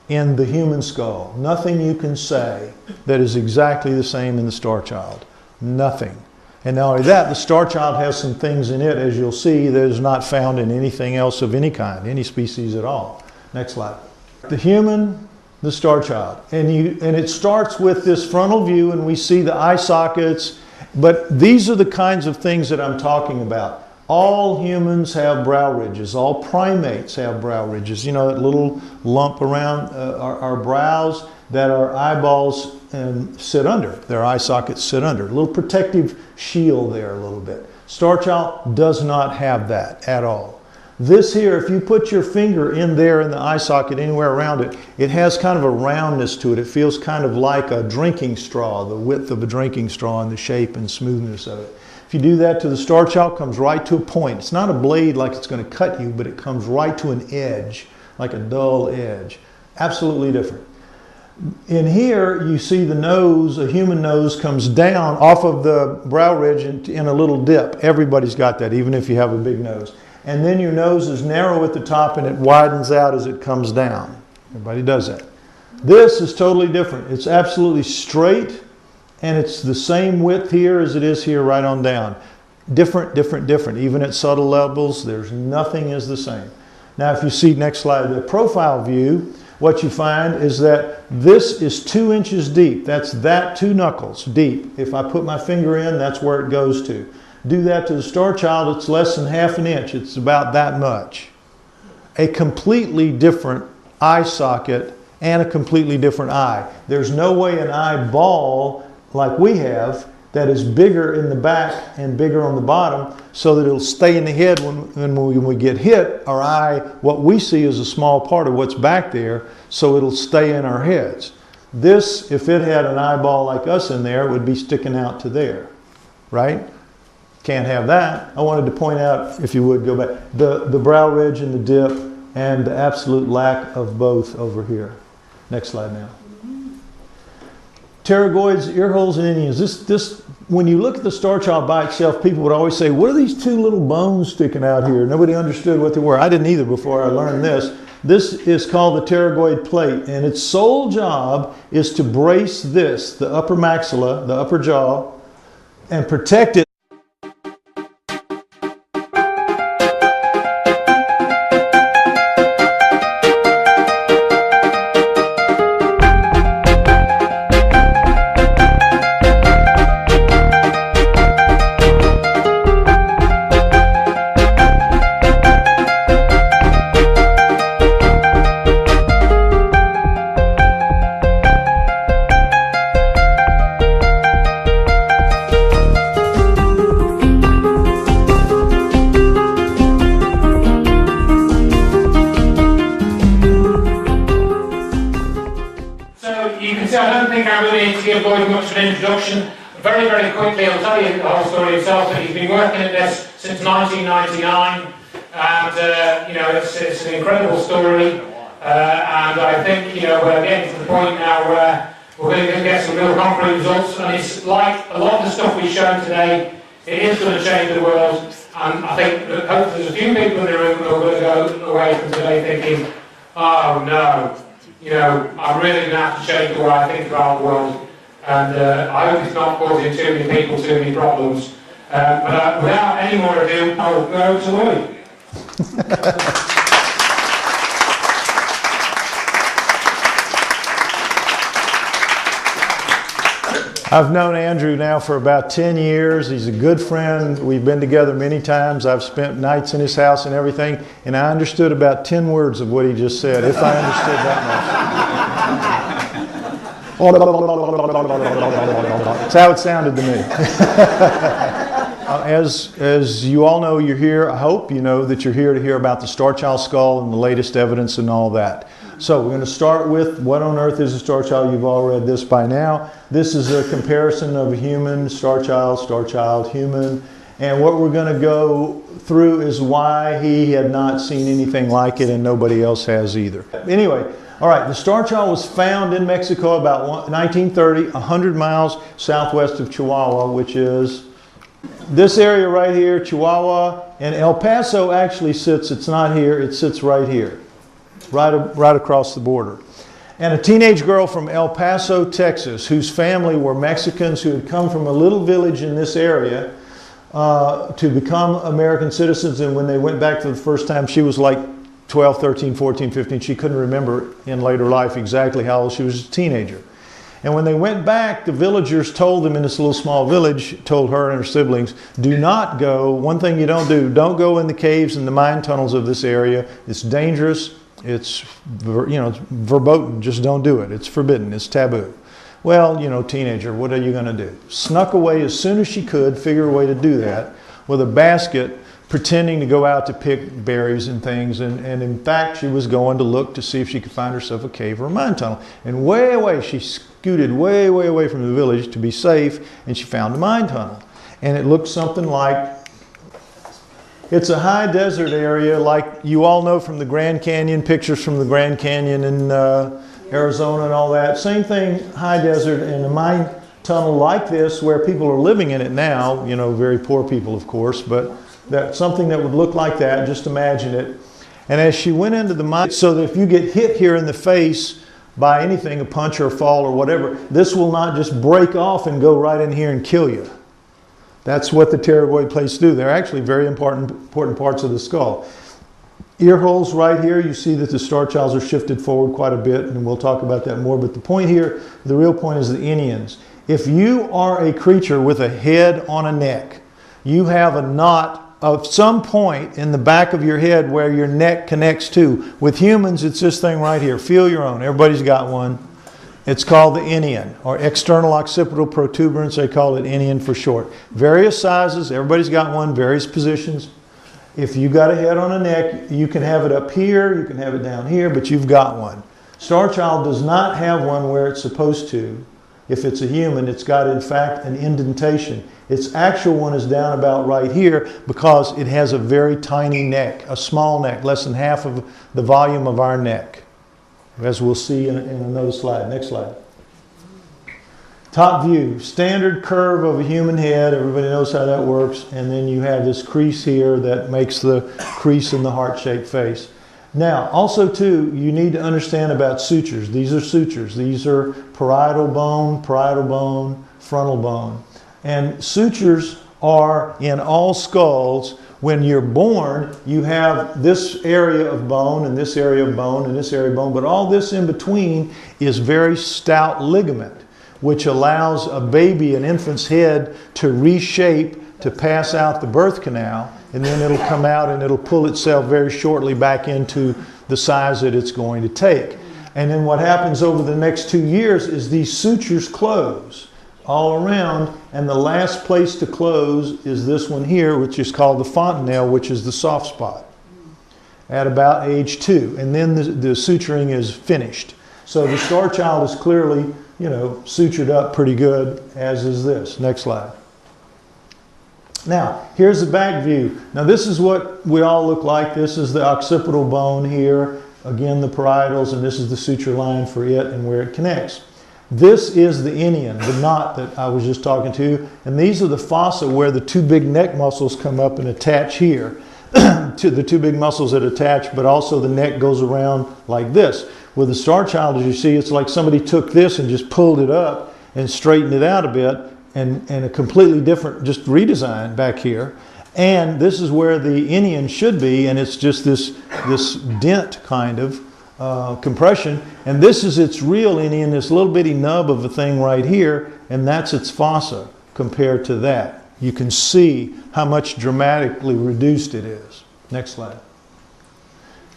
in the human skull. Nothing you can say that is exactly the same in the star child. Nothing. And not only that, the star child has some things in it, as you'll see, that is not found in anything else of any kind, any species at all. Next slide. The human, the star child. And it starts with this frontal view, and we see the eye sockets, but these are the kinds of things that I'm talking about. All humans have brow ridges. All primates have brow ridges. You know, that little lump around our brows that our eyeballs sit under. Their eye sockets sit under. A little protective shield there a little bit. Star child does not have that at all. This here, if you put your finger in there in the eye socket anywhere around it, it has kind of a roundness to it. It feels kind of like a drinking straw, the width of a drinking straw and the shape and smoothness of it. If you do that to the star child, it comes right to a point. It's not a blade like it's going to cut you, but it comes right to an edge, like a dull edge. Absolutely different. In here, you see the nose, a human nose comes down off of the brow ridge in a little dip. Everybody's got that, even if you have a big nose. And then your nose is narrow at the top and it widens out as it comes down. Everybody does that. This is totally different. It's absolutely straight, and it's the same width here as it is here right on down. Different, different, different. Even at subtle levels, there's nothing is the same. Now if you see, next slide, the profile view, what you find is that this is 2 inches deep. That's that 2 knuckles deep. If I put my finger in, that's where it goes to. Do that to the star child, it's less than ½ an inch. It's about that much. A completely different eye socket and a completely different eye. There's no way an eyeball like we have that is bigger in the back and bigger on the bottom so that it'll stay in the head when we get hit. Our eye, what we see is a small part of what's back there, so it'll stay in our heads. This, if it had an eyeball like us in there, it would be sticking out to there, right? Can't have that. I wanted to point out, if you would go back, the brow ridge and the dip and the absolute lack of both over here. Next slide now. Pterygoids, ear holes, and Indians. When you look at the star child by itself, people would always say, what are these 2 little bones sticking out here? Nobody understood what they were. I didn't either before I learned this. This is called the pterygoid plate, and its sole job is to brace this, the upper maxilla, the upper jaw, and protect it. Much of an introduction. Very, very quickly, I'll tell you the whole story itself. He's been working at this since 1999, and you know, it's an incredible story. And I think, you know, we're getting to the point now where we're going to get some real concrete results. And it's like a lot of the stuff we've shown today, it is going to change the world. And I think that hopefully there's a few people in the room who are going to go away from today thinking, oh no, you know, I'm really going to have to change the way I think about the world. And I hope it's not causing too many people too many problems. But without any more ado, I'll go to Louis. I've known Andrew now for about 10 years. He's a good friend. We've been together many times. I've spent nights in his house and everything. And I understood about 10 words of what he just said, if I understood that much. That's how it sounded to me. As you all know, you're here. I hope you know that you're here to hear about the star child skull and the latest evidence and all that. So we're going to start with what on earth is a star child. You've all read this by now. This is a comparison of a human, star child, human. And what we're going to go through is why he had not seen anything like it and nobody else has either. Anyway, all right, the star child was found in Mexico about 1930, 100 miles southwest of Chihuahua, which is this area right here, Chihuahua. And El Paso actually sits, it's not here, it sits right here, right across the border. And a teenage girl from El Paso, Texas, whose family were Mexicans who had come from a little village in this area to become American citizens. And when they went back for the first time, she was like 12, 13, 14, 15. She couldn't remember in later life exactly how old she was, a teenager. And when they went back, the villagers told them in this little small village, told her and her siblings, do not go, one thing you don't go in the caves and the mine tunnels of this area. It's dangerous. It's, you know, it's verboten. Just don't do it. It's forbidden. It's taboo. Well, you know, teenager, what are you going to do? Snuck away as soon as she could, figure a way to do that, with a basket, pretending to go out to pick berries and things. And in fact, she was going to look to see if she could find herself a cave or a mine tunnel. And way away, she scooted way, way away from the village to be safe, and she found a mine tunnel. And it looked something like, it's a high desert area like you all know from the Grand Canyon, pictures from the Grand Canyon in Arizona and all that. Same thing, high desert, and a mine tunnel like this where people are living in it now, you know, very poor people of course, but that something that would look like that, just imagine it. And as she went into the mine, so that if you get hit here in the face by anything, a punch or a fall or whatever, this will not just break off and go right in here and kill you. That's what the pterygoid plates do. They're actually very important parts of the skull. Ear holes right here, you see that the star childs are shifted forward quite a bit, and we'll talk about that more. But the point here, the real point is the inions. If you are a creature with a head on a neck, you have a knot of some point in the back of your head where your neck connects to. With humans, it's this thing right here. Feel your own. Everybody's got one. It's called the inion, or external occipital protuberance. They call it inion for short. Various sizes. Everybody's got one. Various positions. If you got a head on a neck, you can have it up here. You can have it down here, but you've got one. Star child does not have one where it's supposed to. If it's a human, it's got, in fact, an indentation. Its actual one is down about right here because it has a very tiny neck, a small neck, less than half of the volume of our neck, as we'll see in another slide. Next slide. Top view, standard curve of a human head. Everybody knows how that works. And then you have this crease here that makes the crease in the heart-shaped face. Now, also too, you need to understand about sutures. These are sutures. These are parietal bone, frontal bone. And sutures are in all skulls. When you're born, you have this area of bone and this area of bone and this area of bone, but all this in between is very stout ligament, which allows a baby, an infant's head, to reshape, to pass out the birth canal, and then it'll come out and it'll pull itself very shortly back into the size that it's going to take. And then what happens over the next 2 years is these sutures close all around, and the last place to close is this one here, which is called the fontanelle, which is the soft spot, at about age 2. And then the suturing is finished. So the star child is clearly, you know, sutured up pretty good, as is this. Next slide. Now, here's the back view. Now, this is what we all look like. This is the occipital bone here. Again, the parietals, and this is the suture line for it and where it connects. This is the inion, the knot that I was just talking to. And these are the fossa where the two big neck muscles come up and attach here. To the two big muscles that attach, but also the neck goes around like this. With the star child, as you see, it's like somebody took this and just pulled it up and straightened it out a bit, and a completely different, just redesign back here. And this is where the inion should be, and it's just this dent kind of compression. And this is its real inion, this little bitty nub of a thing right here, and that's its fossa compared to that. You can see how much dramatically reduced it is. Next slide.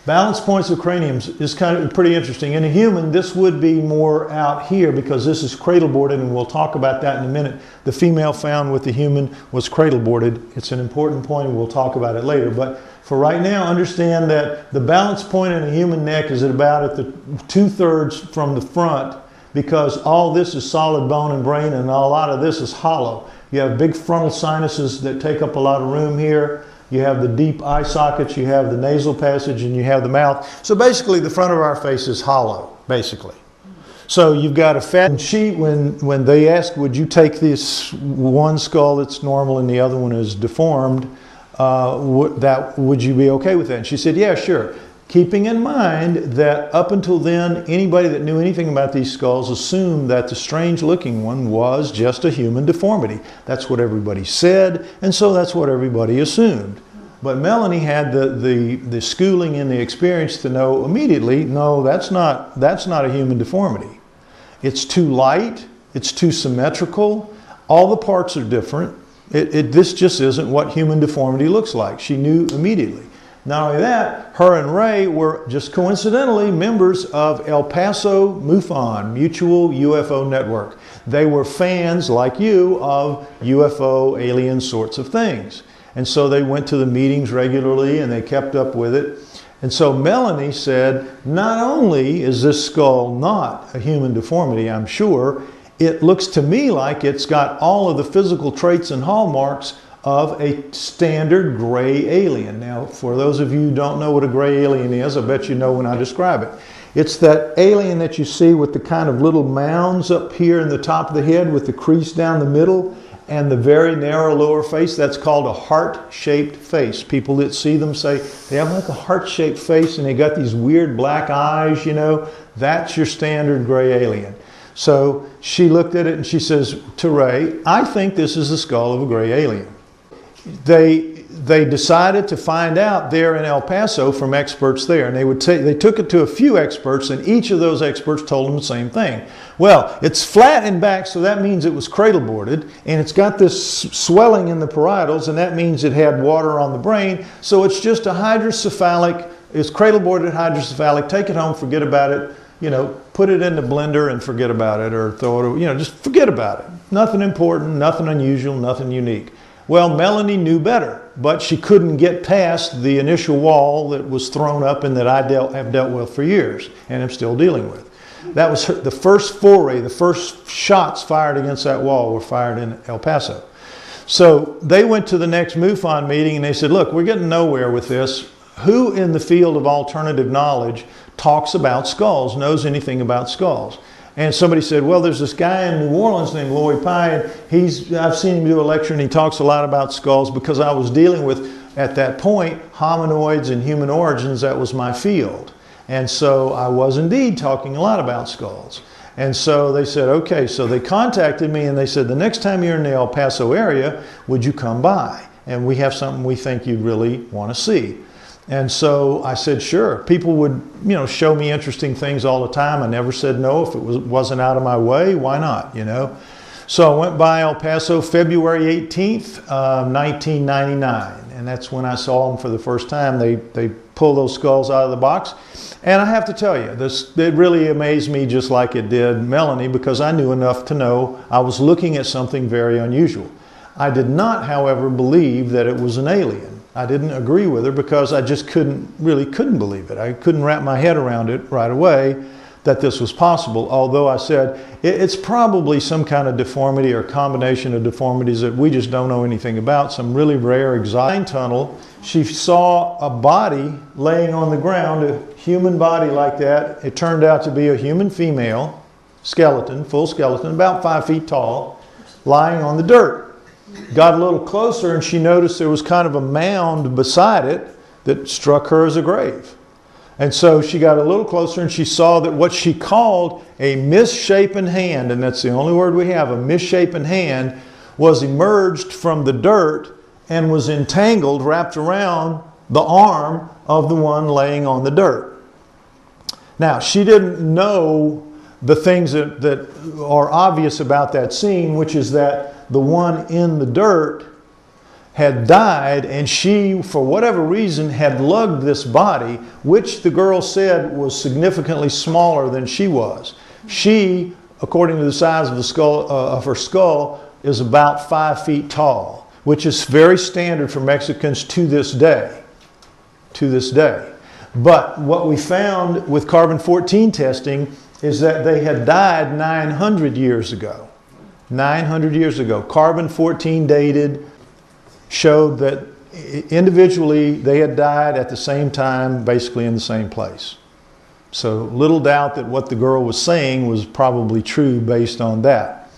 Balance points of craniums is kind of pretty interesting. In a human, this would be more out here because this is cradle boarded, and we'll talk about that in a minute. The female found with the human was cradle boarded. It's an important point, and we'll talk about it later. But for right now, understand that the balance point in a human neck is at about the 2/3 from the front, because all this is solid bone and brain, and a lot of this is hollow. You have big frontal sinuses that take up a lot of room here. You have the deep eye sockets, you have the nasal passage, and you have the mouth. So basically the front of our face is hollow, basically. So you've got a fat sheet. When they asked, would you take this one skull that's normal and the other one is deformed, would you be okay with that? And she said, yeah, sure. Keeping in mind that up until then, anybody that knew anything about these skulls assumed that the strange looking one was just a human deformity. That's what everybody said, and so that's what everybody assumed. But Melanie had the schooling and the experience to know immediately, no, that's not a human deformity. It's too light, it's too symmetrical, all the parts are different. This just isn't what human deformity looks like. She knew immediately. Not only that, her and Ray were just coincidentally members of El Paso MUFON, Mutual UFO Network. They were fans, like you, of UFO, alien sorts of things. And so they went to the meetings regularly and they kept up with it. And so Melanie said, not only is this skull not a human deformity, I'm sure, it looks to me like it's got all of the physical traits and hallmarks of a standard gray alien. Now, for those of you who don't know what a gray alien is, I bet you know when I describe it. It's that alien that you see with the kind of little mounds up here in the top of the head with the crease down the middle and the very narrow lower face. That's called a heart-shaped face. People that see them say they have like a heart-shaped face and they got these weird black eyes, you know. That's your standard gray alien. So she looked at it and she says to Ray, I think this is the skull of a gray alien. They they decided to find out there in El Paso from experts there. And they took it to a few experts, and each of those experts told them the same thing. Well, it's flat in back, so that means it was cradle boarded, and it's got this swelling in the parietals, and that means it had water on the brain. So it's just a hydrocephalic, it's cradle boarded hydrocephalic. Take it home, forget about it. You know, put it in the blender and forget about it, or throw it, you know, just forget about it. Nothing important, nothing unusual, nothing unique. Well, Melanie knew better, but she couldn't get past the initial wall that was thrown up and that I have dealt with for years and am still dealing with. That was the first foray, the first shots fired against that wall were fired in El Paso. So they went to the next MUFON meeting and they said, look, we're getting nowhere with this. Who in the field of alternative knowledge talks about skulls, knows anything about skulls? And somebody said, well, there's this guy in New Orleans named Lloyd Pye, and I've seen him do a lecture and he talks a lot about skulls because I was dealing with, at that point, hominoids and human origins. That was my field. And so I was indeed talking a lot about skulls. And so they said, okay, so they contacted me and they said, the next time you're in the El Paso area, would you come by? And we have something we think you'd really want to see. And so I said, sure. People would, you know, show me interesting things all the time. I never said no if it wasn't out of my way. Why not, you know? So I went by El Paso February 18th, 1999. And that's when I saw them for the first time. They pulled those skulls out of the box. And I have to tell you, it really amazed me just like it did Melanie, because I knew enough to know I was looking at something very unusual. I did not, however, believe that it was an alien. I didn't agree with her because I just couldn't believe it. I couldn't wrap my head around it right away that this was possible, although I said it's probably some kind of deformity or combination of deformities that we just don't know anything about, some really rare exotic tunnel. She saw a body laying on the ground, a human body like that. It turned out to be a human female skeleton, full skeleton, about 5 feet tall, lying on the dirt. Got a little closer and she noticed there was kind of a mound beside it that struck her as a grave. And so she got a little closer and she saw that what she called a misshapen hand, and that's the only word we have, a misshapen hand, was emerged from the dirt and was entangled, wrapped around the arm of the one laying on the dirt. Now, she didn't know the things that are obvious about that scene, which is that the one in the dirt had died, and she, for whatever reason, had lugged this body, which the girl said was significantly smaller than she was. She, according to the size of the skull, of her skull, is about 5 feet tall, which is very standard for Mexicans to this day. To this day. But what we found with carbon-14 testing is that they had died 900 years ago. 900 years ago. Carbon-14 dated, showed that individually they had died at the same time, basically in the same place. So little doubt that what the girl was saying was probably true based on that.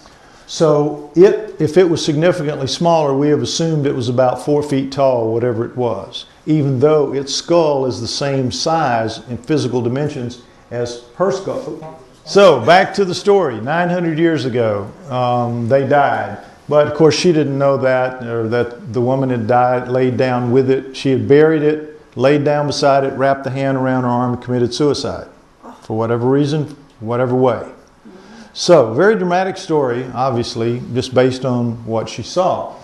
So if it was significantly smaller, we have assumed it was about 4 feet tall, whatever it was, even though its skull is the same size in physical dimensions as her skull. So back to the story. 900 years ago, they died. But of course she didn't know that, or that the woman had died, laid down with it. She had buried it, laid down beside it, wrapped the hand around her arm, and committed suicide. For whatever reason, whatever way. So, very dramatic story, obviously, just based on what she saw.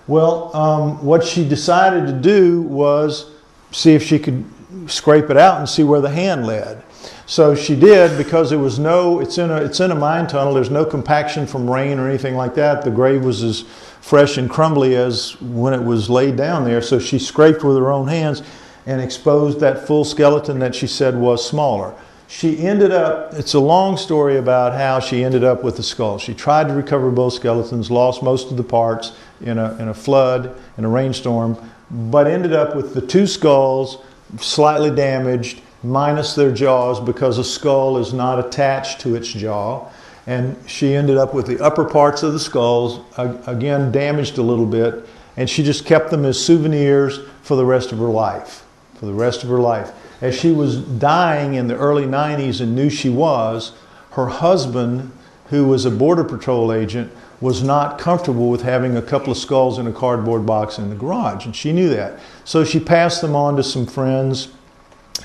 Well, what she decided to do was see if she could scrape it out and see where the hand led. So she did, because there was no, it's in a mine tunnel, there's no compaction from rain or anything like that. The grave was as fresh and crumbly as when it was laid down there. So she scraped with her own hands and exposed that full skeleton that she said was smaller. She ended up, it's a long story about how she ended up with the skull. She tried to recover both skeletons, lost most of the parts in a flood, in a rainstorm, but ended up with the two skulls slightly damaged, minus their jaws, because a skull is not attached to its jaw. And she ended up with the upper parts of the skulls, again damaged a little bit, and she just kept them as souvenirs for the rest of her life. For the rest of her life. As she was dying in the early 90s and knew she was, her husband, who was a Border Patrol agent, was not comfortable with having a couple of skulls in a cardboard box in the garage, and she knew that. So she passed them on to some friends.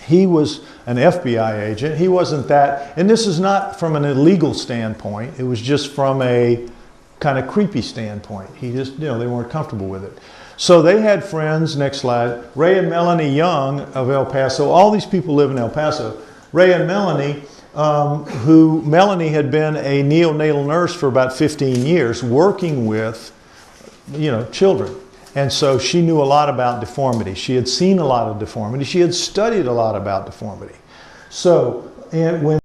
He was an FBI agent. He wasn't that, and this is not from an illegal standpoint. It was just from a kind of creepy standpoint. He just, they weren't comfortable with it. So they had friends, next slide, Ray and Melanie Young of El Paso. All these people live in El Paso. Ray and Melanie, Melanie had been a neonatal nurse for about 15 years working with, children. And so she knew a lot about deformity. She had seen a lot of deformity. She had studied a lot about deformity. So, and when